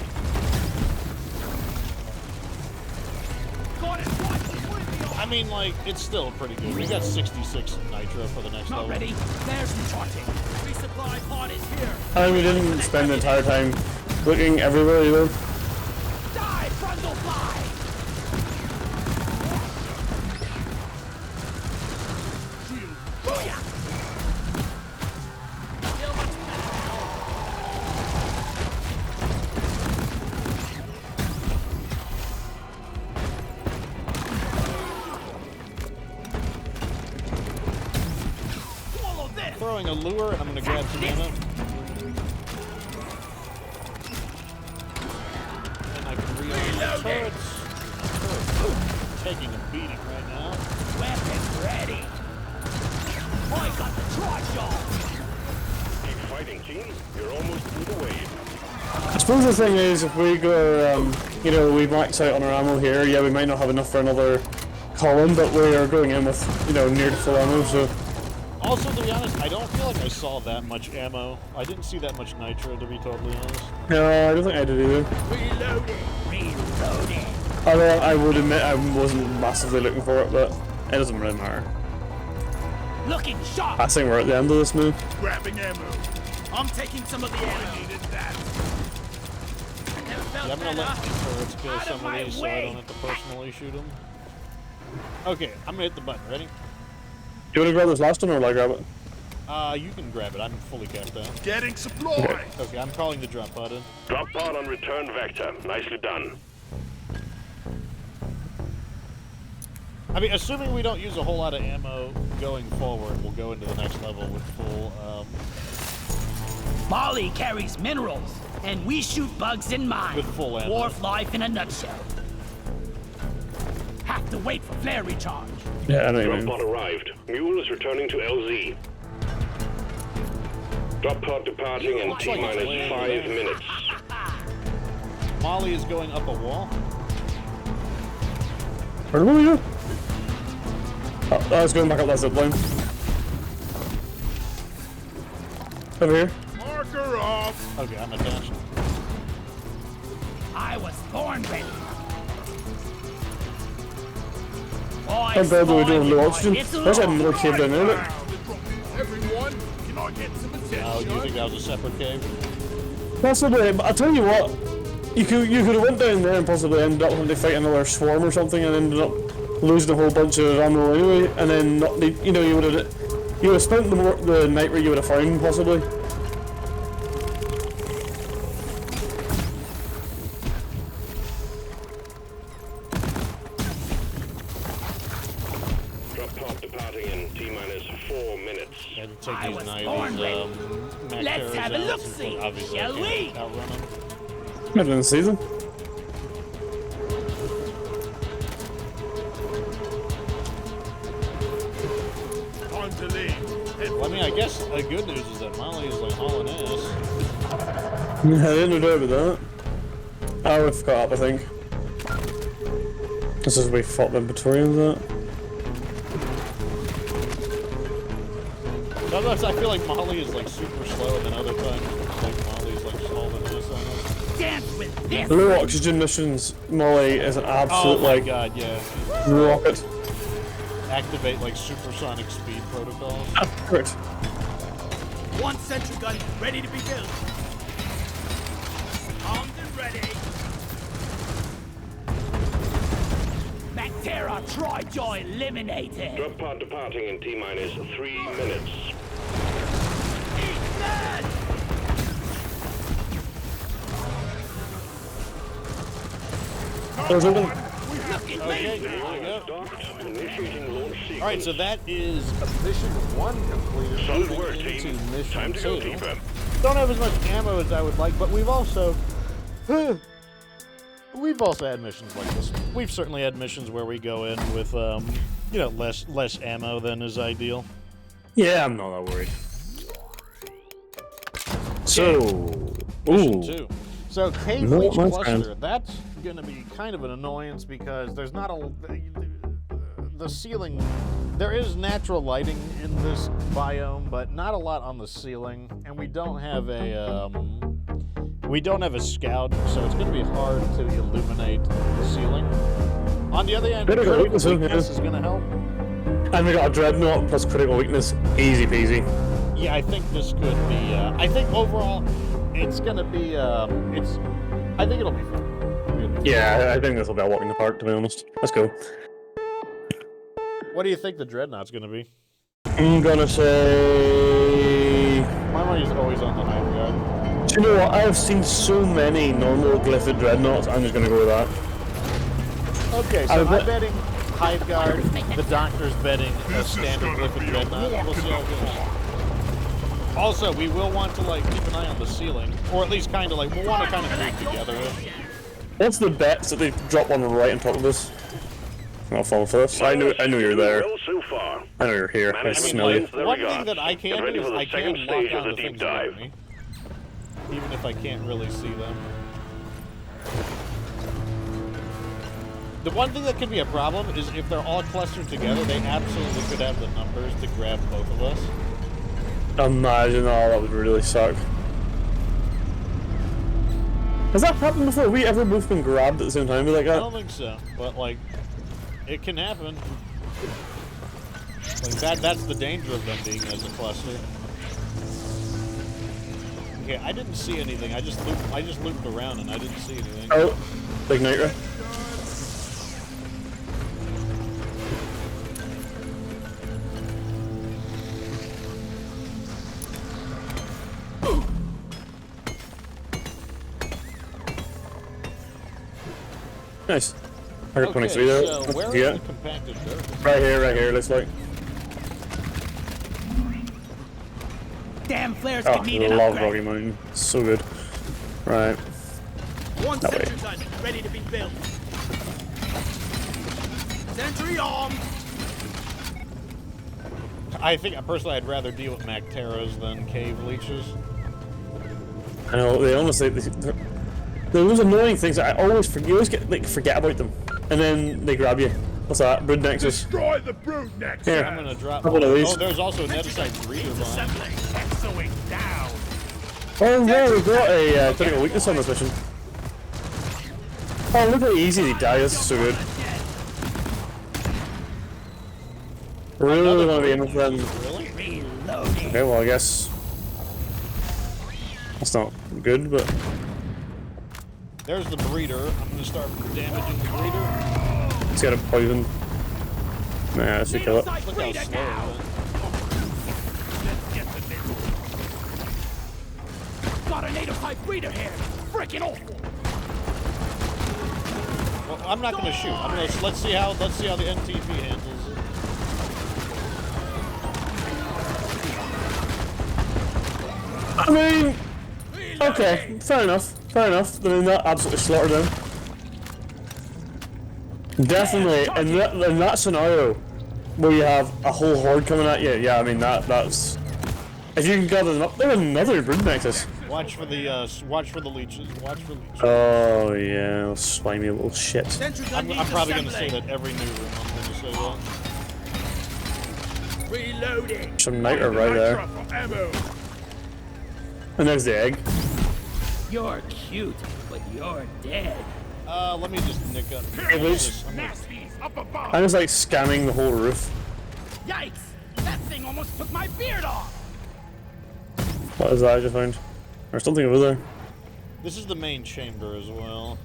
Got it, watch it, put it on. I mean, like, it's still pretty good. We got 66 nitro for the next Not level. ready. There's the charting. Resupply pod is here. And we didn't spend the entire time looking everywhere either. Die, Brundle fly! Booyah! Feel much better now. Swallow this! Throwing a lure, and I'm going to grab some ammo. And I can reload the turrets. Turrets taking a beating right now. Weapon ready! I got the charge on! Keep fighting, team. You're almost through the wave. I suppose the thing is, if we go, you know, we max out on our ammo here, yeah, we might not have enough for another column, but we are going in with, you know, near to full ammo, so... Also, to be honest, I don't feel like I saw that much ammo. I didn't see that much nitro, to be totally honest. No, I don't think I did either. Reloading! Reloading! Although I would admit I wasn't massively looking for it, but it doesn't really matter. Looking sharp! I think we're at the end of this move. Grabbing ammo. I'm taking some of the ammo. Needed that. Never felt Yeah, I'm going to better. let the turrets kill Out of some of my these so I way. don't have to personally shoot them. Okay, I'm going to hit the button. Ready? Do you want to grab this last one, or will I grab it? You can grab it. I'm fully capped out. Getting supplies. Okay, I'm calling the drop pod in. Drop pod on return vector. Nicely done. I mean, assuming we don't use a whole lot of ammo going forward, we'll go into the next level with full, Molly carries minerals, and we shoot bugs in mines. With full ammo. Wharf life in a nutshell. Have to wait for flare recharge. Yeah, I know what you Drop mean. pod arrived. Mule is returning to LZ. Drop pod departing in Looks like it's T-minus laying 5 there. minutes. Molly is going up a wall. Where do we go? Oh, I was going back up that zip line. Over here. Marker off. Okay, I'm attached. I was born ready. How bad do we do with low oxygen? There's another cave down there, look. Everyone, can I get some attention? Oh, you think that was a separate cave? Possibly, but I'll tell you what. You could have went down there and possibly ended up having to fight another swarm or something and ended up losing a whole bunch of ammo anyway, and then not need, you know, you would have spent the night where you would have found possibly. Drop pod departing in T-minus 4 minutes. And take I these was knives, born ready. Mac Let's have a Terrors out, look-see, since obviously I shall can't we? outrun them. Middle of the season. Time to leave. Well, I mean, I guess the good news is that Molly is like hauling ass. I didn't know about that. Oh, we've got up, I think. This is we fought the Praetorians, that. Sometimes I feel like Molly is like super slow, and then other times like Molly's like hauling ass on us. Dance with this. Low oxygen missions, Molly is an Oh absolute, my like, god, yeah. rocket. Activate like supersonic speed protocols. Correct. One sentry gun ready to be built. Armed and ready. Bacteria Tri-Joy eliminated. Drop pod departing in T-minus 3 minutes. Eat that! There's open. Looking Okay, lazy. here we go. Docked. Initiating launch sequence. Alright, so that is mission 1 completed. Solid Moving work, into team. mission Time to go 2. deeper. don't have as much ammo as I would like, but we've also had missions like this. We've certainly had missions where we go in with you know, less ammo than is ideal. Yeah, I'm not that worried. So, Mission ooh, 2. So Cave No, Leech my Cluster, friend. that's going to be kind of an annoyance because there's not the ceiling. There is natural lighting in this biome, but not a lot on the ceiling, and we don't have a scout, so it's going to be hard to illuminate the ceiling. On the other hand, Critical critical weakness, weakness is going to help. and we got a dreadnought plus critical weakness, easy peasy. Yeah, I think this could be. I think overall, it's going to be. I think it'll be fun. Yeah, I think this will be a walk in the park, to be honest. Let's go. What do you think the dreadnought's going to be? I'm gonna say. My money's always on the high guard. Do you know what? I have seen so many normal glyphid dreadnoughts. I'm just gonna go with that. Okay, so I I'm bet- betting Hive Guard. The Doctor's betting a standard Glyphid Dreadnought. We'll see how it goes. Also, we will want to like keep an eye on the ceiling, or at least kind of like we'll want to kind of move together. What's the bets that they drop one right on top of us? I'll fall for this. I knew you were there. Well so far. I know you're here. I Management smell you. plans, there One we go. thing that I can Get ready do is for the I second can stage lock of on the the deep things dive. around me, even if I can't really see them. The one thing that could be a problem is if they're all clustered together, they absolutely could have the numbers to grab both of us. Imagine, oh, that would really suck. Has that happened before? We ever both been grabbed at the same time? Be like I that? don't think so, but like, it can happen. Like that's the danger of them being as a cluster. Okay, I didn't see anything. I just looped around and I didn't see anything. Oh, big Nitra. Nice. I got 23 there. So where Yeah. are the compacted dirt? Right here, looks like. Damn flares Oh, could need I an love upgrade. Rocky Mountain. So good. Right. One That way. sentry gun ready to be built. Sentry armed. I think personally I'd rather deal with Macteros than cave leeches. I know, they honestly, they're those annoying things that I always forget, you always forget about them. And then they grab you. What's that? Brood Nexus. Destroy the brute next Here. I'm gonna drop. How about at least? Oh, there's also a netherite breeder behind. Pencilling down. Oh yeah, we've got a critical weakness on this mission. Oh, look how easy they die, this is so good. Really want to be aiming for them. Really? Reloading. Okay, well I guess that's not good, but There's the breeder. I'm gonna start damaging the breeder. it's got a poison. Nah, that should kill it. Look how slow it went. Got a native type breeder here. Freaking awful. Well, I'm not gonna shoot. I'm gonna let's see how the NTP handles it. I mean, okay, fair enough. I mean, that absolutely slaughtered them. Definitely, in that scenario, where you have a whole horde coming at you, yeah, I mean, that's... If you can gather them up, there's another brood nexus. Watch for the leeches. Watch for leeches. Oh, yeah, those slimy little shit. Sentry gun I'm needs probably gonna say assembling. that every new room. I'm gonna say that. Reloading. Some niter right there. Nitra for ammo. And there's the egg. You're cute, but you're dead. Let me just nick up. Hey, Luce. Nasties up above. I'm just like scanning the whole roof. Yikes! That thing almost took my beard off. What is that I just found? There's something over there. This is the main chamber as well.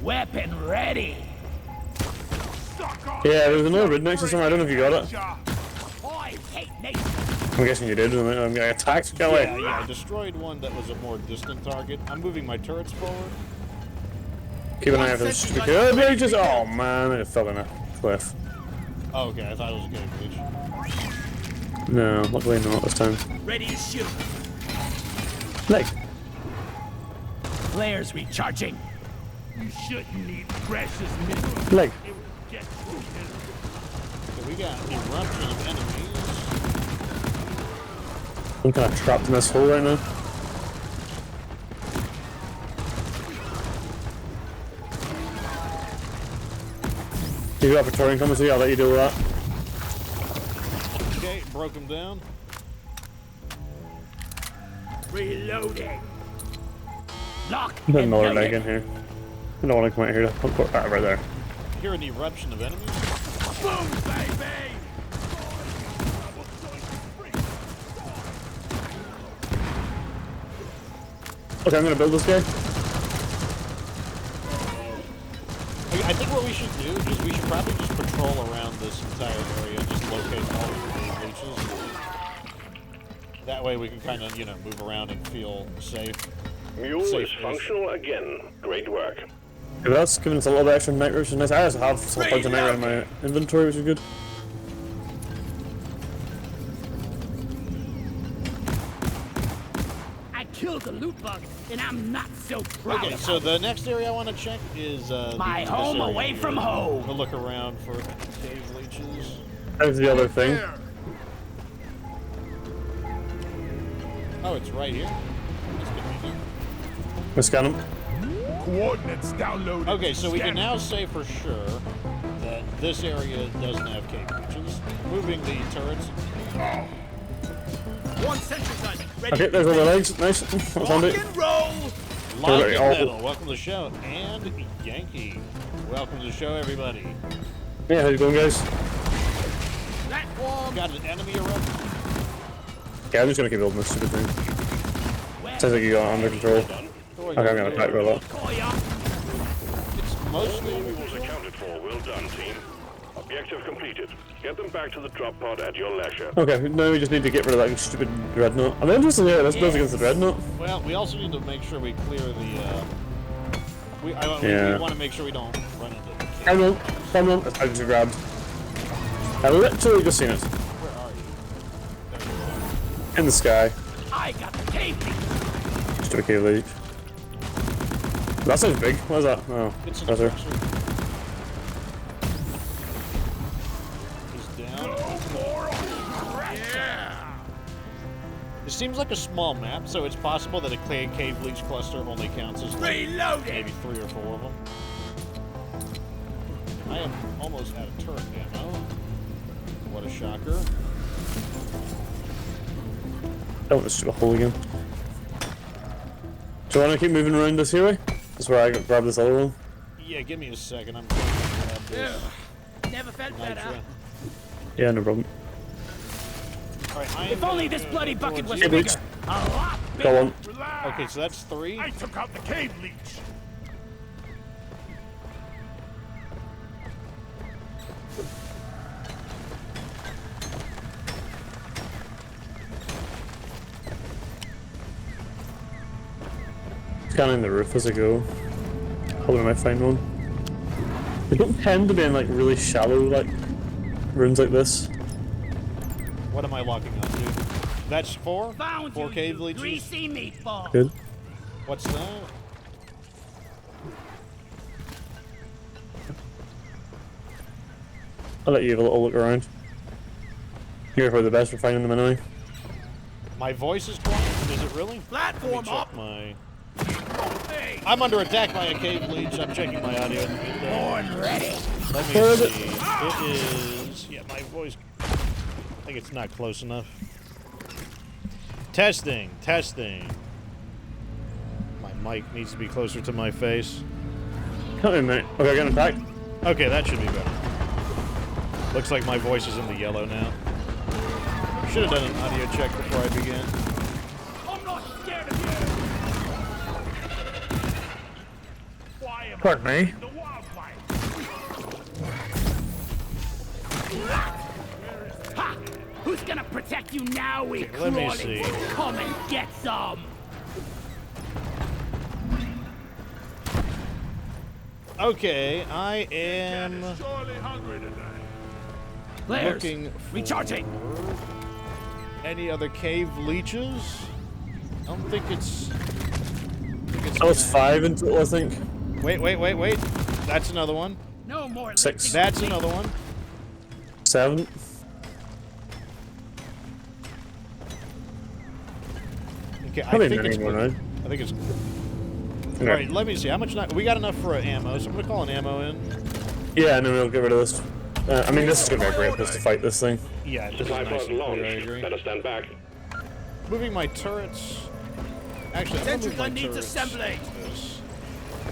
Weapon ready. Yeah, there's another brood nexus somewhere, I don't know if you got it. Boys hate nature. I'm guessing you did, I'm getting attacked, get away. Yeah, I destroyed one that was a more distant target. I'm moving my turrets forward. Keep an eye out for this stupid kid. They just, oh man, I just fell in a cliff. Oh, okay, I thought it was a good glitch. No, luckily not this time. Ready to shoot. Leg. Flares recharging. You shouldn't need precious minerals. Leg. It will get through here. So we got eruption of enemies. I'm kind of trapped in this hole right now. You got a Praetorian coming to you, I'll let you deal with that. Okay, broke him down. Reloading. Lock There's and another load leg it. in here. I don't want to come out here. I'll put that right there. Hear an eruption of enemies. Boom, baby! Okay, I'm gonna build this guy. I think what we should do is we should probably just patrol around this entire area and just locate all of the leeches. That way we can kind of, you know, move around and feel safe. Mule is Safe-ish. functional again. Great work. Okay, that's giving us a little bit extra night rush. Nice. I also have some bunch of night rush in my inventory, which is good. I killed the loot bug, and I'm not so proud Okay, of so it. the next area I want to check is My this home area away here. from home. We'll look around for cave leeches. How's the other thing? There. Oh, it's right here. That's convenient. Let's scan him. Coordinates downloaded. Okay, so we can Scanning. now say for sure that this area doesn't have cave leeches. Moving the turrets. One sentry gun. Ready Okay, to there's all be the ready. legs. Nice. That's Rock handy. and roll. Lock Very and awful. metal. Welcome to the show. And Yankee. Welcome to the show, everybody. Yeah, how's it going, guys? Platform. Got an enemy eruption. Yeah, I'm just gonna keep building this stupid thing. Sounds like you got it under control. Okay, I'm gonna attack with that. Koya. It's mostly Mules accounted for. Well done, team. Objective completed. Get them back to the drop pod at your leisure. Okay, now we just need to get rid of that stupid dreadnought. I'm interested in this build against the dreadnought. well. We also need to make sure we clear the. We Yeah. want to make sure we don't run into the cave. Come on. I just grabbed. I literally just seen it. Where are you? There you are. In the sky. I got the cave leech. Stupid cave leech. That sounds big. What is that? Oh, It's an that's her. oppressor. He's down. It seems like a small map, so it's possible that a cave leech cluster only counts as like Reloading. maybe 3 or 4 of them. I am almost out of turret ammo. What a shocker. Oh, this stupid hole again. Do you want to keep moving around this here way? That's where I grab this other one. Yeah, give me a second. I'm going to grab this Never felt better. nitra. Yeah, no problem. Alright, I am If only gonna this go bloody bucket was towards Hey, you. bigger. A lot bigger. Go on. Relax. Okay, so that's 3. I took out the cave leech. Scanning the roof as I go. Hoping I might find one. They don't tend to be in like really shallow like rooms like this. What am I locking on to? That's 4? Found 4 you, cave you leeches? greasy meatball. Good. What's that? I'll let you have a little look around. You're probably the best for finding them anyway. My voice is quiet? Is it really? Let me Platform check up. my... I'm under attack by a cave leech. I'm checking my audio in the meantime. Born ready. Let me see. It is... Yeah, my voice... I think it's not close enough. Testing. Testing. My mic needs to be closer to my face. Come in, mate. Okay, I got attacked. Okay, that should be better. Looks like my voice is in the yellow now. Should have done an audio check before I began. I'm not scared of you. Why am Pardon me. the wildlife? Ha! Who's gonna protect you now, we let me crawling? see. Come and get some. Okay, I am Surely hungry today. Flares. looking for... Recharging. Any other cave leeches? I don't think it's. That was 5 in total, I think. Wait. That's another one. No more 6. leeching. That's another one. 7. Okay, I Probably think it's. 9 more now. I think it's. Okay. All right, let me see. How much? We got enough for ammo, so I'm gonna call an ammo in. Yeah, and then we'll get rid of this. I mean, this is gonna be a great place to fight this thing. Yeah, this is Supply nice pod and clear, I launched. agree. Better stand back. Moving my turrets. Actually, I'm gonna Sentry move my gun needs turrets assembling. to this,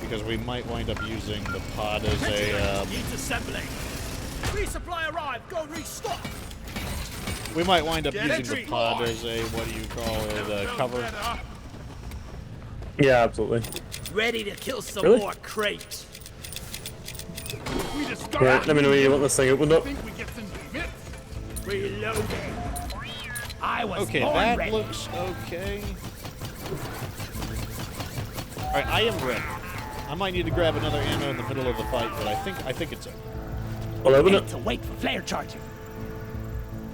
because we might wind up using the pod as a. Needs assembling. Resupply arrived. Go restock. We might wind up Get using entry. the pod as a what do you call it? Cover. Yeah, absolutely. Ready to kill some Really? more crates. We just Right, let me know when you want this thing opened up. think we get some bits. Reloading. I was Okay, born that ready. looks okay. All right, I am ready. I might need to grab another ammo in the middle of the fight, but I think it's okay. I'll open Need it. to wait for flare charging.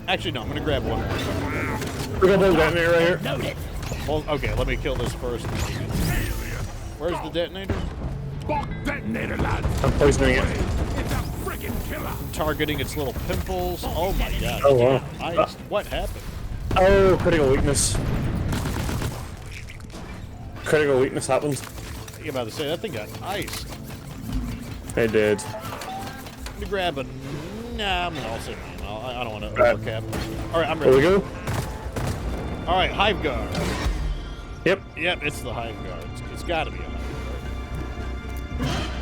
Actually, no, I'm gonna grab one more. We're gonna detonator right here. Noted. Well, okay, let me kill this first. Where's the detonator? Fuck detonator, lads. I'm poisoning it. It's a friggin' killer. Targeting its little pimples. Oh my god. Oh wow. What happened? Oh, critical weakness. Critical weakness happened. You about to say that thing got iced. I did. Let me grab a. Nah, I'm gonna also. I don't want to Right. overcap. All right, I'm There we ready. go. All right, hive guard. Yep, Yep, it's the hive guard. It's got to be a hive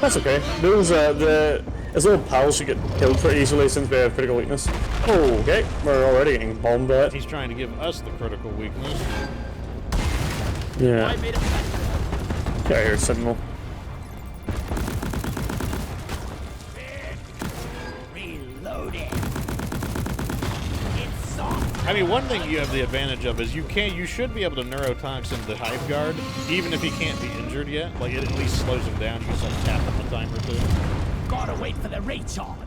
that's okay. Those his little pals should get killed pretty easily since we have critical weakness. Oh, okay. We're already getting bombed guard. at. He's trying to give us the critical weakness. Yeah. I made a plan. Get here, Sentinel. Reloading. It's soft. I mean, one thing you have the advantage of is you should be able to neurotoxin the hive guard, even if he can't be injured yet. Like, it at least slows him down. You just like tap him a time or two. Gotta wait for the recharge.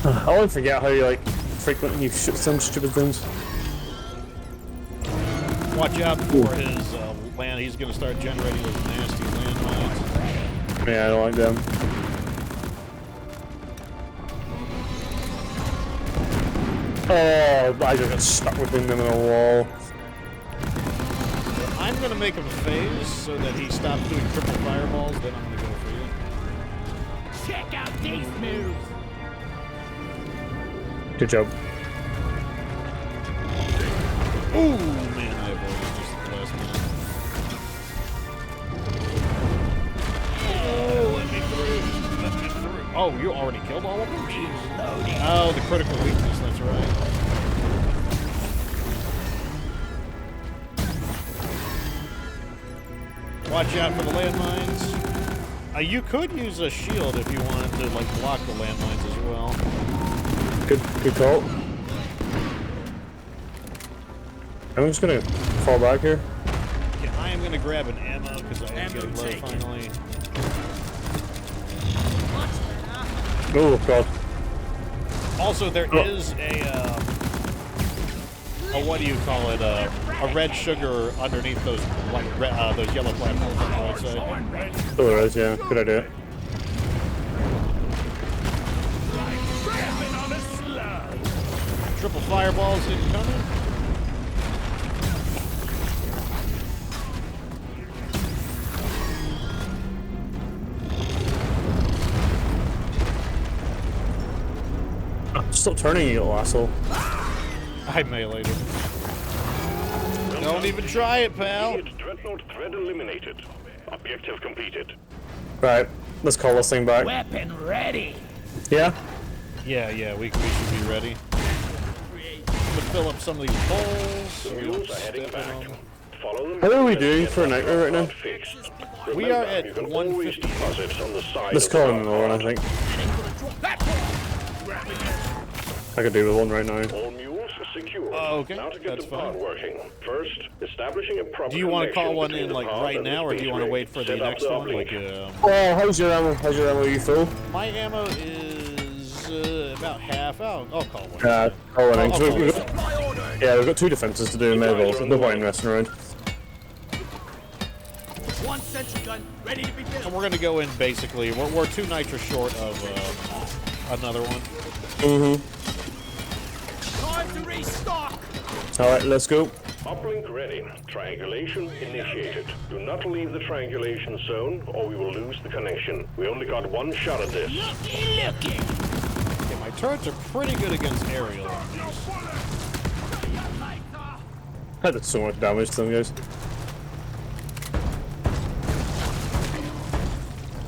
I always forget how you frequently shoot some stupid things. Watch out for his land. He's going to start generating those nasty landmines. Yeah, I don't like them. Oh, I just got stuck within them in a wall. I'm going to make him phase so that he stops doing triple fireballs. Then I'm going to go for you. Check out these moves. Good job. Ooh, man, I avoided just at the last minute. Oh, let me through. Let me through. Oh, you already killed all of them? Jeez. Oh, the critical weakness, that's right. Watch out for the landmines. You could use a shield if you wanted to block the landmines as well. Good call. I'm just gonna fall back here. Yeah, I am gonna grab an ammo because I am Ammo getting low taken. finally. Oh god. Also, there is a what do you call it? A red sugar underneath those those yellow platforms on the right side. Oh, there is, yeah. Good idea. Triple fireballs incoming. Stop turning, you little asshole. I meleeed him. Don't even try it, pal. Idiot Dreadnought threat eliminated. Objective completed. Right, let's call this thing back. Weapon ready. Yeah? Yeah, we should be ready. I'm gonna fill up some of these holes. So we Mules don't are heading step in back. them. Follow them. How are we and doing get for a that nightmare right now? pod fixed. We are Remember, at you can always 150. deposit on the side Let's of call the him another one, I think. I could do with one right now. All mules Secure. Okay, Now to get that's the pod fine. working. First, establishing a proper Do you want to call connection one between in the like pod right and the now, or do you space want to rig. wait for the Set up next the one? uplink. Like, Oh, how's your ammo? How's your ammo? Are you full? my ammo is about half. I'll call one. Oh, I'll call we've it. got, yeah, we've got 2 defenses to do in Mayville, so no point in messing around. One sentry gun ready to be built. And we're gonna go in basically. We're 2 nitro short of another one. Time to restock. Alright, let's go. Uplink ready. Triangulation initiated. Do not leave the triangulation zone or we will lose the connection. We only got one shot at this. Looky. Okay, my turrets are pretty good against aerial. I did so much damage to them, guys.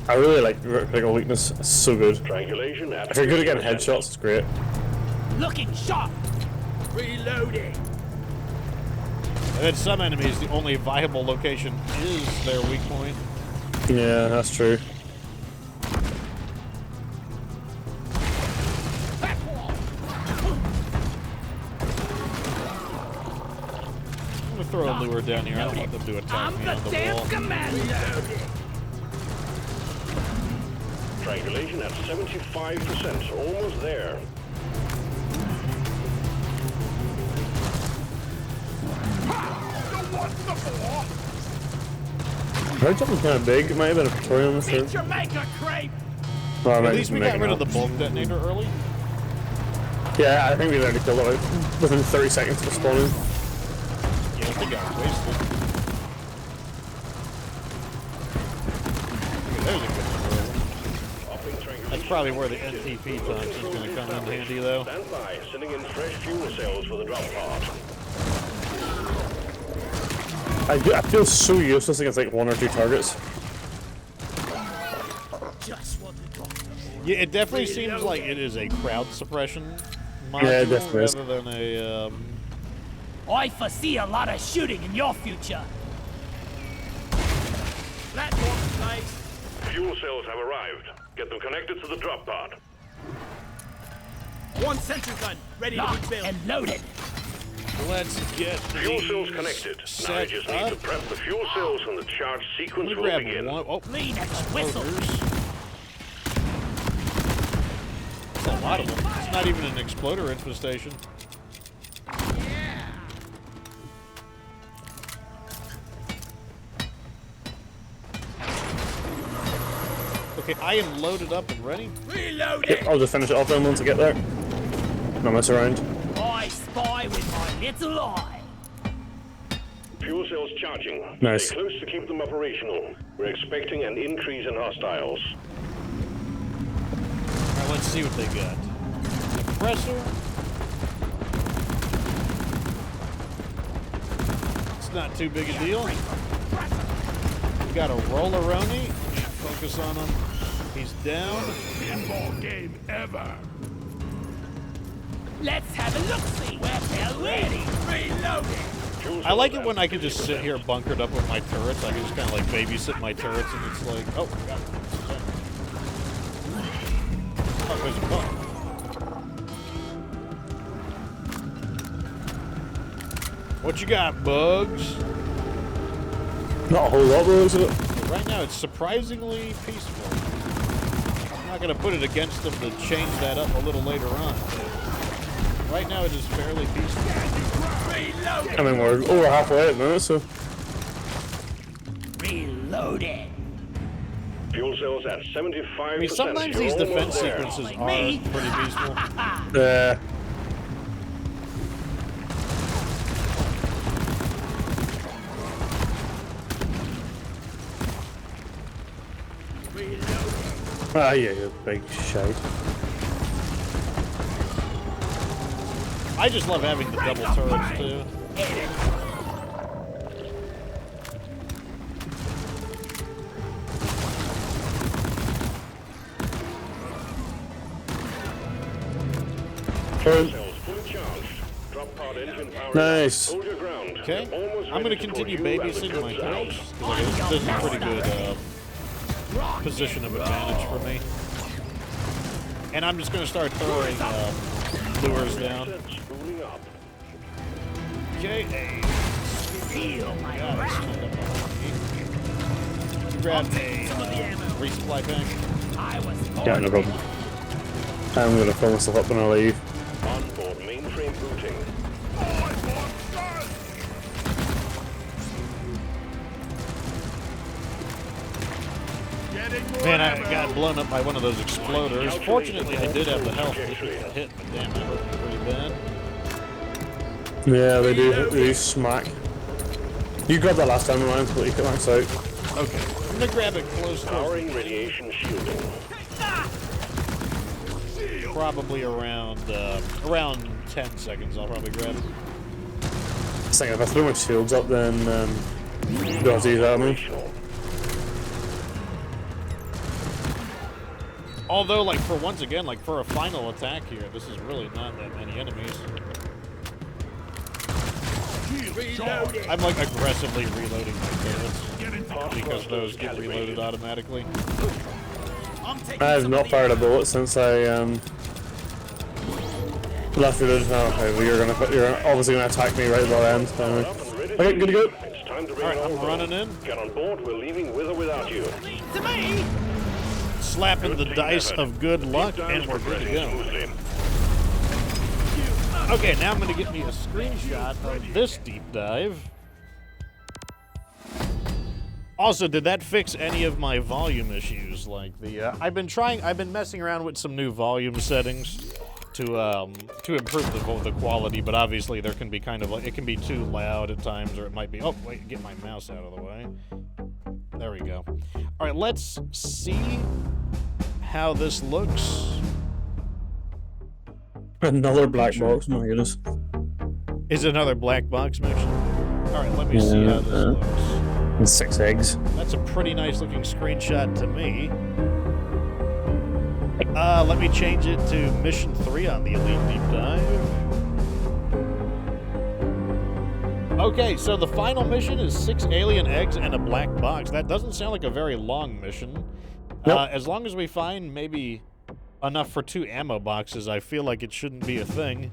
I really like critical weakness. It's so good. Triangulation at If you're good at getting 50%. headshots, it's great. Looking sharp. Reloading. And then some enemies, the only viable location is their weak point. Yeah, that's true. I'm gonna throw a lure down here. I don't want them to attack I'm me the on the damn wall. commander. Triangulation at 75%. Almost there. Red jumping kind of big. It might have been a Praetorian on this Meet turn. Jamaica crepe. Well, I might At least be we got making rid of up. the bulk detonator early. Yeah, I think we already killed it like, within 30 seconds of spawning. Yeah, they got wasted. Okay, there's a good throw. That's probably where the NTP punch is going to come in handy, though. Stand by. Sending in fresh fuel cells for the drop pod. I feel so useless against like 1 or 2 targets. Just what the doctor. Yeah, it definitely seems like it is a crowd suppression module Yeah, it definitely is. rather than a. I foresee a lot of shooting in your future. Platform in place. Fuel cells have arrived. Get them connected to the drop pod. One sentry gun ready to Locked be built. and loaded. Let's get Fuel cells these connected. Now you set just need to up. prep the fuel cells and the charge Let sequence me will grab begin. one. Oh, Lean as a whistle. exploders. That's a lot of them. It's not even an exploder infestation. Okay, I am loaded up and ready. Reloading. I'll just finish it off then once I get there. No mess around. I spy with my little eye. Fuel cells charging. Nice. Stay close to keep them operational. We're expecting an increase in hostiles. Alright, let's see what they got. Compressor. It's not too big a deal. We got a roller-roni. Focus on him. He's down. Pinball game ever. Let's have a look-see. We're ready. Reloading. Fuel I like cells it when at I can just sit here bunkered up with my turrets. I can just kind of like babysit my turrets, and it's like, oh, God. Oh, there's a bug. What you got, bugs? Not a whole lot though, is it? Right now, it's surprisingly peaceful. I'm not going to put it against them to change that up a little later on. Right now, it is fairly peaceful. I mean, we're over halfway at the minute, so. Reloaded. Fuel cells at 75%. I mean, sometimes these You're defense almost there. sequences Like are me. pretty peaceful. Ah, yeah, you big shite. I just love having the double turrets, too. Turn. Cells fully charged. Drop pod engine powered Nice. up. Hold your ground. Okay, You're almost I'm going to ready continue support you and the babysitting my troops out. turrets. 'Cause this is a pretty good position of advantage for me. And I'm just going to start throwing lures down. Spooling up. Okay, Feel my got wrath. grab Some of the a ammo. resupply pack. I was Yeah, no problem. I'm gonna fill myself up when I leave. Onboard mainframe booting. Man, I got blown up by one of those exploders. Fortunately, I did have the health to hit, but damn, that hurt me pretty bad. Yeah, they do smack. You grabbed that last time, Ryan, but you got max out. Okay, I'm gonna grab it close to Powering radiation shielding. probably around 10 seconds. I'll probably grab it. I was thinking if I throw my shields up, then you'll have to use that on me. Although, like, for once again, like, for a final attack here, this is really not that many enemies. I'm, like, aggressively reloading my turrets because those get reloaded automatically. I have not fired a bullet since I left reloaded. Now, okay, well, you're obviously gonna attack me right at the end. Anyway. Okay, good to go. It's time to bring Alright, it I'm over. running in. Get on board. We're leaving with or without you. to me. Slapping the Good team dice effort. of good luck, Deep and dive's we're good to go. progressing smoothly. Okay, now I'm gonna get me a screenshot of this deep dive. Also, did that fix any of my volume issues? Like I've been messing around with some new volume settings to improve the quality, but obviously there can be kind of like, it can be too loud at times, or it might be, oh wait, get my mouse out of the way. There we go. All right, let's see how this looks. Another black box, my goodness. Is it another black box mission? All right, let me see how this looks. And 6 eggs. That's a pretty nice looking screenshot to me. Let me change it to mission 3 on the Elite Deep Dive. Okay, so the final mission is 6 alien eggs and a black box. That doesn't sound like a very long mission. Nope. As long as we find maybe enough for 2 ammo boxes, I feel like it shouldn't be a thing.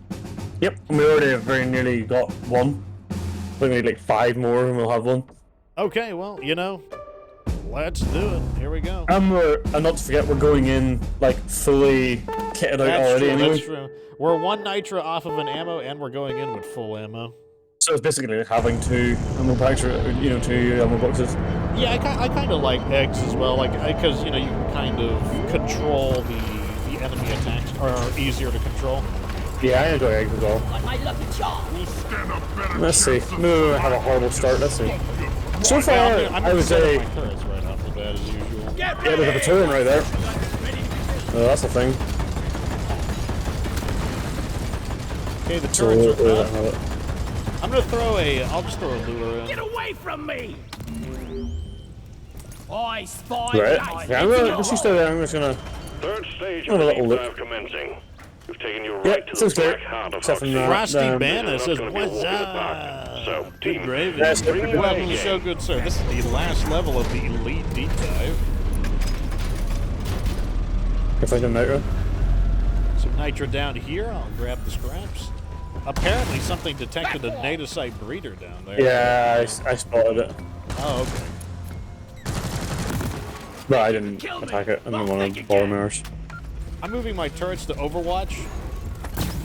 Yep, we already have very nearly got one. We need like 5 more and we'll have one. Okay, well, you know, let's do it. Here we go. And not to forget, we're going in like fully kitted out That's already true, anyway. that's true. We're 1 nitro off of an ammo, and we're going in with full ammo. So it's basically like having 2 ammo packs, or 2 ammo boxes. Yeah, I kind of like eggs as well, like, because, you know, you can kind of control the enemy attacks, are easier to control. Yeah, I enjoy eggs as well. On my lucky charm. We'll stand a better Let's see. chance of No, I have a horrible start. Let's see. So far, I'm I gonna would set up say, my turrets right off the bat, as usual. Get yeah, we have a turret right there. Oh, that's the thing. Okay, the So turrets are we'll up. have it. I'm gonna I'll just throw a lure Get in. away from me! I spy Right. light. Yeah, I'm gonna just stay there. I'm just gonna. Third stage Oh, of a the little deep look. dive commencing. We've taken you Yeah, right to the seems clear. black heart of Except from Hoxxes. that. Frosty Um, Banner says, Not gonna be a what's walk in the up? park. So, Good team, gravy. Yes, bring the Welcome to wagon. the show, good sir. This is the last level of the Elite Deep Dive. If I can nitro. Some nitro down here. I'll grab the scraps. Apparently, something detected a nadosite breeder down there. Yeah, I spotted it. Oh, okay. But I didn't attack it. I didn't want to bother mirrors. I'm moving my turrets to Overwatch.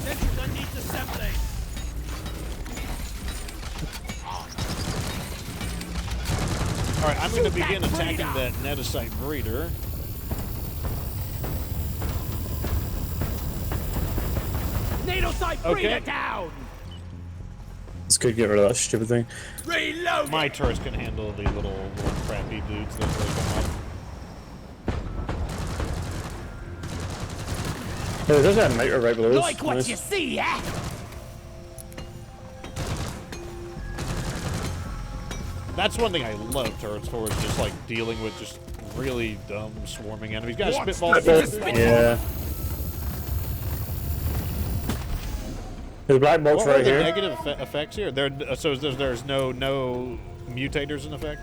Sentry gun needs assembly. All right, I'm going to begin attacking that nadosite breeder. NATO sight breeder Okay. down. It's good to get rid of that stupid thing. Reload. My turrets can handle the little crappy dudes that really come up. Oh, there's a nitro right below us. Like what Nice. you see, eh? That's one thing I love turrets for, is just like dealing with just really dumb swarming enemies. Got a spitball. Yeah. There's a black box What were right the here. negative effects here? So there's no mutators in effect?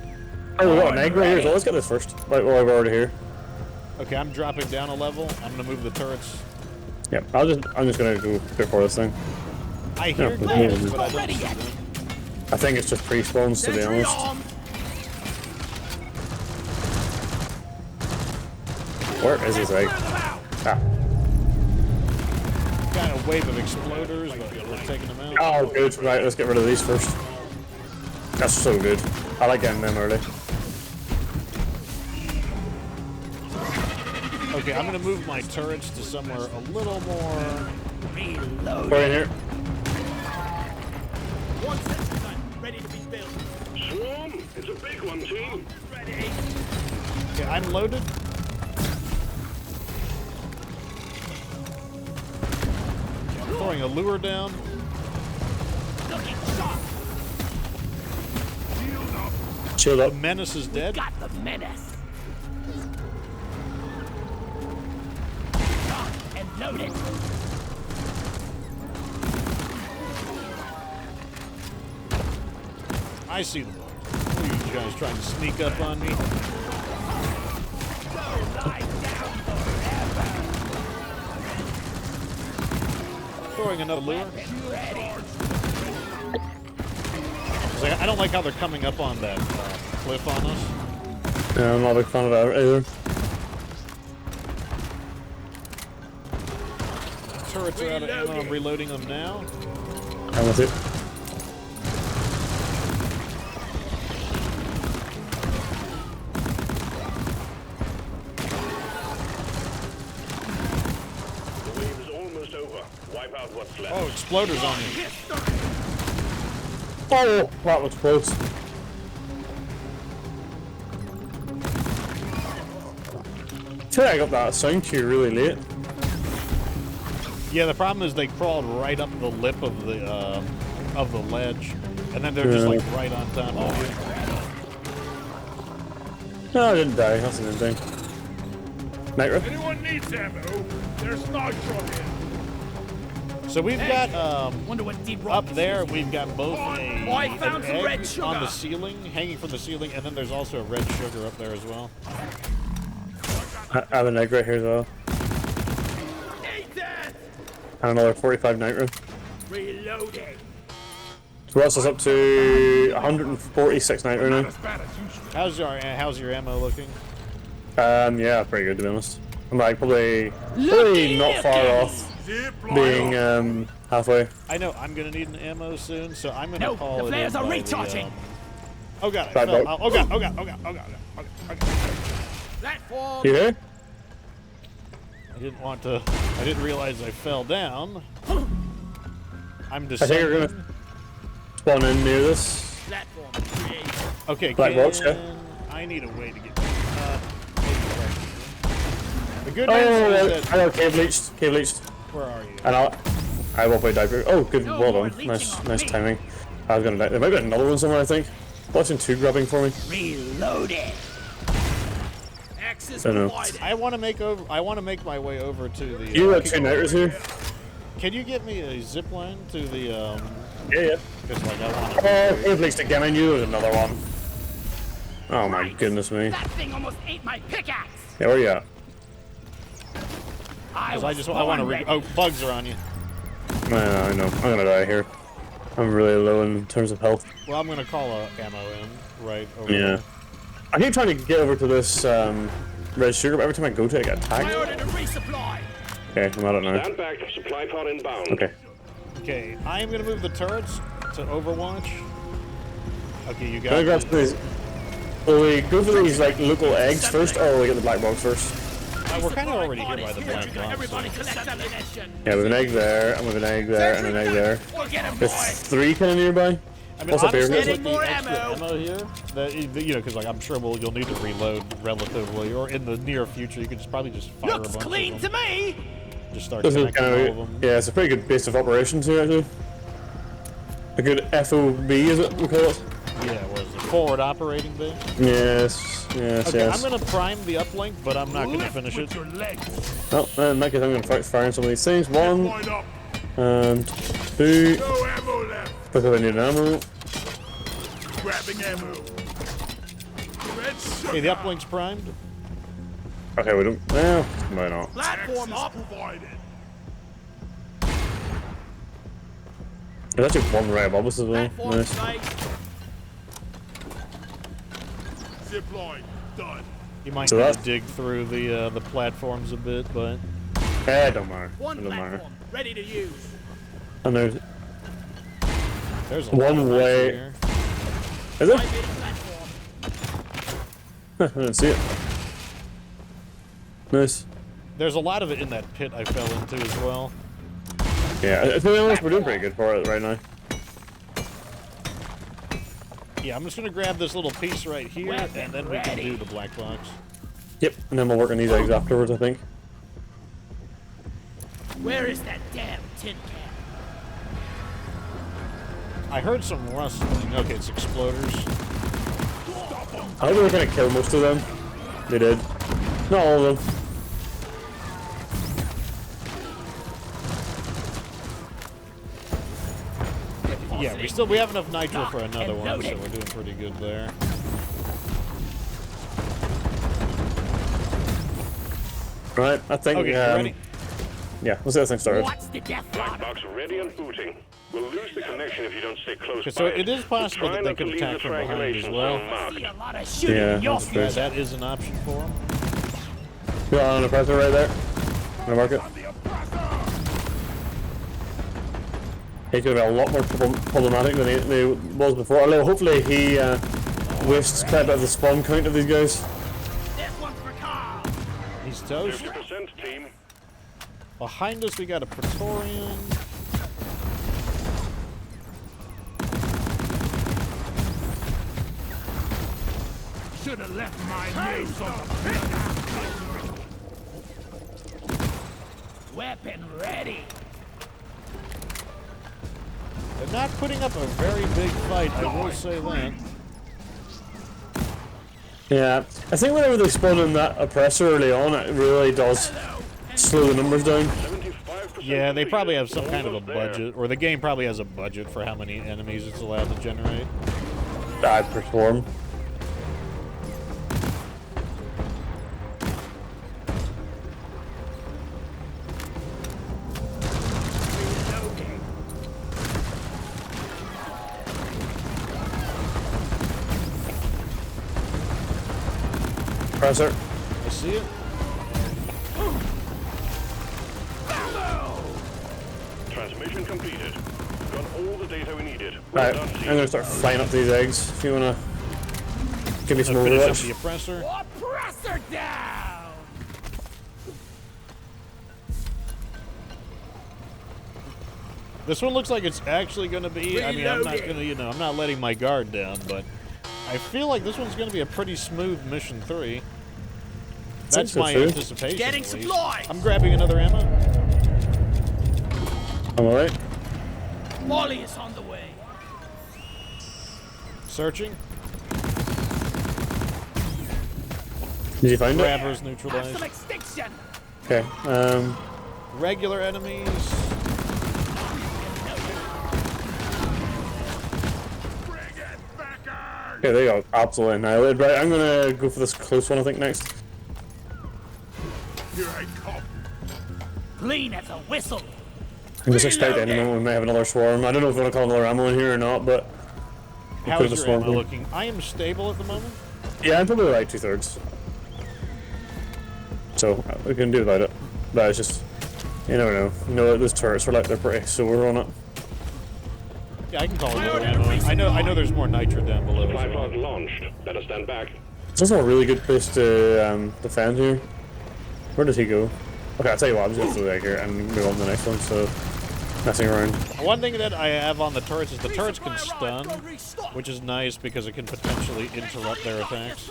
Oh, we got an egg right here, so let's get this first. Right, well, we're already here. Okay, I'm dropping down a level. I'm gonna move the turrets. Yep, I'm just gonna go before this thing. I hear Yeah, guns, yeah. but I don't Ready see yet? them. I think it's just pre-spawns, to be Sentry honest. armed. Where is this Clear egg? them out. Ah. Got a wave of exploders, but we're taking them out. Oh, good. Right, let's get rid of these first. That's so good. I like getting them early. Okay, I'm gonna move my turrets to somewhere a little more. Reload. Right in here. One sentry gun ready to be built. Swarm! It's a big one, team. Ready. Okay, I'm loaded. I'm throwing a lure down. Looking sharp. Shield up. Menace is dead. Got the menace. And loaded. I see the bugs. What are you guys trying to sneak up on me? Throwing another lure. It's like, I don't like how they're coming up on that cliff on us. Yeah, I'm not a big fan of that either. Turrets are out of ammo. I'm reloading them now. I'm with it. The wave is almost over. Wipe out what's left. Oh, exploders on me. Oh, that was close. I feel like I got that sound cue really late. Yeah, the problem is they crawled right up the lip of the ledge, and then they're just like right on top of you. No, I didn't die. That's an thing. Nitro. Anyone needs ammo? There's nitro here. So we've got Wonder what deeprock up is there. using. We've got both Oh, I an found some egg red sugar. on the ceiling, hanging from the ceiling, and then there's also a red sugar up there as well. I have an egg right here as well. Eat that. And another 45 nitro. Reloading. So that's us up to 146 nitro now. As bad as usual. How's your ammo looking? Yeah, pretty good to be honest. I'm like probably not far off Zip being line halfway. I know I'm gonna need an ammo soon, so I'm gonna No, call the it flares in are by the, recharging. Oh god! Bad boat. Oh god! Oh god! Oh god! Oh god! Oh god! Platform. You here? I didn't want to. I didn't realize I fell down. I'm I think descending. we're gonna spawn in near this. Platform created. Okay, Black box, yeah. I need a way to get. Maybe right here. The good Oh, news is I that. know, cave leached. Cave leached. Where are you? And I will play diaper. Oh, good. No Well more done. leeching Nice, on nice me. timing. I was gonna die. There might be another one somewhere. I think. Watching two grabbing for me. Reloaded. Access Don't know. provided. I want to make my way over to the. You have two nitros here? Can you get me a zip line to the? Yeah, yeah. Because like I want Oh, to. cave leached again. I knew there was another one. Oh my goodness me. That thing almost ate my pickaxe. Yeah, where you at? I want to. Oh, bugs are on you. I know. I'm gonna die here. I'm really low in terms of health. Well, I'm gonna call a ammo in right over Yeah. there. I keep trying to get over to this red sugar, but every time I go to it, I get I attacked. ordered a resupply. Okay, I'm at it now. Stand back. Supply pod inbound. Okay. Okay, I am gonna move the turrets to Overwatch. Okay, you Can I got grab it. some of these? Will we go for these like local eggs first, or will we get the black box first? We're kind of already here by the black box. Everybody collect ammunition. Yeah, we have an egg there, and we have an egg there, and an egg there. We'll get him, There's boy. 3 kind of nearby. I mean, What's up here? honestly, Getting with the more extra ammo. ammo here, that you know, because like I'm sure you'll need to reload relatively, or in the near future, you could probably just fire a Looks bunch clean of to them. me. Just start This is connecting kind all of of them. yeah, it's a pretty good base of operations here actually. A good FOB is it we call it? Yeah, what is it? Forward operating base. Yes, yes, Okay, yes. I'm gonna prime the uplink, but I'm not gonna finish it. with your legs. Oh, in that case, I'm going to start firing some of these things. 1 Line up. and 2 No ammo left. because I need an ammo. Grabbing ammo. Red sugar. Okay, the uplink's primed. Okay, we don't. Well, why not? Platform Access up. provided. There's actually one right above us as well. Platform Nice. strike. Zip line, done. You might So need that's- to dig through the platforms a bit, but Don't matter. One It don't matter. platform ready to use. And there's there's a lot one of way. here. Is it? Primate platform. I didn't see it. Nice. There's a lot of it in that pit I fell into as well. Yeah, to be honest, we're doing pretty good for it right now. Yeah, I'm just gonna grab this little piece right here, and then we can do the black box. Yep, and then we'll work on these eggs afterwards, I think. Where is that damn tin can? I heard some rustling. Okay, it's exploders. I think we were gonna kill most of them. They did. Not all of them. Yeah, we have enough nitro for another one, so we're doing pretty good there. Right, I think. Okay, ready? Yeah, let's get this thing started. What's the death Black rod? box ready and booting. We'll lose the connection if you don't stay close Okay, by. so it is possible Try that they not to could leave attack the from behind as triangulation well. zone marked. See a lot of shooting Yeah, in your that's Yeah, future. that is an option for them. Got on the pressure right there. Gonna mark it. He's gonna be a lot more problematic than he was before. Although hopefully he wastes quite a bit of the spawn count of these guys. This one's for Carl. He's toast. 50% team. Behind us, we got a Praetorian. Should have left my nails on the Weapon ready. They're not putting up a very big fight, I will say that. Yeah, I think whenever they spawn in that oppressor early on, it really does slow the numbers down. 75% Yeah, they probably have some complete. kind of a Almost there. budget, or the game probably has a budget for how many enemies it's allowed to generate. I'd perform. Oppressor. I see it. Transmission completed. Got all the data we needed. Right, Well done, I'm team. gonna start flying up these eggs. If you wanna give me some Finish up overwatch. the oppressor. Oppressor down. This one looks like it's actually going to be. I mean, I'm not going to, I'm not letting my guard down, but I feel like this one's going to be a pretty smooth mission 3. That's so my too. anticipation. Getting at least. supplies. I'm grabbing another ammo. I'm alright. Molly is on the way. Searching. Did you find it? Grabbers Have neutralized. some extinction. Okay. Regular enemies. Okay, there you go. Absolutely annihilated. Right, I'm gonna go for this close one, I think, next. Here I come. Clean as a whistle. I'm just expect any moment we may have another swarm. I don't know if we want to call another ammo in here or not, but How could is have your swarm ammo here. looking? I am stable at the moment. yeah, I'm probably like 2/3. So we can do without it. But it's just, you never know. You know, those turrets are like they're pretty sore on it. Yeah, I can call another ammo. I know there's more nitro down below Supply as well. pod launched. Better stand back. It's also a really good place to defend here. Where does he go? Okay, I'll tell you what, I'm just gonna throw the egg here and move on to the next one, so messing around. One thing that I have on the turrets is the turrets can stun, which is nice because it can potentially interrupt their attacks.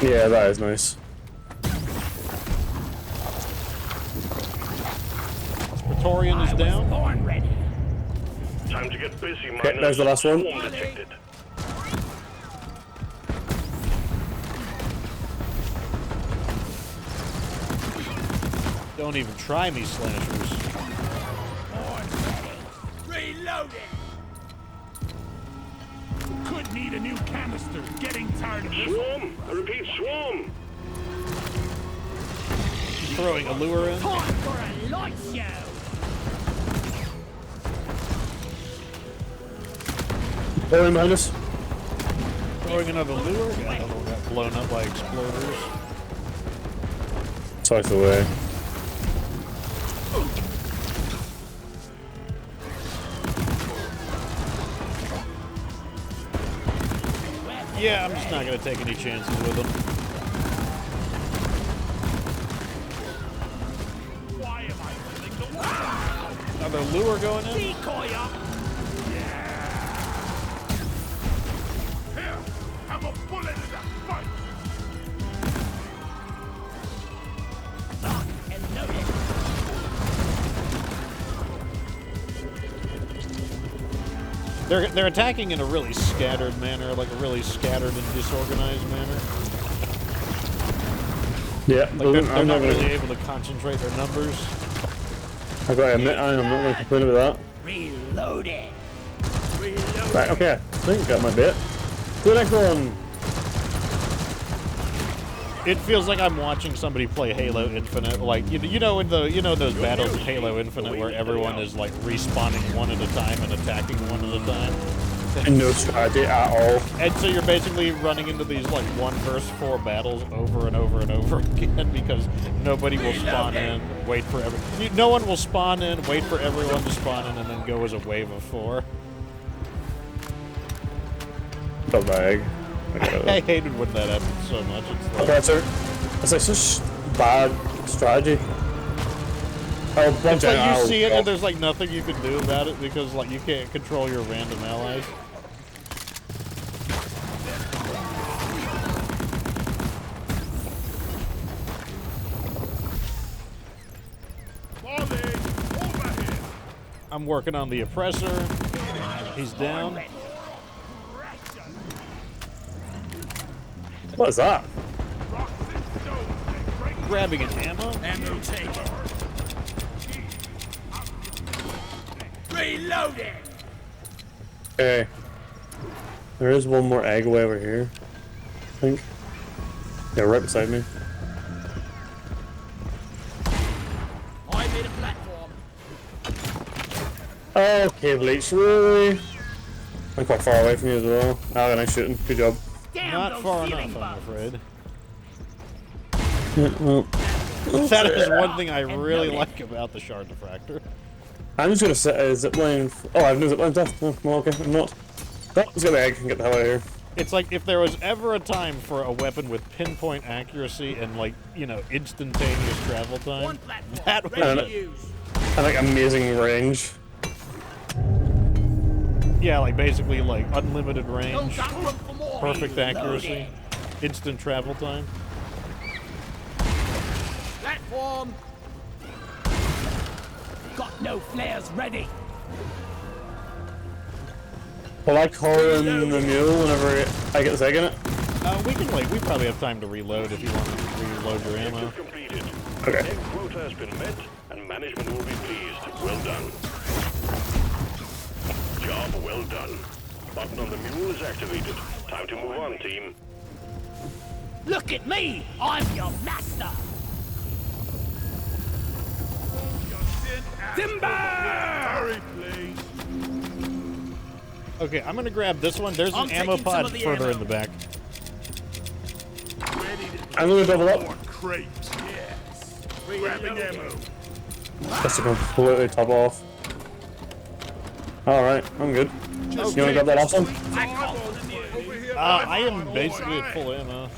Yeah, that is nice. Praetorian is down. Born ready. Time to get busy, miners. Okay, there's the last one. Swarm detected. Don't even try me, slashers. Reloading. Could need a new canister. Getting tired of this. Swarm! I repeat, swarm! Throwing a lure in. Time for a light show. Going behind us. Throwing another lure. Yeah, another one got blown up by exploders. South away. Yeah, I'm just not going to take any chances with them. Why am I willing to Another lure going in. decoy up? Here, have a bullet in that fight. Lock and loaded. They're attacking in a really scattered manner, like a really scattered and disorganized manner. Yeah, Like they're not really able to concentrate their numbers. I gotta admit, I'm not going to complain about Reload it. that. Right, okay, I think that might be it. The next one. It feels like I'm watching somebody play Halo Infinite, like you know those battles in Halo Infinite where everyone is like respawning one at a time and attacking one at a time. And no strategy at all. And so you're basically running into these like 1-4 battles over and over and over again because nobody will spawn in, wait for no one will spawn in, wait for everyone to spawn in, and then go as a wave of 4. The bag. I hated when that happened so much. It's like, It's like such bad strategy. Oh, it's like you see it and there's like nothing you can do about it because like you can't control your random allies. I'm working on the oppressor. He's down. What is that? Grabbing an ammo. Ammo taken. Reloading. Okay. There is one more egg way over here. I think. Yeah, right beside me. I made a platform. Okay, Bleach, really? I'm quite far away from you as well. Ah, nice shooting. Good job. Damn Not those far ceiling enough, I'm bugs. afraid. Yeah, well, That is one thing I really like about the shard diffractor. I'm just gonna set a zipline. Oh, I have no zipline left. Oh, well, okay, I'm not. Oh, let's get the egg and get the hell out of here. It's like if there was ever a time for a weapon with pinpoint accuracy and like, you know, instantaneous travel time, One platform. that would Ready be- to use. I like amazing range. yeah, like basically like unlimited Don't range, got room for more. perfect accuracy, instant travel time. Platform. Got no flares ready. Well, I call in the mule whenever I get this egg in it. We probably have time to reload if you want to reload your ammo. Completed. Okay. Egg quota has been met, and management will be pleased. Well done. Job well done. Button on the mule is activated. Time to move on, team. Look at me. I'm your master. Hurry, please. Okay, I'm gonna grab this one. There's I'm an ammo taking some pod of the further ammo. in the back. Ready to I'm gonna double up. more crates. Yes. Grabbing ammo. Just to completely top off. Alright, I'm good. You wanna grab that last one? Over here. I am basically at full ammo.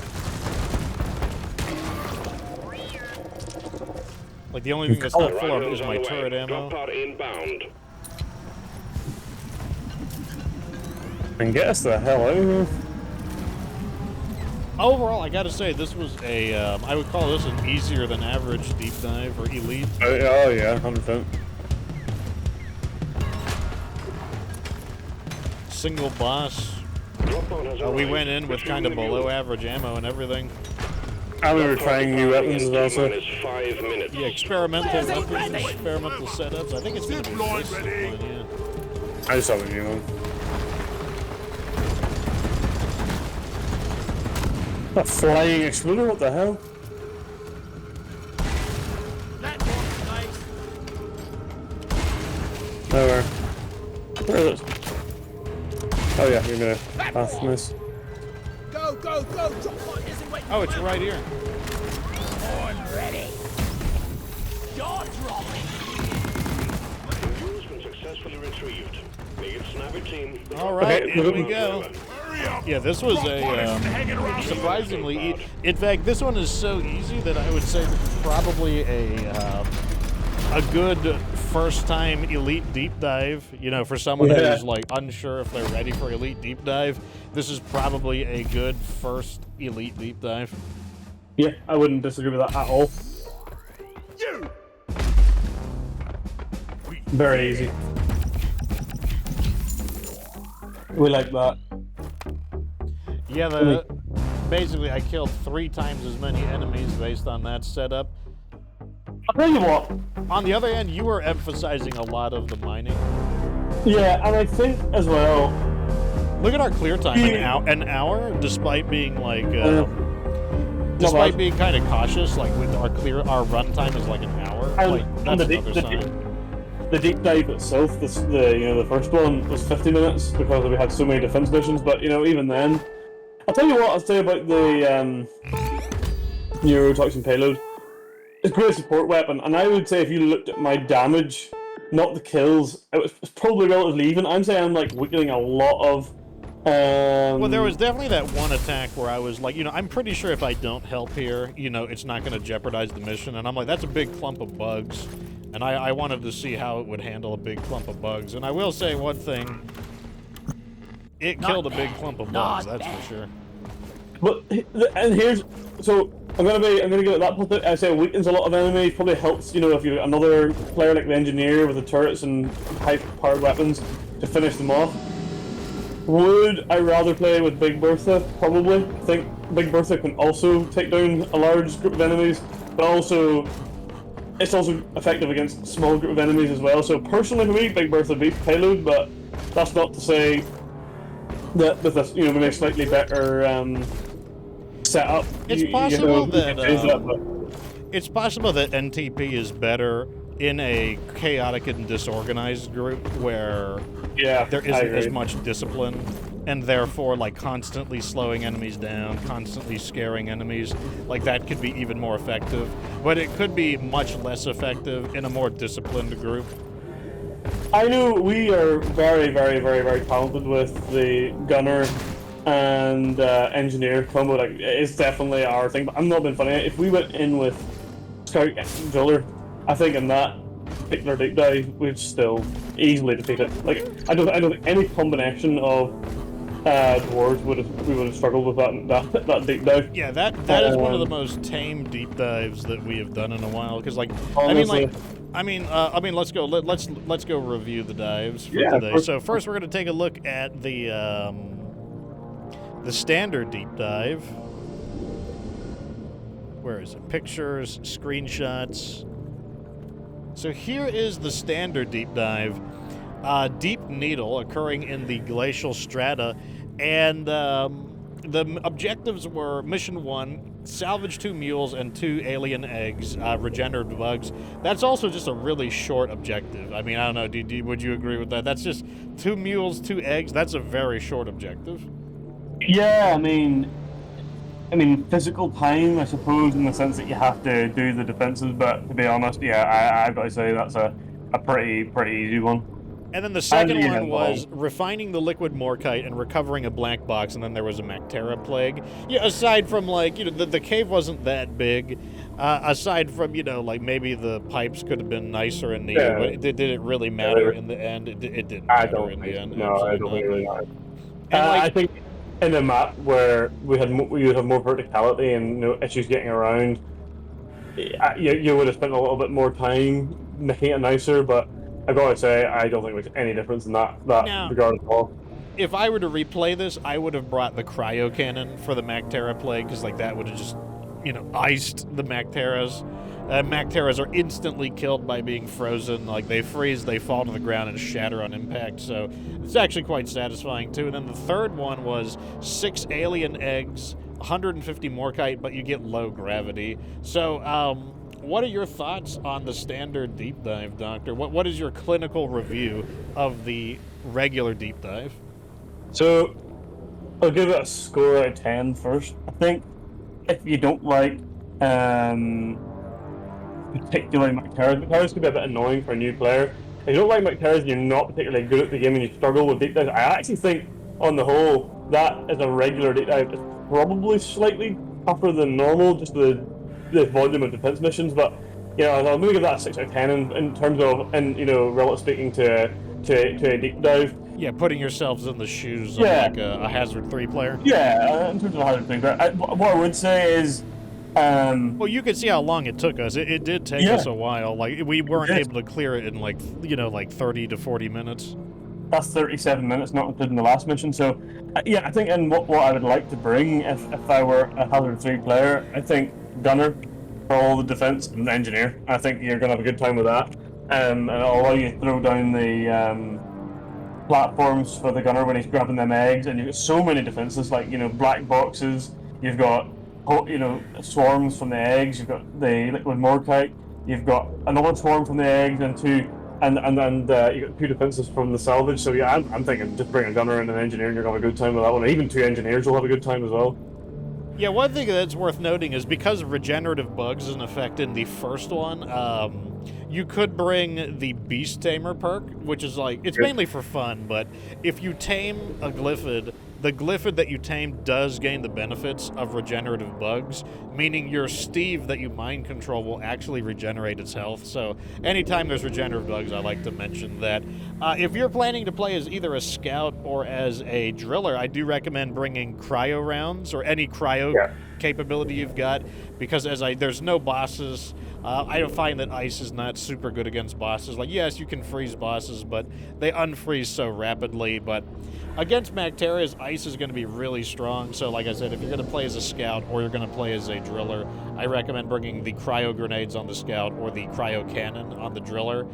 Like the only thing that's not full of is my turret ammo. Drop pod inbound. And get us the hell out of here. Overall, I gotta say this was a I would call this an easier than average deep dive or elite. Oh yeah, 100%. Single boss. Drop pod has We arrived. went in with kind of Retrieving the below mule. average ammo and everything. And we were trying new weapons as well, so. Minus 5 minutes. Yeah, experimental weapons, experimental setups. I think it's gonna be Zip line this ready. one, yeah. I just have a new one. A flying exploder? What the hell? Platform, nice. Nowhere. Where is it? Oh yeah, you're gonna pass this. Go, go, go! Drop pod isn't waiting. Oh, it's right here. Horn ready. Jaw dropping. Fuel's been successfully retrieved. Make it snappy, team. All right, Okay, here we go. Hurry up! Yeah, this was surprisingly. In fact, this one is so easy that I would say probably a good first-time elite deep dive. You know, for someone who's like unsure if they're ready for elite deep dive, this is probably a good first elite deep dive. Yeah, I wouldn't disagree with that at all. You! Very easy. We like that. Yeah, basically I killed 3 times as many enemies based on that setup. I'll tell you what. On the other hand, you were emphasizing a lot of the mining. Yeah, and I think as well. Look at our clear time, an hour, despite being like, despite being kind of cautious. Like with our run time is like an hour. Like that's another sign. The deep dive itself, the first one was 50 minutes because we had so many defense missions. But even then, I'll tell you what. I'll tell you about the neurotoxin payload. It's a great support weapon, and I would say if you looked at my damage, not the kills, it's probably relatively even. I'm saying I'm like weakening a lot of. Well, there was definitely that one attack where I was like, I'm pretty sure if I don't help here, it's not going to jeopardize the mission. And I'm like, that's a big clump of bugs. And I wanted to see how it would handle a big clump of bugs. And I will say one thing. It killed a big clump of bugs, that's for sure. But, and here's, so, I'm gonna give it that point. I say it weakens a lot of enemies, probably helps, if you're another player like the engineer with the turrets and high-powered weapons to finish them off. Would I rather play with Big Bertha? Probably. I think Big Bertha can also take down a large group of enemies, but also it's also effective against a small group of enemies as well. So personally for me, Big Bertha beats payload, but that's not to say that with this, maybe a slightly better setup. It's possible it's possible that NTP is better in a chaotic and disorganized group where there isn't as much discipline, and therefore like constantly slowing enemies down, constantly scaring enemies, like that could be even more effective. But it could be much less effective in a more disciplined group. I know we are very, very, very, very talented with the gunner and engineer combo. Like it's definitely our thing. But I'm not being funny. If we went in with Scout and Driller, I think in that particular deep dive we'd still easily defeat it. Like I don't think any combination of dwarves we would have struggled with that deep dive. Yeah, that is one of the most tame deep dives that we have done in a while. Because like honestly, let's go review the dives for today. So first we're going to take a look at the standard deep dive. Where is it? Pictures, screenshots. So here is the standard deep dive. Deep Needle occurring in the glacial strata, and the objectives were Mission 1, salvage 2 mules and 2 alien eggs, regenerative bugs. That's also just a really short objective. I mean, I don't know, would you agree with that? That's just 2 mules, 2 eggs, that's a very short objective. Yeah, I mean, physical time, I suppose, in the sense that you have to do the defenses, but to be honest, I've got to say that's a pretty easy one. And then the second one was refining the liquid morkite and recovering a black box, and then there was a Mactera plague. Yeah, aside from, like, the cave wasn't that big. Aside from, like, maybe the pipes could have been nicer and neater, but did it really matter in the end? It didn't matter in the end. No, I don't think it really matters. I think in a map where we would have more verticality and no issues getting around, you would have spent a little bit more time making it nicer, but I've got to say, I don't think there's any difference in that regard at all. If I were to replay this, I would have brought the cryo cannon for the Mactera plague, because like that would have just, iced the Macteras. Macteras are instantly killed by being frozen. Like they freeze, they fall to the ground and shatter on impact. So it's actually quite satisfying too. And then the third one was 6 alien eggs, 150 morkite, but you get low gravity. So, what are your thoughts on the standard deep dive, Doctor? What is your clinical review of the regular deep dive? So, I'll give it a score out of 10 first. I think if you don't like, particularly McTerra's can be a bit annoying for a new player. If you don't like McTerra's and you're not particularly good at the game and you struggle with deep dives, I actually think, on the whole, that as a regular deep dive is probably slightly tougher than normal, just the volume of defense missions. But I'll maybe give that a 6 out of 10 in terms of, relative speaking to a deep dive. Yeah, putting yourselves in the shoes of like a Hazard 3 player. Yeah, in terms of a Hazard 3 player. What I would say is, well, you can see how long it took us. It did take us a while. Like, we weren't able to clear it in like 30 to 40 minutes. That's 37 minutes, not including the last mission. So, I think in what I would like to bring if I were a Hazard 3 player, I think Gunner for all the defense and Engineer. I think you're going to have a good time with that. And it'll allow you to throw down the platforms for the Gunner when he's grabbing them eggs. And you've got so many defenses, like, black boxes, you've got swarms from the eggs, you've got the liquid morkite, you've got another swarm from the eggs, and you got 2 defenses from the salvage. So yeah, I'm thinking just bring a Gunner and an Engineer and you're gonna have a good time with that one. Even 2 Engineers will have a good time as well. Yeah, one thing that's worth noting is because regenerative bugs is an effect in the first one, you could bring the Beast Tamer perk, which is like, it's mainly for fun, but if you tame a Glyphid, the Glyphid that you tame does gain the benefits of regenerative bugs, meaning your Steve that you mind control will actually regenerate its health. So anytime there's regenerative bugs, I like to mention that. If you're planning to play as either a scout or as a driller, I do recommend bringing cryo rounds or any cryo capability you've got, because there's no bosses. I find that ice is not super good against bosses. Like, yes, you can freeze bosses, but they unfreeze so rapidly. But against Macteria's, ice is going to be really strong. So, like I said, if you're going to play as a scout or you're going to play as a driller, I recommend bringing the cryo grenades on the scout or the cryo cannon on the driller.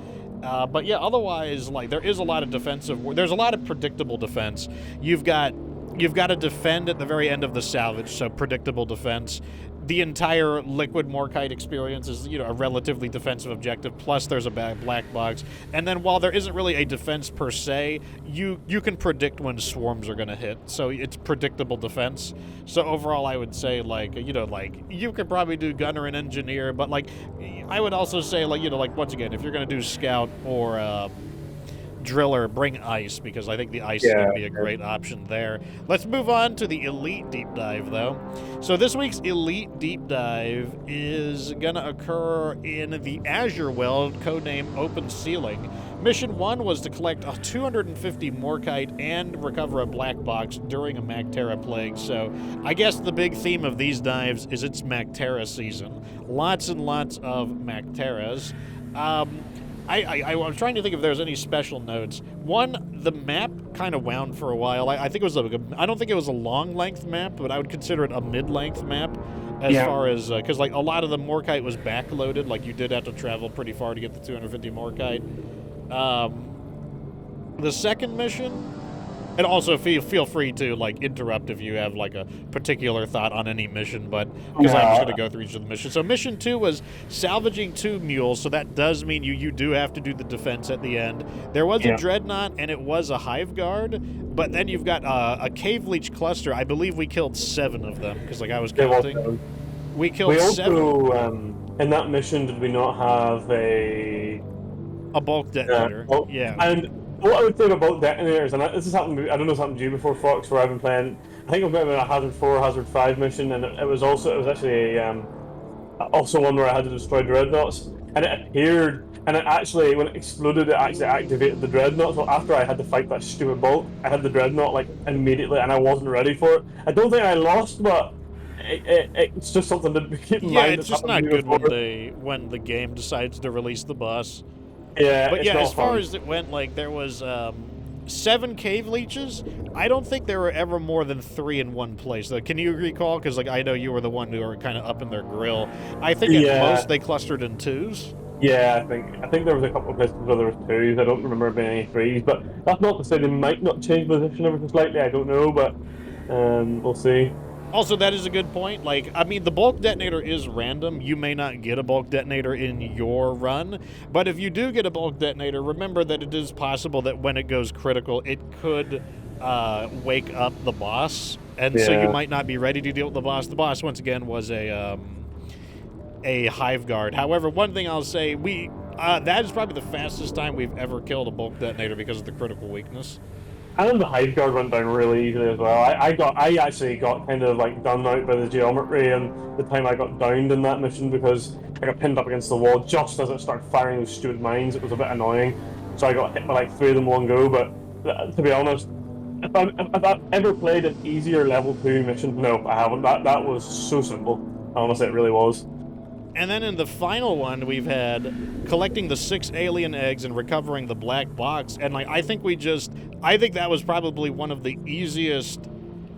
But yeah, otherwise, like, there is a lot of there's a lot of predictable defense. You've got to defend at the very end of the salvage, so predictable defense. The entire liquid morkite experience is, a relatively defensive objective, plus there's a black box. And then while there isn't really a defense per se, you can predict when swarms are going to hit, so it's predictable defense. So overall, I would say, you could probably do Gunner and Engineer, but, I would also say, once again, if you're going to do Scout or Driller, bring ice, because I think the ice is going to be a great option there. Let's move on to the Elite Deep Dive, though. So this week's Elite Deep Dive is going to occur in the Azure World, codename Open Ceiling. Mission 1 was to collect 250 morkite and recover a black box during a Mactera plague. So I guess the big theme of these dives is it's Mactera season. Lots and lots of Macteras. I was trying to think if there's any special notes. One, the map kind of wound for a while. I think it was I don't think it was a long length map, but I would consider it a mid length map as far as because a lot of the morkite was backloaded. Like, you did have to travel pretty far to get the 250 morkite. The second mission. And also feel free to interrupt if you have a particular thought on any mission, but because I'm just going to go through each of the missions. So mission 2 was salvaging 2 mules, so that does mean you do have to do the defense at the end. There was a dreadnought and it was a hive guard, but then you've got a cave leech cluster. I believe we killed 7 of them because I was counting. We killed 7. Also, in that mission, did we not have a bulk detonator? And what I would say about detonators, and this has happened, I don't know if it's happened to you before, Fox, where I've been playing, I think I've been in a Hazard 4, Hazard 5 mission, and it was actually also one where I had to destroy dreadnoughts, and it appeared, and it actually, when it exploded, it actually activated the dreadnought. So after I had to fight that stupid bulk, I had the dreadnought immediately, and I wasn't ready for it. I don't think I lost, but it's just something to keep in mind. Yeah, it's just not good when the game decides to release the boss. Yeah, but as far as it went, there was 7 cave leeches. I don't think there were ever more than 3 in one place. Can you recall? Because I know you were the one who were kind of up in their grill. I think at most they clustered in 2s. Yeah, I think there was a couple of places where there was 2s. I don't remember being any 3s, but that's not to say they might not change position ever so slightly. I don't know, but we'll see. Also, that is a good point. The bulk detonator is random. You may not get a bulk detonator in your run, but if you do get a bulk detonator, remember that it is possible that when it goes critical, it could wake up the boss, and so you Yeah. might not be ready to deal with the boss. The boss, once again, was a hive guard. However, one thing I'll say, that is probably the fastest time we've ever killed a bulk detonator because of the critical weakness. And the hive guard went down really easily as well. I actually got kind of like done out by the geometry and the time I got downed in that mission because I got pinned up against the wall just as it started firing those stupid mines. It was a bit annoying, so I got hit by like 3 of them in one go. But to be honest, if I've ever played an easier level 2 mission, no, I haven't. That was so simple. Honestly, it really was. And then in the final one, we've had collecting the 6 alien eggs and recovering the black box. And like, I think that was probably one of the easiest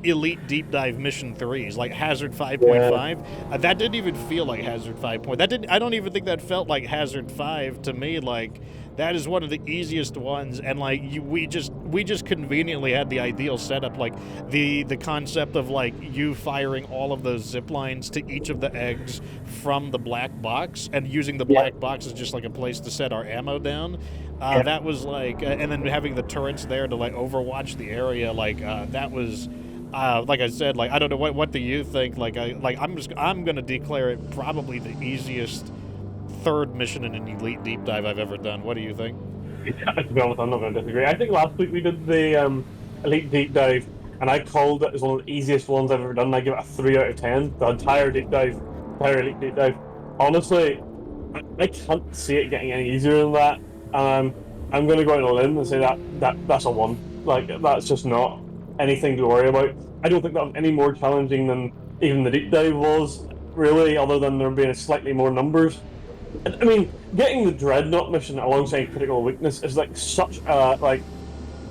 Elite Deep Dive Mission 3s, like Hazard 5.5. Yeah. That didn't even feel like Hazard 5. I don't even think that felt like Hazard 5 to me. Like, that is one of the easiest ones, and like we just conveniently had the ideal setup, like the concept of like you firing all of those zip lines to each of the eggs from the black box, and using the black box as just like a place to set our ammo down. That was like, and then having the turrets there to like overwatch the area, like that was. Like I said, like I don't know what do you think? I'm gonna declare it probably the easiest 3rd mission in an Elite Deep Dive I've ever done. What do you think? To be honest, I'm not going to disagree. I think last week we did the Elite Deep Dive, and I called it as one of the easiest ones I've ever done. And I give it a 3 out of 10. The entire Elite Deep Dive. Honestly, I can't see it getting any easier than that. I'm going to go out on a limb and say that's a 1. Like, that's just not anything to worry about. I don't think that was any more challenging than even the Deep Dive was, really, other than there being slightly more numbers. I mean, getting the Dreadnought mission alongside Critical Weakness is like such a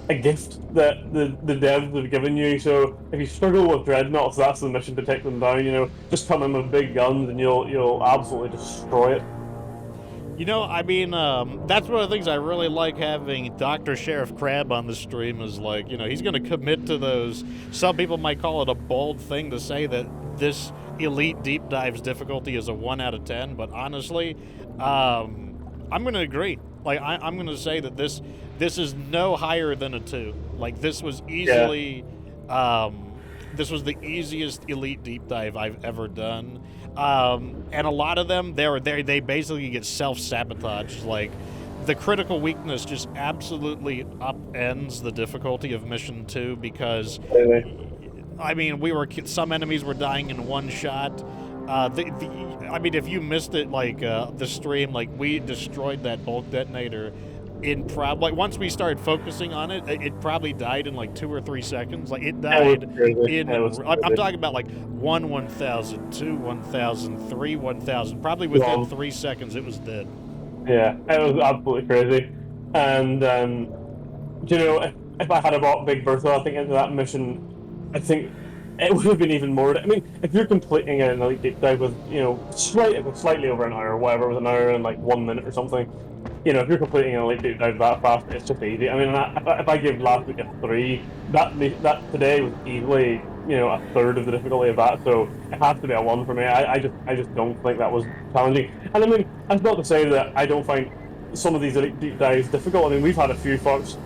gift that the devs have given you. So if you struggle with Dreadnoughts, that's the mission to take them down. You know, just come in with big guns and you'll absolutely destroy it. You know, I mean, that's one of the things I really like having Dr. Sheriff Crab on the stream is like, you know, he's going to commit to those. Some people might call it a bold thing to say that this Elite Deep Dive's difficulty is a 1 out of 10, but honestly, I'm going to agree. Like, I'm going to say that this is no higher than a 2. Like, this was easily, this was the easiest Elite Deep Dive I've ever done. And a lot of them, they basically get self-sabotaged. Like, the critical weakness just absolutely upends the difficulty of Mission 2 because, I mean, some enemies were dying in one shot. I mean, if you missed it, like, the stream, like, we destroyed that bulk detonator in once we started focusing on it, it probably died in like 2 or 3 seconds. Like, it died I'm talking about like 1 1,000, 2 1,000, 3 1,000. Probably within 3 seconds, it was dead. Yeah, it was absolutely crazy. And you know, if I had bought Big Bertha, I think into that mission, I think it would have been even more. I mean, if you're completing an Elite Deep Dive with, you know, slightly over an hour or whatever, with an hour and like 1 minute or something, you know, if you're completing an Elite Deep Dive that fast, it's just easy. I mean, if I give last week a 3, that today was easily, you know, a third of the difficulty of that. So it has to be a 1 for me. I just don't think that was challenging. And I mean, that's not to say that I don't find some of these Elite Deep Dives difficult. I mean, we've had a few folks.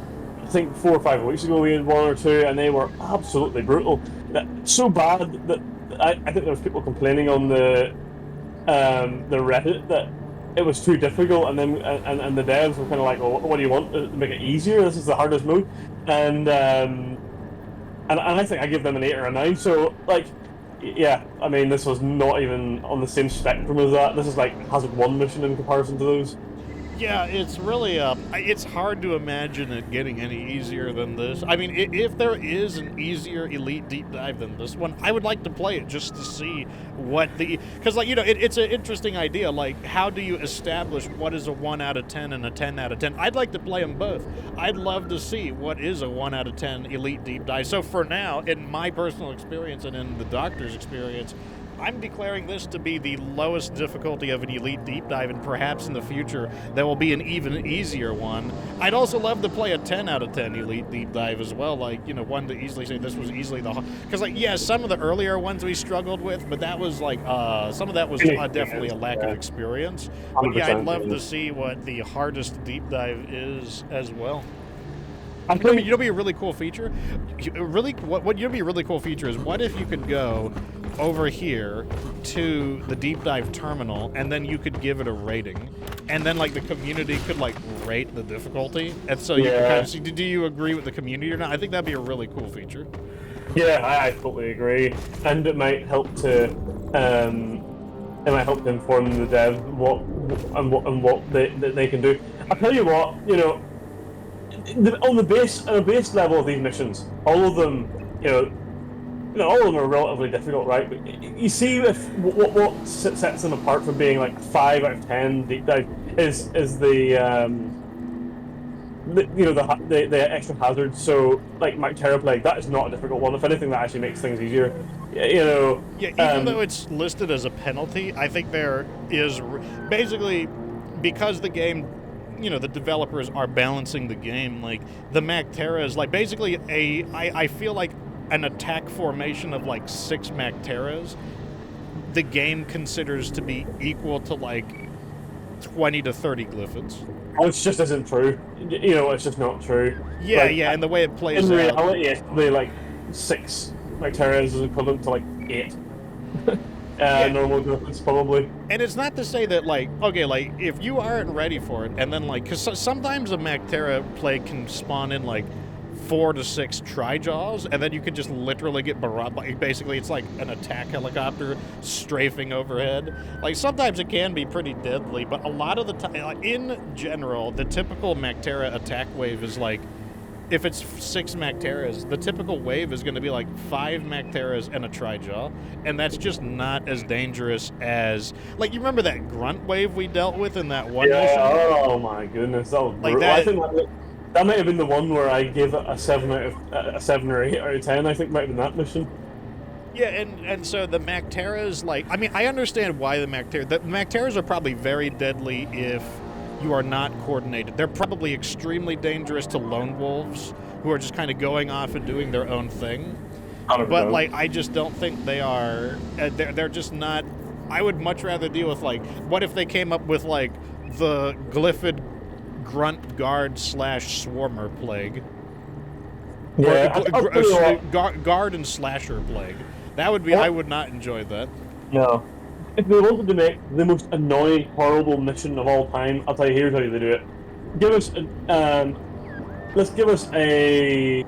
I think 4 or 5 weeks ago we had 1 or 2, and they were absolutely brutal. So bad that I think there was people complaining on the Reddit that it was too difficult, and then and the devs were kind of like, well, what do you want to make it easier? This is the hardest mode, and I think I give them an 8 or a 9. So like, yeah, I mean, this was not even on the same spectrum as that. This is like Hazard 1 mission in comparison to those. Yeah, it's really, it's hard to imagine it getting any easier than this. I mean, if there is an easier Elite Deep Dive than this one, I would like to play it just to see what because, like, you know, it's an interesting idea. Like, how do you establish what is a 1 out of 10 and a 10 out of 10? I'd like to play them both. I'd love to see what is a 1 out of 10 Elite Deep Dive. So for now, in my personal experience and in the doctor's experience, I'm declaring this to be the lowest difficulty of an Elite Deep Dive, and perhaps in the future there will be an even easier one. I'd also love to play a 10 out of 10 Elite Deep Dive as well, like, you know, one to easily say this was easily the... Because, like, yeah, some of the earlier ones we struggled with, but that was, like, some of that was definitely a lack of experience. But, yeah, I'd love to see what the hardest Deep Dive is as well. I You know, think you know, be a really cool feature. What you know, be a really cool feature is what if you could go over here to the deep dive terminal, and then you could give it a rating, and then like the community could like rate the difficulty, and so you can kind of see. Do you agree with the community or not? I think that'd be a really cool feature. Yeah, I totally agree, and it might help to inform the dev what they can do. I tell you what, you know, on the base level of these missions, all of them, all of them are relatively difficult, right? But you see, if what sets them apart from being like 5 out of 10 deep dive is the extra hazards. So like Mactera Plague, that is not a difficult one. If anything, that actually makes things easier. Yeah, even though it's listed as a penalty, I think there is basically, because the game, the developers are balancing the game. Like the Mactera is like basically I feel like an attack formation of like 6 Macteras. The game considers to be equal to like 20 to 30 Glyphids. Oh, it just isn't true. It's just not true. Yeah, like, and the way it plays in out. reality, it's probably like 6 Macteras is equivalent to like 8. Normal Glyphids, probably. And it's not to say that, like, okay, like, if you aren't ready for it, and then, like, because sometimes a Mactera Plague can spawn in, like, 4 to 6 Trijaws, and then you can just literally get barraged. Basically, it's like an attack helicopter strafing overhead. Like, sometimes it can be pretty deadly, but a lot of the time, like, in general, the typical Mactera attack wave is, like, if it's 6 Macteras, the typical wave is going to be like 5 Macteras and a Trijaw, and that's just not as dangerous as, like, you remember that grunt wave we dealt with in that one mission? Oh my goodness, that was Like brutal. that. I think that might have been the one where I gave it a 7 or 8 out of 10. I think might have been that mission. Yeah, and so the Macteras, like, I mean, I understand why the Macteras are probably very deadly if you are not coordinated. They're probably extremely dangerous to lone wolves who are just kind of going off and doing their own thing. But, like, I just don't think they are. They're just not. I would much rather deal with, like, what if they came up with, like, the Glyphid Grunt Guard / Swarmer Plague? Yeah, Guard and Slasher Plague. That would be. I would not enjoy that. No. If they wanted to make the most annoying, horrible mission of all time, I'll tell you, here's how they do it. Let's give us a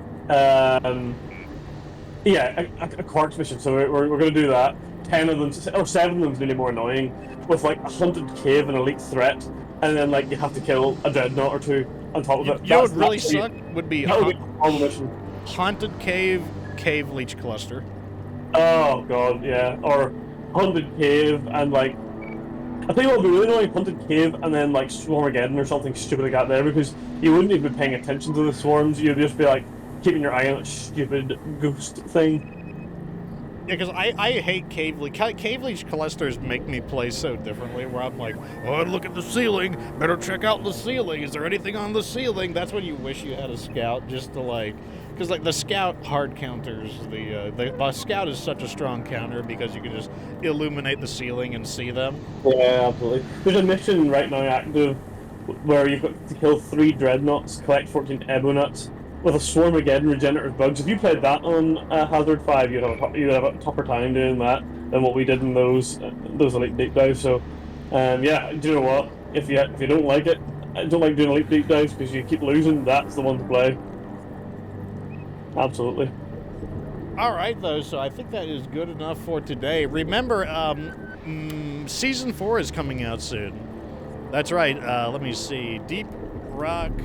quartz mission. So we're going to do that. 10 of them, or 7 of them is really more annoying, with like a haunted cave and elite threat, and then like you have to kill a dreadnought or 2 on top of it. You know what would really suck would be haunted cave leech cluster. Oh god, yeah, or haunted cave and like, I think what would be really annoying, haunted cave and then like Swarmageddon or something stupid like that there, because you wouldn't even be paying attention to the swarms. You'd just be like keeping your eye on that stupid ghost thing. Yeah, because I hate cave leech. Cave leech clusters make me play so differently, where I'm like, oh, look at the ceiling, better check out the ceiling. Is there anything on the ceiling? That's when you wish you had a scout, just to like, because like the scout hard counters, the scout is such a strong counter because you can just illuminate the ceiling and see them. Yeah, absolutely. There's a mission right now active where you've got to kill 3 dreadnoughts, collect 14 ebo nuts, with a Swarmageddon regenerative bugs. If you played that on Hazard 5, you'd have a tougher time doing that than what we did in those elite deep dives. So, yeah, do you know what? If you don't like it, don't like doing elite deep dives because you keep losing, that's the one to play. Absolutely. All right, though, so I think that is good enough for today. Remember, Season 4 is coming out soon. That's right. Let me see. Deeprock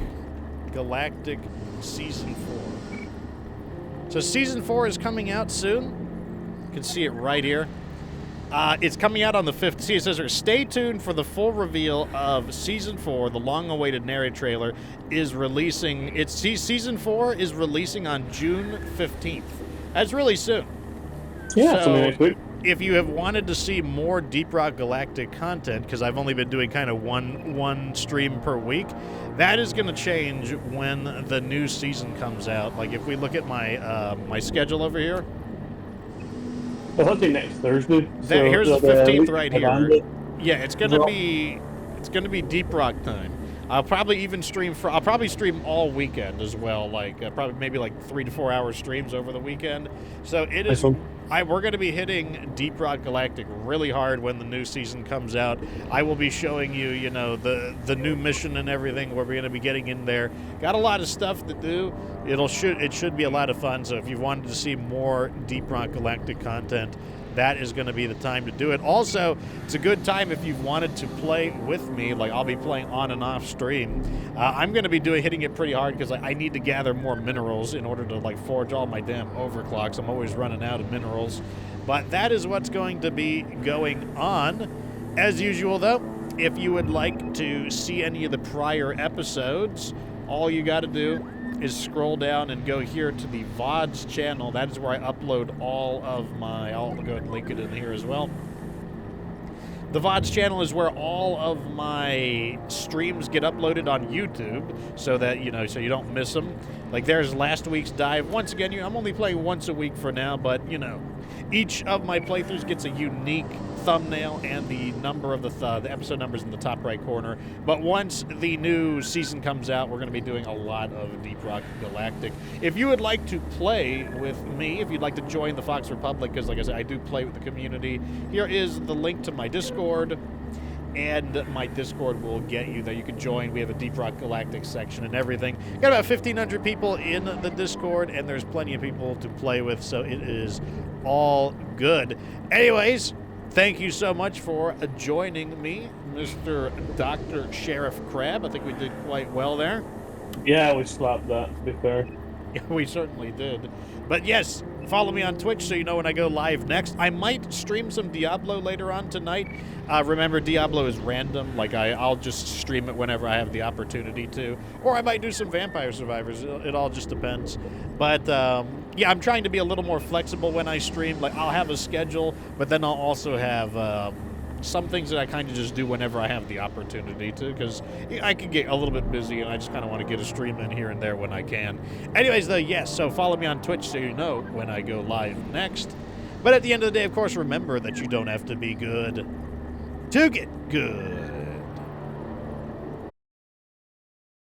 Galactic Season 4. So Season 4 is coming out soon. You can see it right here. It's coming out on the 5th. See, it says here, stay tuned for the full reveal of Season 4. The long-awaited narrative trailer is releasing. Season 4 is releasing on June 15th. That's really soon. Yeah, so next week. If you have wanted to see more Deeprock Galactic content, because I've only been doing kind of one stream per week, that is going to change when the new season comes out. Like if we look at my my schedule over here. Well, that'll be next Thursday. Here's the 15th right here. Yeah, it's going to be Deeprock time. I'll probably even stream I'll probably stream all weekend as well, like probably maybe like 3 to 4 hour streams over the weekend. So it is. We're going to be hitting Deeprock Galactic really hard when the new season comes out. I will be showing you, you know, the new mission and everything. Where we're going to be getting in there. Got a lot of stuff to do. It should be a lot of fun. So if you wanted to see more Deeprock Galactic content, that is going to be the time to do it. Also, it's a good time if you've wanted to play with me. Like, I'll be playing on and off stream. I'm going to be hitting it pretty hard because I need to gather more minerals in order to, like, forge all my damn overclocks. I'm always running out of minerals. But that is what's going to be going on. As usual, though, if you would like to see any of the prior episodes, all you got to do is scroll down and go here to the VODs channel. That is where I upload all of my... I'll go ahead and link it in here as well. The VODs channel is where all of my streams get uploaded on YouTube, so that, you know, so you don't miss them. Like, there's last week's dive. Once again, I'm only playing once a week for now, but, you know, each of my playthroughs gets a unique thumbnail and the number of the episode numbers in the top right corner. But once the new season comes out, we're going to be doing a lot of Deeprock Galactic. If you would like to play with me, if you'd like to join the Fox Republic, because like I said, I do play with the community, here is the link to my Discord. And my Discord will get you there. You can join. We have a Deeprock Galactic section and everything. Got about 1,500 people in the Discord, and there's plenty of people to play with, so it is all good. Anyways, thank you so much for joining me, Mr. Dr. Sheriff Crab. I think we did quite well there. Yeah, we slapped that, to be fair. Yeah, we certainly did. But yes, follow me on Twitch so you know when I go live next. I might stream some Diablo later on tonight. Remember, Diablo is random. Like, I'll just stream it whenever I have the opportunity to. Or I might do some Vampire Survivors. It all just depends. But, yeah, I'm trying to be a little more flexible when I stream. Like, I'll have a schedule, but then I'll also have... some things that I kind of just do whenever I have the opportunity to, because I can get a little bit busy and I just kind of want to get a stream in here and there when I can. Anyways, though, yes, so follow me on Twitch so you know when I go live next. But at the end of the day, of course, remember that you don't have to be good to get good.